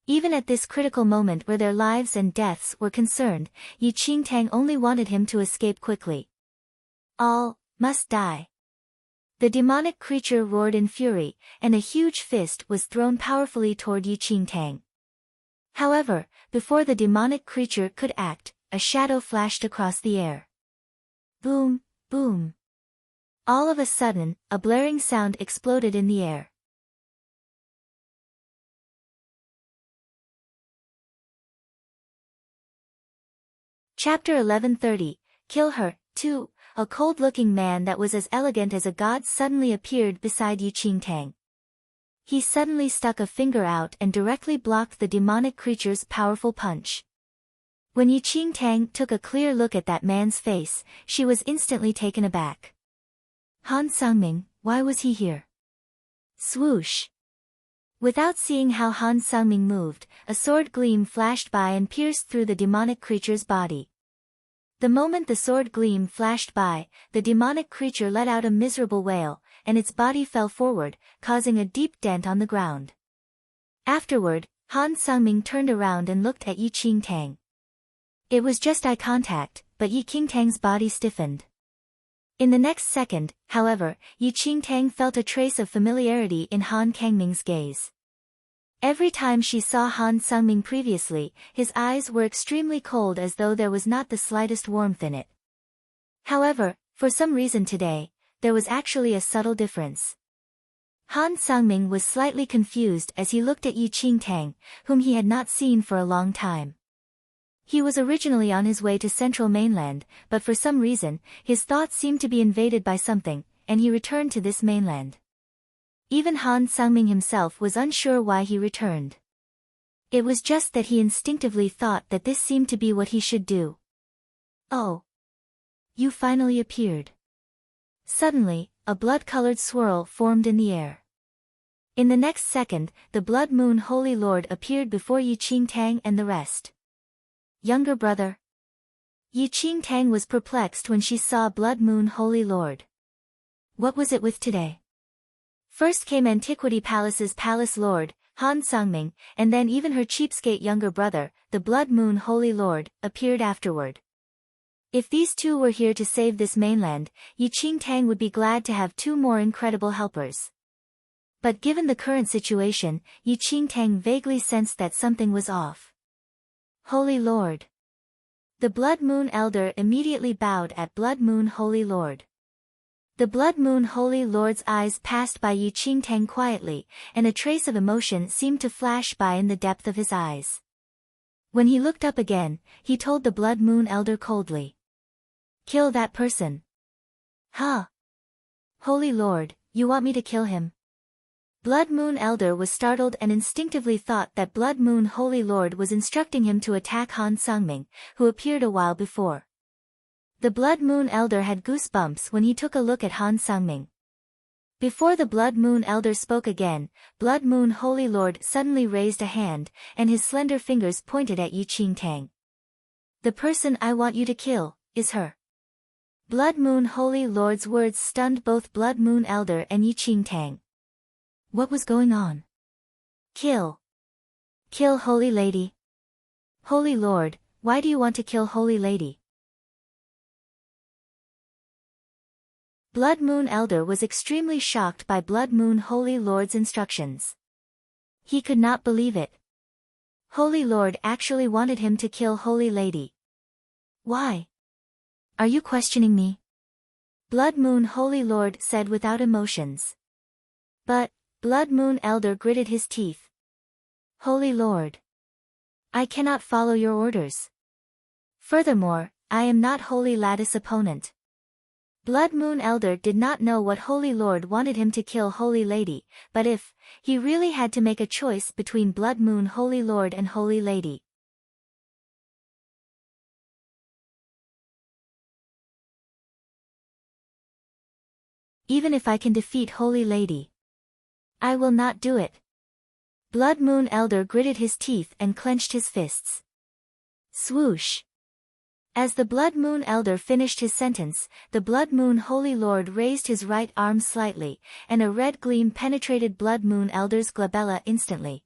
Even at this critical moment where their lives and deaths were concerned, Yi Qingtang only wanted him to escape quickly. All must die. The demonic creature roared in fury, and a huge fist was thrown powerfully toward Yi Qingtang. However, before the demonic creature could act, a shadow flashed across the air. Boom, boom. All of a sudden, a blaring sound exploded in the air. Chapter 1130, Kill Her. 2. A cold-looking man that was as elegant as a god suddenly appeared beside Yi Qingtang. He suddenly stuck a finger out and directly blocked the demonic creature's powerful punch. When Yi Qingtang took a clear look at that man's face, she was instantly taken aback. Han Sangming, why was he here? Swoosh! Without seeing how Han Sungming moved, a sword gleam flashed by and pierced through the demonic creature's body. The moment the sword gleam flashed by, the demonic creature let out a miserable wail, and its body fell forward, causing a deep dent on the ground. Afterward, Han Sungming turned around and looked at Yi Qingtang. It was just eye contact, but Yi Qingtang's body stiffened. In the next second, however, Yi Qingtang felt a trace of familiarity in Han Kangming's gaze. Every time she saw Han Sungming previously, his eyes were extremely cold as though there was not the slightest warmth in it. However, for some reason today, there was actually a subtle difference. Han Sungming was slightly confused as he looked at Yi Qingtang, whom he had not seen for a long time. He was originally on his way to Central Mainland, but for some reason, his thoughts seemed to be invaded by something, and he returned to this mainland. Even Han Sungming himself was unsure why he returned. It was just that he instinctively thought that this seemed to be what he should do. Oh! You finally appeared. Suddenly, a blood-colored swirl formed in the air. In the next second, the Blood Moon Holy Lord appeared before Yi Qingtang and the rest. Younger brother. Yi Qingtang was perplexed when she saw Blood Moon Holy Lord. What was it with today? First came Antiquity Palace's Palace Lord, Han Sungming, and then even her cheapskate younger brother, the Blood Moon Holy Lord, appeared afterward. If these two were here to save this mainland, Yi Qingtang would be glad to have two more incredible helpers. But given the current situation, Yi Qingtang vaguely sensed that something was off. Holy Lord. The Blood Moon Elder immediately bowed at Blood Moon Holy Lord. The Blood Moon Holy Lord's eyes passed by Yi Qingtang quietly, and a trace of emotion seemed to flash by in the depth of his eyes. When he looked up again, he told the Blood Moon Elder coldly. Kill that person. Huh? Holy Lord, you want me to kill him? Blood Moon Elder was startled and instinctively thought that Blood Moon Holy Lord was instructing him to attack Han Sungming, who appeared a while before. The Blood Moon Elder had goosebumps when he took a look at Han Sungming. Before the Blood Moon Elder spoke again, Blood Moon Holy Lord suddenly raised a hand, and his slender fingers pointed at Yi Qingtang. The person I want you to kill, is her. Blood Moon Holy Lord's words stunned both Blood Moon Elder and Yi Qingtang. What was going on? Kill. Kill Holy Lady. Holy Lord, why do you want to kill Holy Lady? Blood Moon Elder was extremely shocked by Blood Moon Holy Lord's instructions. He could not believe it. Holy Lord actually wanted him to kill Holy Lady. Why? Are you questioning me? Blood Moon Holy Lord said without emotions. But, Blood Moon Elder gritted his teeth. Holy Lord. I cannot follow your orders. Furthermore, I am not Holy Lattice's opponent. Blood Moon Elder did not know what Holy Lord wanted him to kill Holy Lady, but if he really had to make a choice between Blood Moon Holy Lord and Holy Lady. Even if I can defeat Holy Lady, I will not do it. Blood Moon Elder gritted his teeth and clenched his fists. Swoosh! As the Blood Moon Elder finished his sentence, the Blood Moon Holy Lord raised his right arm slightly, and a red gleam penetrated Blood Moon Elder's glabella instantly.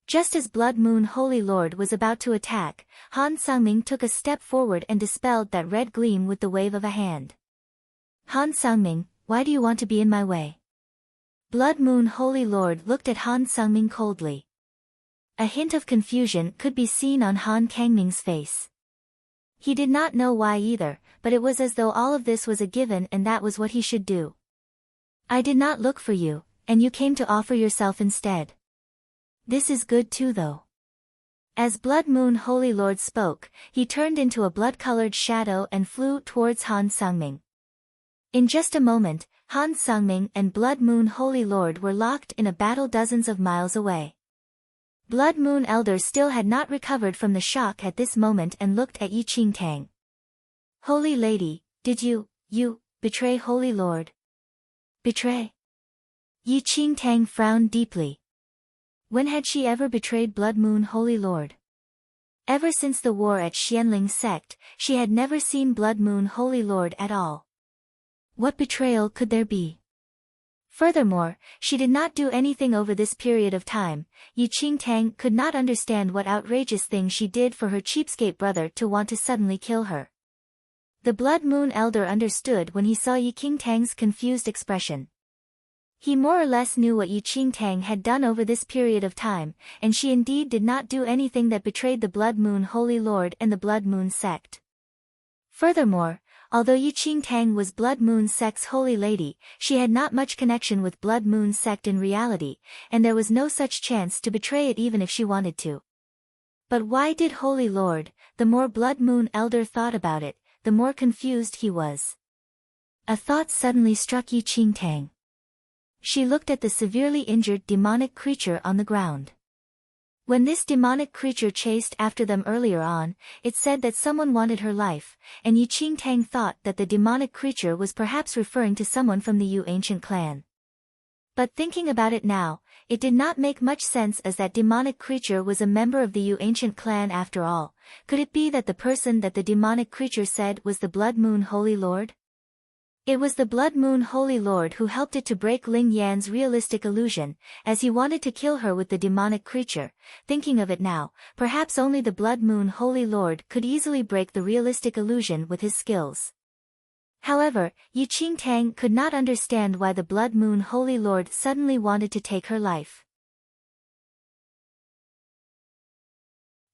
Just as Blood Moon Holy Lord was about to attack, Han Sungming took a step forward and dispelled that red gleam with the wave of a hand. Han Sungming, why do you want to be in my way? Blood Moon Holy Lord looked at Han Sungming coldly. A hint of confusion could be seen on Han Kangming's face. He did not know why either, but it was as though all of this was a given and that was what he should do. I did not look for you, and you came to offer yourself instead. This is good too though. As Blood Moon Holy Lord spoke, he turned into a blood-colored shadow and flew towards Han Sungming. In just a moment, Han Sungming and Blood Moon Holy Lord were locked in a battle dozens of miles away. Blood Moon Elder still had not recovered from the shock at this moment and looked at Yi Qingtang. Holy Lady, did you betray Holy Lord? Betray? Yi Qingtang frowned deeply. When had she ever betrayed Blood Moon Holy Lord? Ever since the war at Xianling sect, she had never seen Blood Moon Holy Lord at all. What betrayal could there be? Furthermore, she did not do anything over this period of time. Yi Qingtang could not understand what outrageous thing she did for her cheapskate brother to want to suddenly kill her. The Blood Moon Elder understood when he saw Yi Qingtang's confused expression. He more or less knew what Yi Qingtang had done over this period of time, and she indeed did not do anything that betrayed the Blood Moon Holy Lord and the Blood Moon sect. Furthermore, although Yi Qingtang was Blood Moon sect's holy lady, she had not much connection with Blood Moon sect in reality, and there was no such chance to betray it even if she wanted to. But why did Holy Lord? The more Blood Moon Elder thought about it, the more confused he was. A thought suddenly struck Yi Qingtang. She looked at the severely injured demonic creature on the ground. When this demonic creature chased after them earlier on, it said that someone wanted her life, and Yi Qingtang thought that the demonic creature was perhaps referring to someone from the Yu ancient clan. But thinking about it now, it did not make much sense as that demonic creature was a member of the Yu ancient clan after all. Could it be that the person that the demonic creature said was the Blood Moon Holy Lord? It was the Blood Moon Holy Lord who helped it to break Ling Yan's realistic illusion, as he wanted to kill her with the demonic creature. Thinking of it now, perhaps only the Blood Moon Holy Lord could easily break the realistic illusion with his skills. However, Yi Qingtang could not understand why the Blood Moon Holy Lord suddenly wanted to take her life.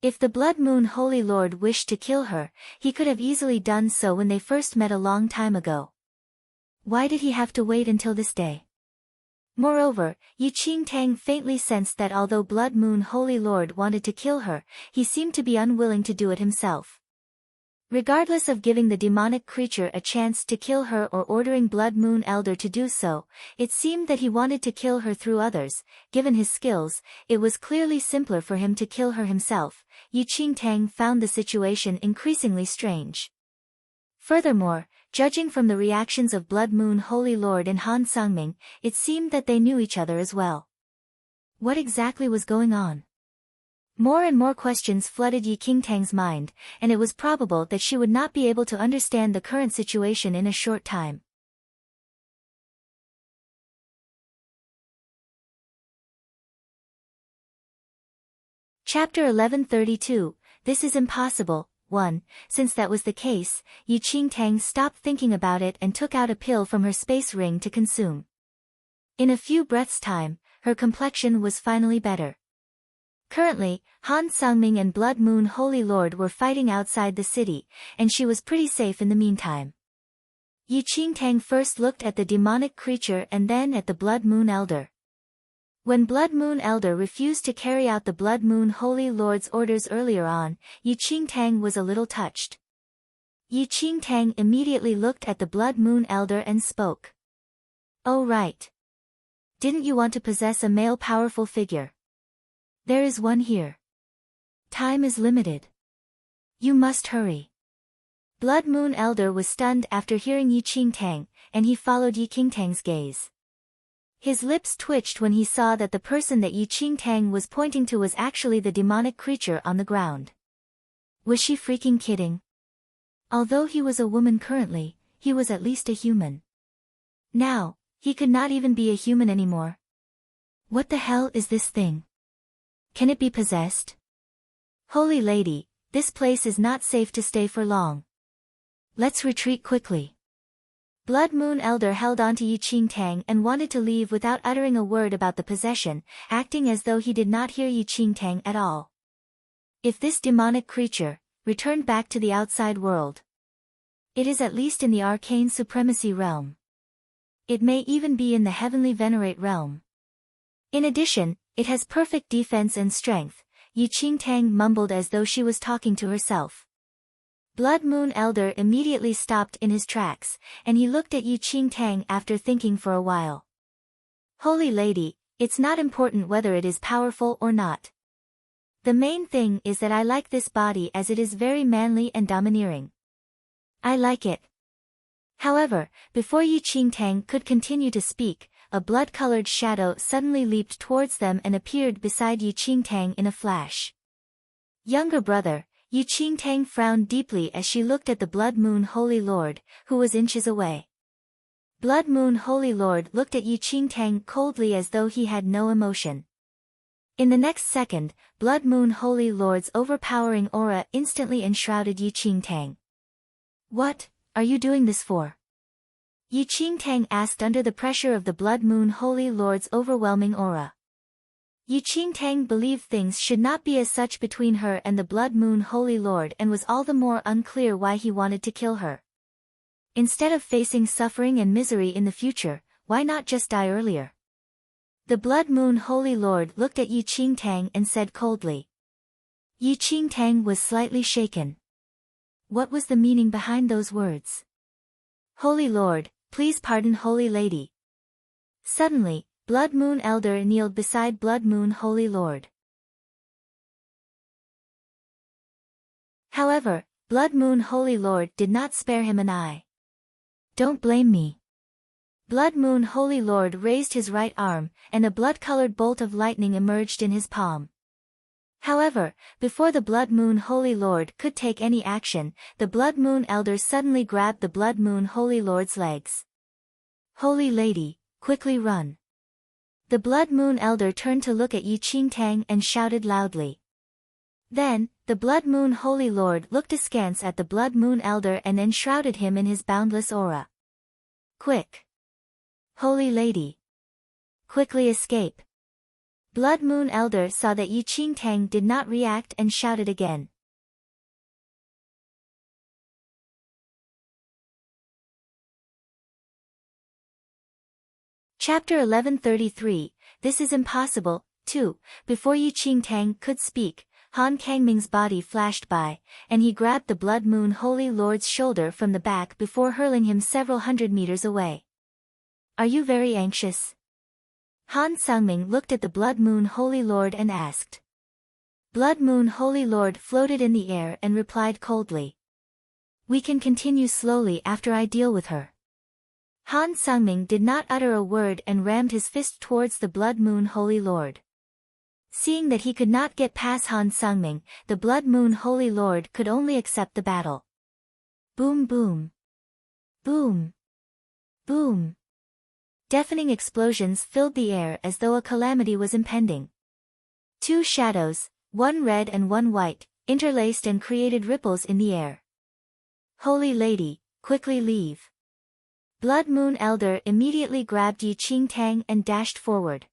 If the Blood Moon Holy Lord wished to kill her, he could have easily done so when they first met a long time ago. Why did he have to wait until this day? Moreover, Yi Qingtang faintly sensed that although Blood Moon Holy Lord wanted to kill her, he seemed to be unwilling to do it himself. Regardless of giving the demonic creature a chance to kill her or ordering Blood Moon Elder to do so, it seemed that he wanted to kill her through others. Given his skills, it was clearly simpler for him to kill her himself. Yi Qingtang found the situation increasingly strange. Furthermore, judging from the reactions of Blood Moon Holy Lord and Han Sangming, it seemed that they knew each other as well. What exactly was going on? More and more questions flooded Yi Qingtang's mind, and it was probable that she would not be able to understand the current situation in a short time. Chapter 1132, This is Impossible. 1. Since that was the case, Yi Qingtang stopped thinking about it and took out a pill from her space ring to consume. In a few breaths' time, her complexion was finally better. Currently, Han Sangming and Blood Moon Holy Lord were fighting outside the city, and she was pretty safe in the meantime. Yi Qingtang first looked at the demonic creature and then at the Blood Moon Elder. When Blood Moon Elder refused to carry out the Blood Moon Holy Lord's orders earlier on, Yi Qingtang was a little touched. Yi Qingtang immediately looked at the Blood Moon Elder and spoke. Oh right. Didn't you want to possess a male powerful figure? There is one here. Time is limited. You must hurry. Blood Moon Elder was stunned after hearing Yi Qingtang, and he followed Yi Qingtang's gaze. His lips twitched when he saw that the person that Yi Qingtang was pointing to was actually the demonic creature on the ground. Was she freaking kidding? Although he was a woman currently, he was at least a human. Now, he could not even be a human anymore. What the hell is this thing? Can it be possessed? Holy Lady, this place is not safe to stay for long. Let's retreat quickly. Blood Moon Elder held on to Yi Qingtang and wanted to leave without uttering a word about the possession, acting as though he did not hear Yi Qingtang at all. If this demonic creature returned back to the outside world, it is at least in the arcane supremacy realm. It may even be in the heavenly venerate realm. In addition, it has perfect defense and strength, Yi Qingtang mumbled as though she was talking to herself. Blood Moon Elder immediately stopped in his tracks, and he looked at Yi Qingtang after thinking for a while. Holy Lady, it's not important whether it is powerful or not. The main thing is that I like this body as it is very manly and domineering. I like it. However, before Yi Qingtang could continue to speak, a blood-colored shadow suddenly leaped towards them and appeared beside Yi Qingtang in a flash. Younger brother, Yi Qingtang frowned deeply as she looked at the Blood Moon Holy Lord, who was inches away. Blood Moon Holy Lord looked at Yi Qingtang coldly as though he had no emotion. In the next second, Blood Moon Holy Lord's overpowering aura instantly enshrouded Yi Qingtang. "What are you doing this for?" Yi Qingtang asked under the pressure of the Blood Moon Holy Lord's overwhelming aura. Yi Qingtang believed things should not be as such between her and the Blood Moon Holy Lord and was all the more unclear why he wanted to kill her. Instead of facing suffering and misery in the future, why not just die earlier? The Blood Moon Holy Lord looked at Yi Qingtang and said coldly. Yi Qingtang was slightly shaken. What was the meaning behind those words? "Holy Lord, please pardon Holy Lady." Suddenly, Blood Moon Elder kneeled beside Blood Moon Holy Lord. However, Blood Moon Holy Lord did not spare him an eye. "Don't blame me." Blood Moon Holy Lord raised his right arm, and a blood-colored bolt of lightning emerged in his palm. However, before the Blood Moon Holy Lord could take any action, the Blood Moon Elder suddenly grabbed the Blood Moon Holy Lord's legs. "Holy Lady, quickly run." The Blood Moon Elder turned to look at Yi Qingtang and shouted loudly. Then, the Blood Moon Holy Lord looked askance at the Blood Moon Elder and enshrouded him in his boundless aura. "Quick! Holy Lady! Quickly escape!" Blood Moon Elder saw that Yi Qingtang did not react and shouted again. Chapter 1133, This is Impossible, 2. Before Yi Qingtang could speak, Han Kangming's body flashed by, and he grabbed the Blood Moon Holy Lord's shoulder from the back before hurling him several hundred meters away. "Are you very anxious?" Han Sangming looked at the Blood Moon Holy Lord and asked. Blood Moon Holy Lord floated in the air and replied coldly. "We can continue slowly after I deal with her." Han Sangming did not utter a word and rammed his fist towards the Blood Moon Holy Lord. Seeing that he could not get past Han Sangming, the Blood Moon Holy Lord could only accept the battle. Boom boom. Boom. Boom. Deafening explosions filled the air as though a calamity was impending. Two shadows, one red and one white, interlaced and created ripples in the air. "Holy Lady, quickly leave." Blood Moon Elder immediately grabbed Yi Qingtang and dashed forward.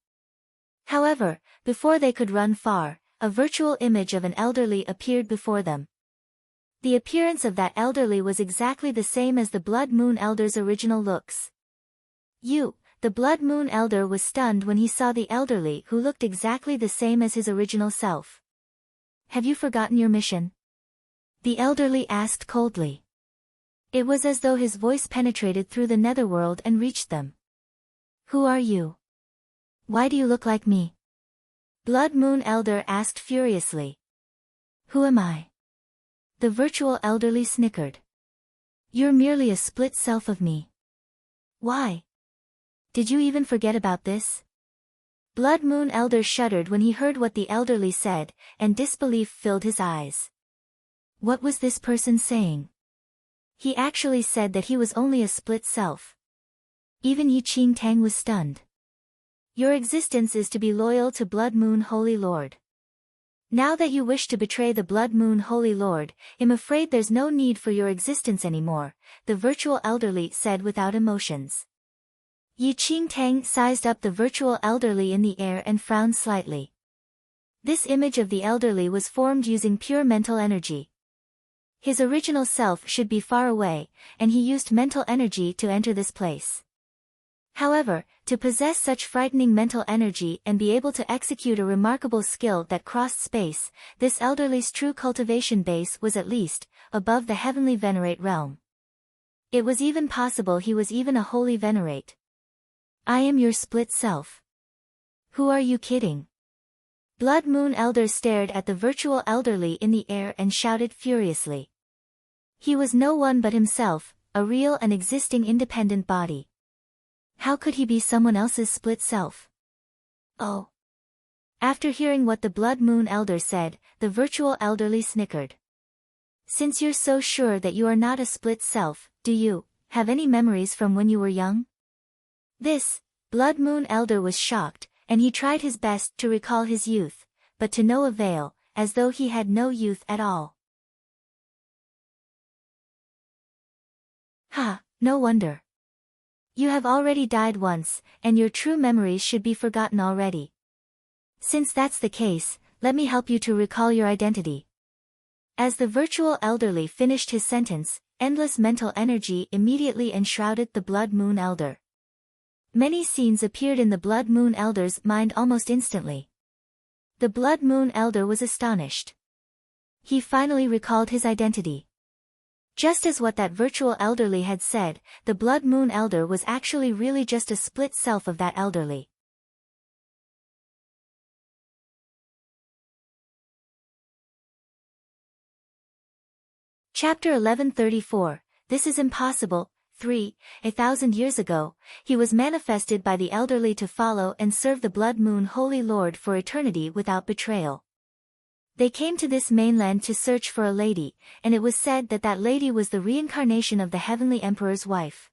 However, before they could run far, a virtual image of an elderly appeared before them. The appearance of that elderly was exactly the same as the Blood Moon Elder's original looks. The Blood Moon Elder was stunned when he saw the elderly who looked exactly the same as his original self. "Have you forgotten your mission?" the elderly asked coldly. It was as though his voice penetrated through the netherworld and reached them. "Who are you? Why do you look like me?" Blood Moon Elder asked furiously. "Who am I?" The virtual elderly snickered. "You're merely a split self of me." "Why? Did you even forget about this?" Blood Moon Elder shuddered when he heard what the elderly said, and disbelief filled his eyes. What was this person saying? He actually said that he was only a split self. Even Yi Qingtang was stunned. "Your existence is to be loyal to Blood Moon Holy Lord. Now that you wish to betray the Blood Moon Holy Lord, I'm afraid there's no need for your existence anymore," the virtual elderly said without emotions. Yi Qingtang sized up the virtual elderly in the air and frowned slightly. This image of the elderly was formed using pure mental energy. His original self should be far away, and he used mental energy to enter this place. However, to possess such frightening mental energy and be able to execute a remarkable skill that crossed space, this elderly's true cultivation base was at least above the heavenly venerate realm. It was even possible he was even a holy venerate. "I am your split self." "Who are you kidding?" Blood Moon Elder stared at the virtual elderly in the air and shouted furiously. He was no one but himself, a real and existing independent body. How could he be someone else's split self? Oh. After hearing what the Blood Moon Elder said, the virtual elderly snickered. Since you're so sure that you are not a split self, do you have any memories from when you were young? This Blood Moon Elder was shocked, and he tried his best to recall his youth, but to no avail, as though he had no youth at all. Ha, no wonder. You have already died once, and your true memories should be forgotten already. Since that's the case, let me help you to recall your identity. As the virtual elderly finished his sentence, endless mental energy immediately enshrouded the Blood Moon Elder. Many scenes appeared in the Blood Moon Elder's mind almost instantly. The Blood Moon Elder was astonished. He finally recalled his identity. Just as what that virtual elderly had said, the Blood Moon Elder was actually really just a split self of that elderly. Chapter 1134, This is Impossible. 3. 1,000 years ago, he was manifested by the elderly to follow and serve the Blood Moon Holy Lord for eternity without betrayal. They came to this mainland to search for a lady, and it was said that that lady was the reincarnation of the Heavenly Emperor's wife.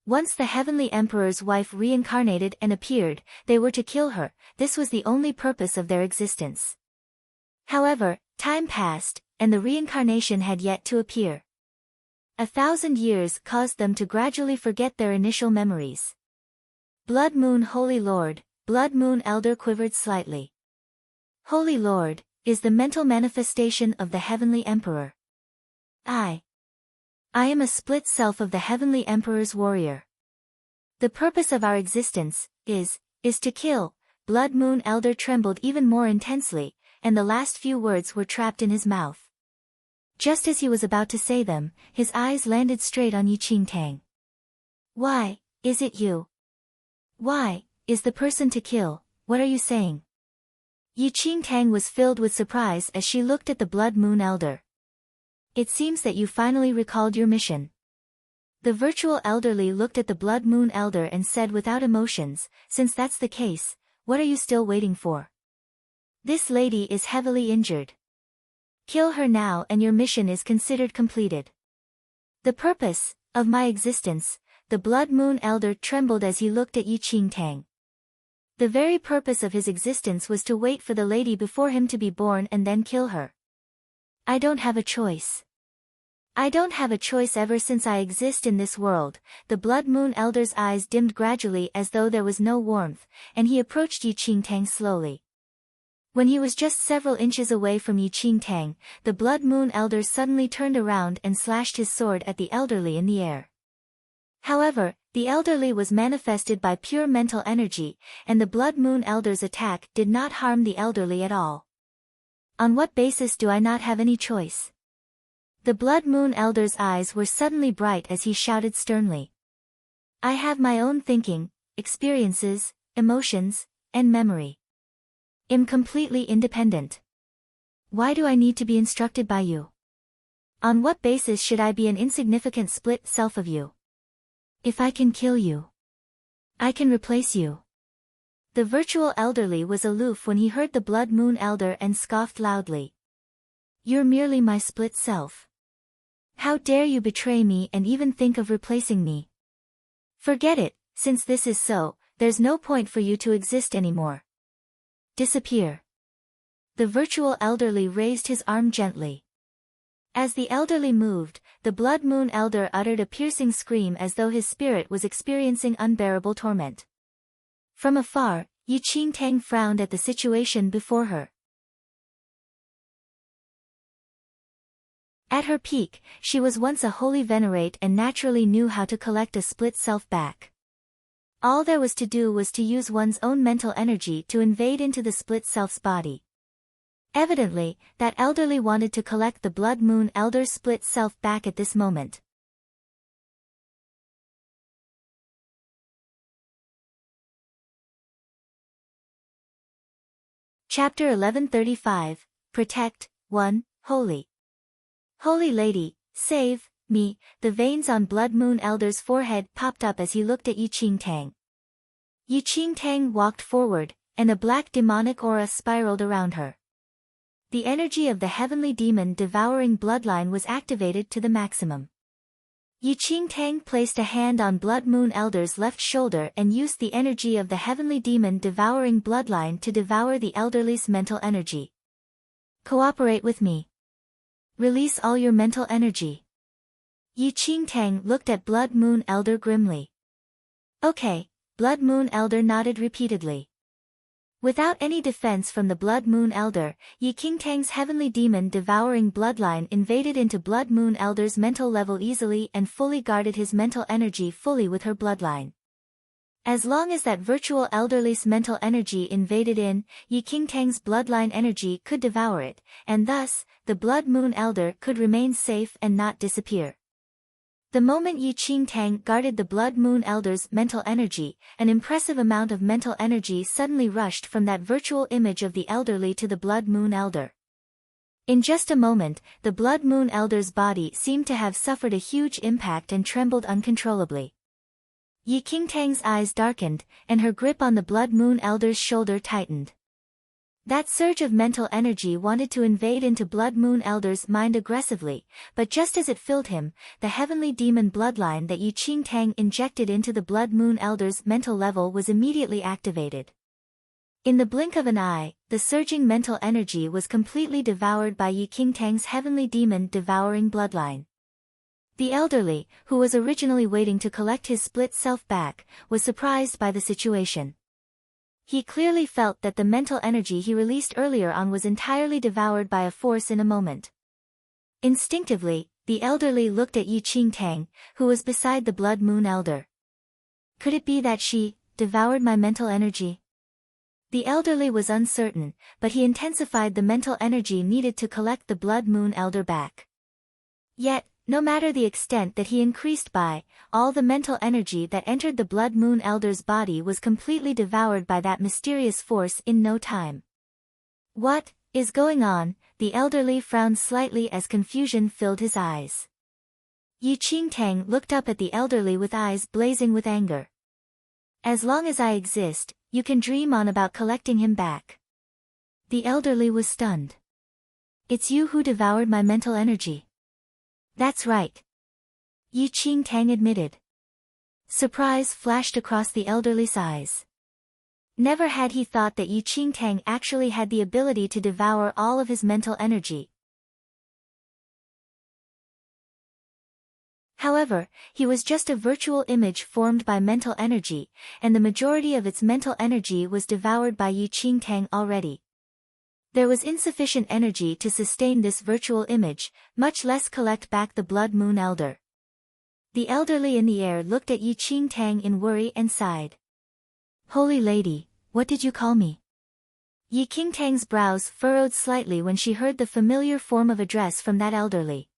Once the Heavenly Emperor's wife reincarnated and appeared, they were to kill her. This was the only purpose of their existence. However, time passed, and the reincarnation had yet to appear. 1,000 years caused them to gradually forget their initial memories. Blood Moon Holy Lord, Blood Moon Elder quivered slightly. Holy Lord is the mental manifestation of the Heavenly Emperor. I am a split self of the Heavenly Emperor's warrior. The purpose of our existence is to kill. Blood Moon Elder trembled even more intensely, and the last few words were trapped in his mouth. Just as he was about to say them, his eyes landed straight on Yiqingtang. Why, is it you? Why, is the person to kill? What are you saying? Yiqingtang was filled with surprise as she looked at the Blood Moon Elder. It seems that you finally recalled your mission. The virtual elderly looked at the Blood Moon Elder and said without emotions, since that's the case, what are you still waiting for? This lady is heavily injured. Kill her now and your mission is considered completed. The purpose of my existence, the Blood Moon Elder trembled as he looked at Yiqingtang. The very purpose of his existence was to wait for the lady before him to be born and then kill her. I don't have a choice. I don't have a choice ever since I exist in this world. The Blood Moon Elder's eyes dimmed gradually as though there was no warmth, and he approached Yiqingtang slowly. When he was just several inches away from Yiqingtang, the Blood Moon Elder suddenly turned around and slashed his sword at the elderly in the air. However, the elderly was manifested by pure mental energy, and the Blood Moon Elder's attack did not harm the elderly at all. On what basis do I not have any choice? The Blood Moon Elder's eyes were suddenly bright as he shouted sternly. I have my own thinking, experiences, emotions, and memory. I'm completely independent. Why do I need to be instructed by you? On what basis should I be an insignificant split self of you? If I can kill you, I can replace you. The virtual elderly was aloof when he heard the Blood Moon Elder and scoffed loudly. You're merely my split self. How dare you betray me and even think of replacing me? Forget it, since this is so, there's no point for you to exist anymore. Disappear. The virtual elderly raised his arm gently. As the elderly moved, the Blood Moon Elder uttered a piercing scream as though his spirit was experiencing unbearable torment. From afar, Yiqingtang frowned at the situation before her. At her peak, she was once a holy venerate and naturally knew how to collect a split self back. All there was to do was to use one's own mental energy to invade into the split self's body. Evidently, that elderly wanted to collect the Blood Moon Elder's split self back at this moment. Chapter 1135, Protect, 1, Holy. Holy Lady, save, Me, the veins on Blood Moon Elder's forehead popped up as he looked at Yi Qingtang. Yi Qingtang walked forward, and a black demonic aura spiraled around her. The energy of the heavenly demon devouring bloodline was activated to the maximum. Yi Qingtang placed a hand on Blood Moon Elder's left shoulder and used the energy of the heavenly demon devouring bloodline to devour the elderly's mental energy. Cooperate with me. Release all your mental energy. Yi Qingtang looked at Blood Moon Elder grimly. Okay, Blood Moon Elder nodded repeatedly. Without any defense from the Blood Moon Elder, Yi Qingtang's heavenly demon devouring bloodline invaded into Blood Moon Elder's mental level easily and fully guarded his mental energy fully with her bloodline. As long as that virtual elderly's mental energy invaded in, Yi Qingtang's bloodline energy could devour it, and thus, the Blood Moon Elder could remain safe and not disappear. The moment Yi Qingtang guarded the Blood Moon Elder's mental energy, an impressive amount of mental energy suddenly rushed from that virtual image of the elderly to the Blood Moon Elder. In just a moment, the Blood Moon Elder's body seemed to have suffered a huge impact and trembled uncontrollably. Yi Qingtang's eyes darkened, and her grip on the Blood Moon Elder's shoulder tightened. That surge of mental energy wanted to invade into Blood Moon Elder's mind aggressively, but just as it filled him, the heavenly demon bloodline that Yi Qingtang injected into the Blood Moon Elder's mental level was immediately activated. In the blink of an eye, the surging mental energy was completely devoured by Yi Qingtang's heavenly demon devouring bloodline. The elderly, who was originally waiting to collect his split self back, was surprised by the situation. He clearly felt that the mental energy he released earlier on was entirely devoured by a force in a moment. Instinctively, the elderly looked at Yi Qingtang, who was beside the Blood Moon Elder. Could it be that she devoured my mental energy? The elderly was uncertain, but he intensified the mental energy needed to collect the Blood Moon Elder back. Yet, no matter the extent that he increased by, all the mental energy that entered the Blood Moon Elder's body was completely devoured by that mysterious force in no time. What is going on? The elderly frowned slightly as confusion filled his eyes. Yi Qingtang looked up at the elderly with eyes blazing with anger. As long as I exist, you can dream on about collecting him back. The elderly was stunned. It's you who devoured my mental energy. That's right. Yi Qingtang admitted. Surprise flashed across the elderly's eyes. Never had he thought that Yi Qingtang actually had the ability to devour all of his mental energy. However, he was just a virtual image formed by mental energy, and the majority of its mental energy was devoured by Yi Qingtang already. There was insufficient energy to sustain this virtual image, much less collect back the Blood Moon Elder. The elderly in the air looked at Yi Qingtang in worry and sighed. Holy Lady, what did you call me? Yi Qingtang's brows furrowed slightly when she heard the familiar form of address from that elderly.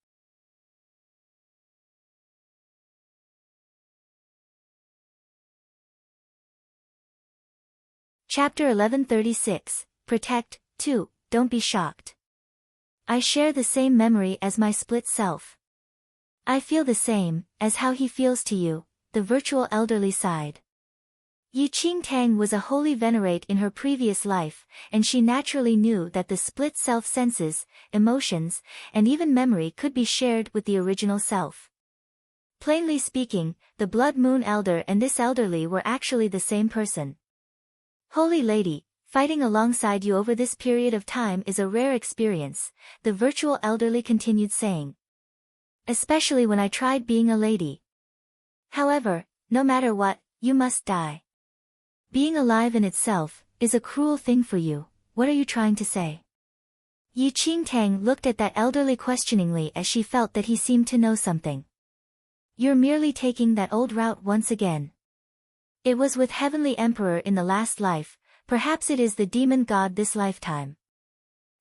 Chapter 1136, Protect. 2. Don't be shocked. I share the same memory as my split self. I feel the same, as how he feels to you, the virtual elderly sighed. Yi Qingtang was a holy venerate in her previous life, and she naturally knew that the split self senses, emotions, and even memory could be shared with the original self. Plainly speaking, the Blood Moon Elder and this elderly were actually the same person. Holy Lady, fighting alongside you over this period of time is a rare experience, the virtual elderly continued saying. Especially when I tried being a lady. However, no matter what, you must die. Being alive in itself is a cruel thing for you. What are you trying to say? Yi Qingtang looked at that elderly questioningly as she felt that he seemed to know something. You're merely taking that old route once again. It was with Heavenly Emperor in the last life. Perhaps it is the demon god this lifetime.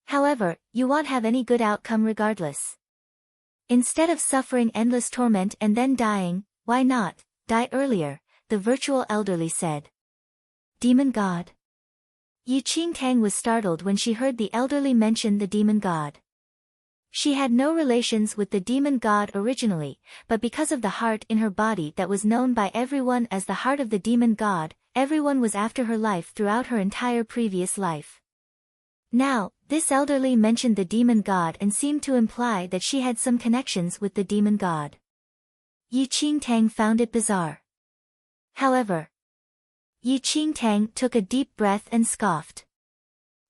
However, you won't have any good outcome regardless. Instead of suffering endless torment and then dying, why not die earlier? The virtual elderly said. Demon god? Yi Qingtang was startled when she heard the elderly mention the demon god. She had no relations with the demon god originally, but because of the heart in her body that was known by everyone as the heart of the demon god, everyone was after her life throughout her entire previous life. Now, this elderly mentioned the demon god and seemed to imply that she had some connections with the demon god. Yi Qingtang found it bizarre. However, Yi Qingtang took a deep breath and scoffed.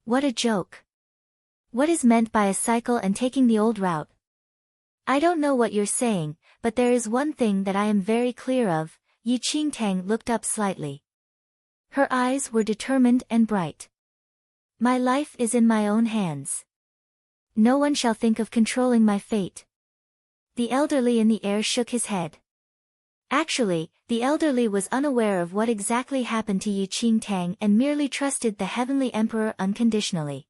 What a joke. What is meant by a cycle and taking the old route? I don't know what you're saying, but there is one thing that I am very clear of. Yi Qingtang looked up slightly. Her eyes were determined and bright. My life is in my own hands. No one shall think of controlling my fate. The elderly in the air shook his head. Actually, the elderly was unaware of what exactly happened to Yi Qingtang and merely trusted the Heavenly Emperor unconditionally.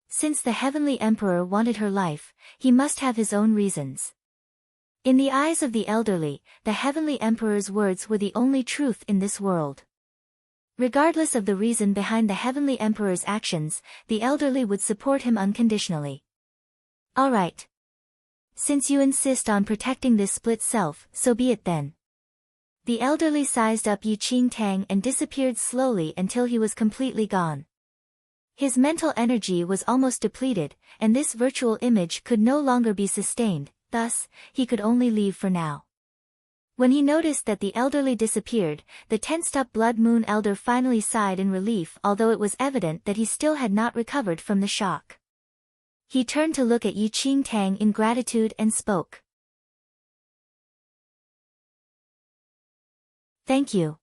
Since the Heavenly Emperor wanted her life, he must have his own reasons. In the eyes of the elderly, the Heavenly Emperor's words were the only truth in this world. Regardless of the reason behind the Heavenly Emperor's actions, the elderly would support him unconditionally. Alright. Since you insist on protecting this split self, so be it then. The elderly sized up Yi Qingtang and disappeared slowly until he was completely gone. His mental energy was almost depleted, and this virtual image could no longer be sustained, thus, he could only leave for now. When he noticed that the elderly disappeared, the tensed-up Blood Moon Elder finally sighed in relief, although it was evident that he still had not recovered from the shock. He turned to look at Yi Qingtang in gratitude and spoke. Thank you.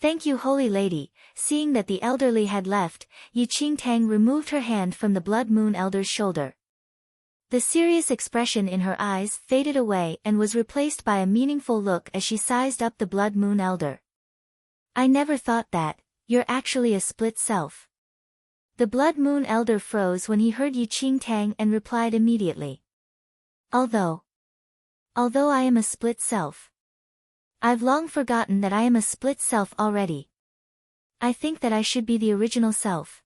Thank you, Holy Lady. Seeing that the elderly had left, Yi Qingtang removed her hand from the Blood Moon Elder's shoulder. The serious expression in her eyes faded away and was replaced by a meaningful look as she sized up the Blood Moon Elder. I never thought that, you're actually a split self. The Blood Moon Elder froze when he heard Yi Qingtang and replied immediately. Although I am a split self. I've long forgotten that I am a split self already. I think that I should be the original self.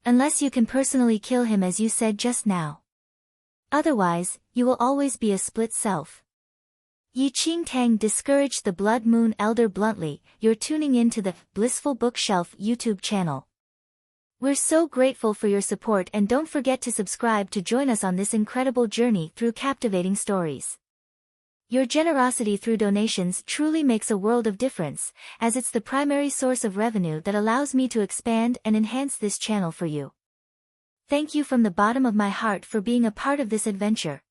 Unless you can personally kill him as you said just now. Otherwise, you will always be a split self. Yi Qingtang discouraged the Blood Moon Elder bluntly. You're tuning in to the Blissful Bookshelf YouTube channel. We're so grateful for your support, and don't forget to subscribe to join us on this incredible journey through captivating stories. Your generosity through donations truly makes a world of difference, as it's the primary source of revenue that allows me to expand and enhance this channel for you. Thank you from the bottom of my heart for being a part of this adventure.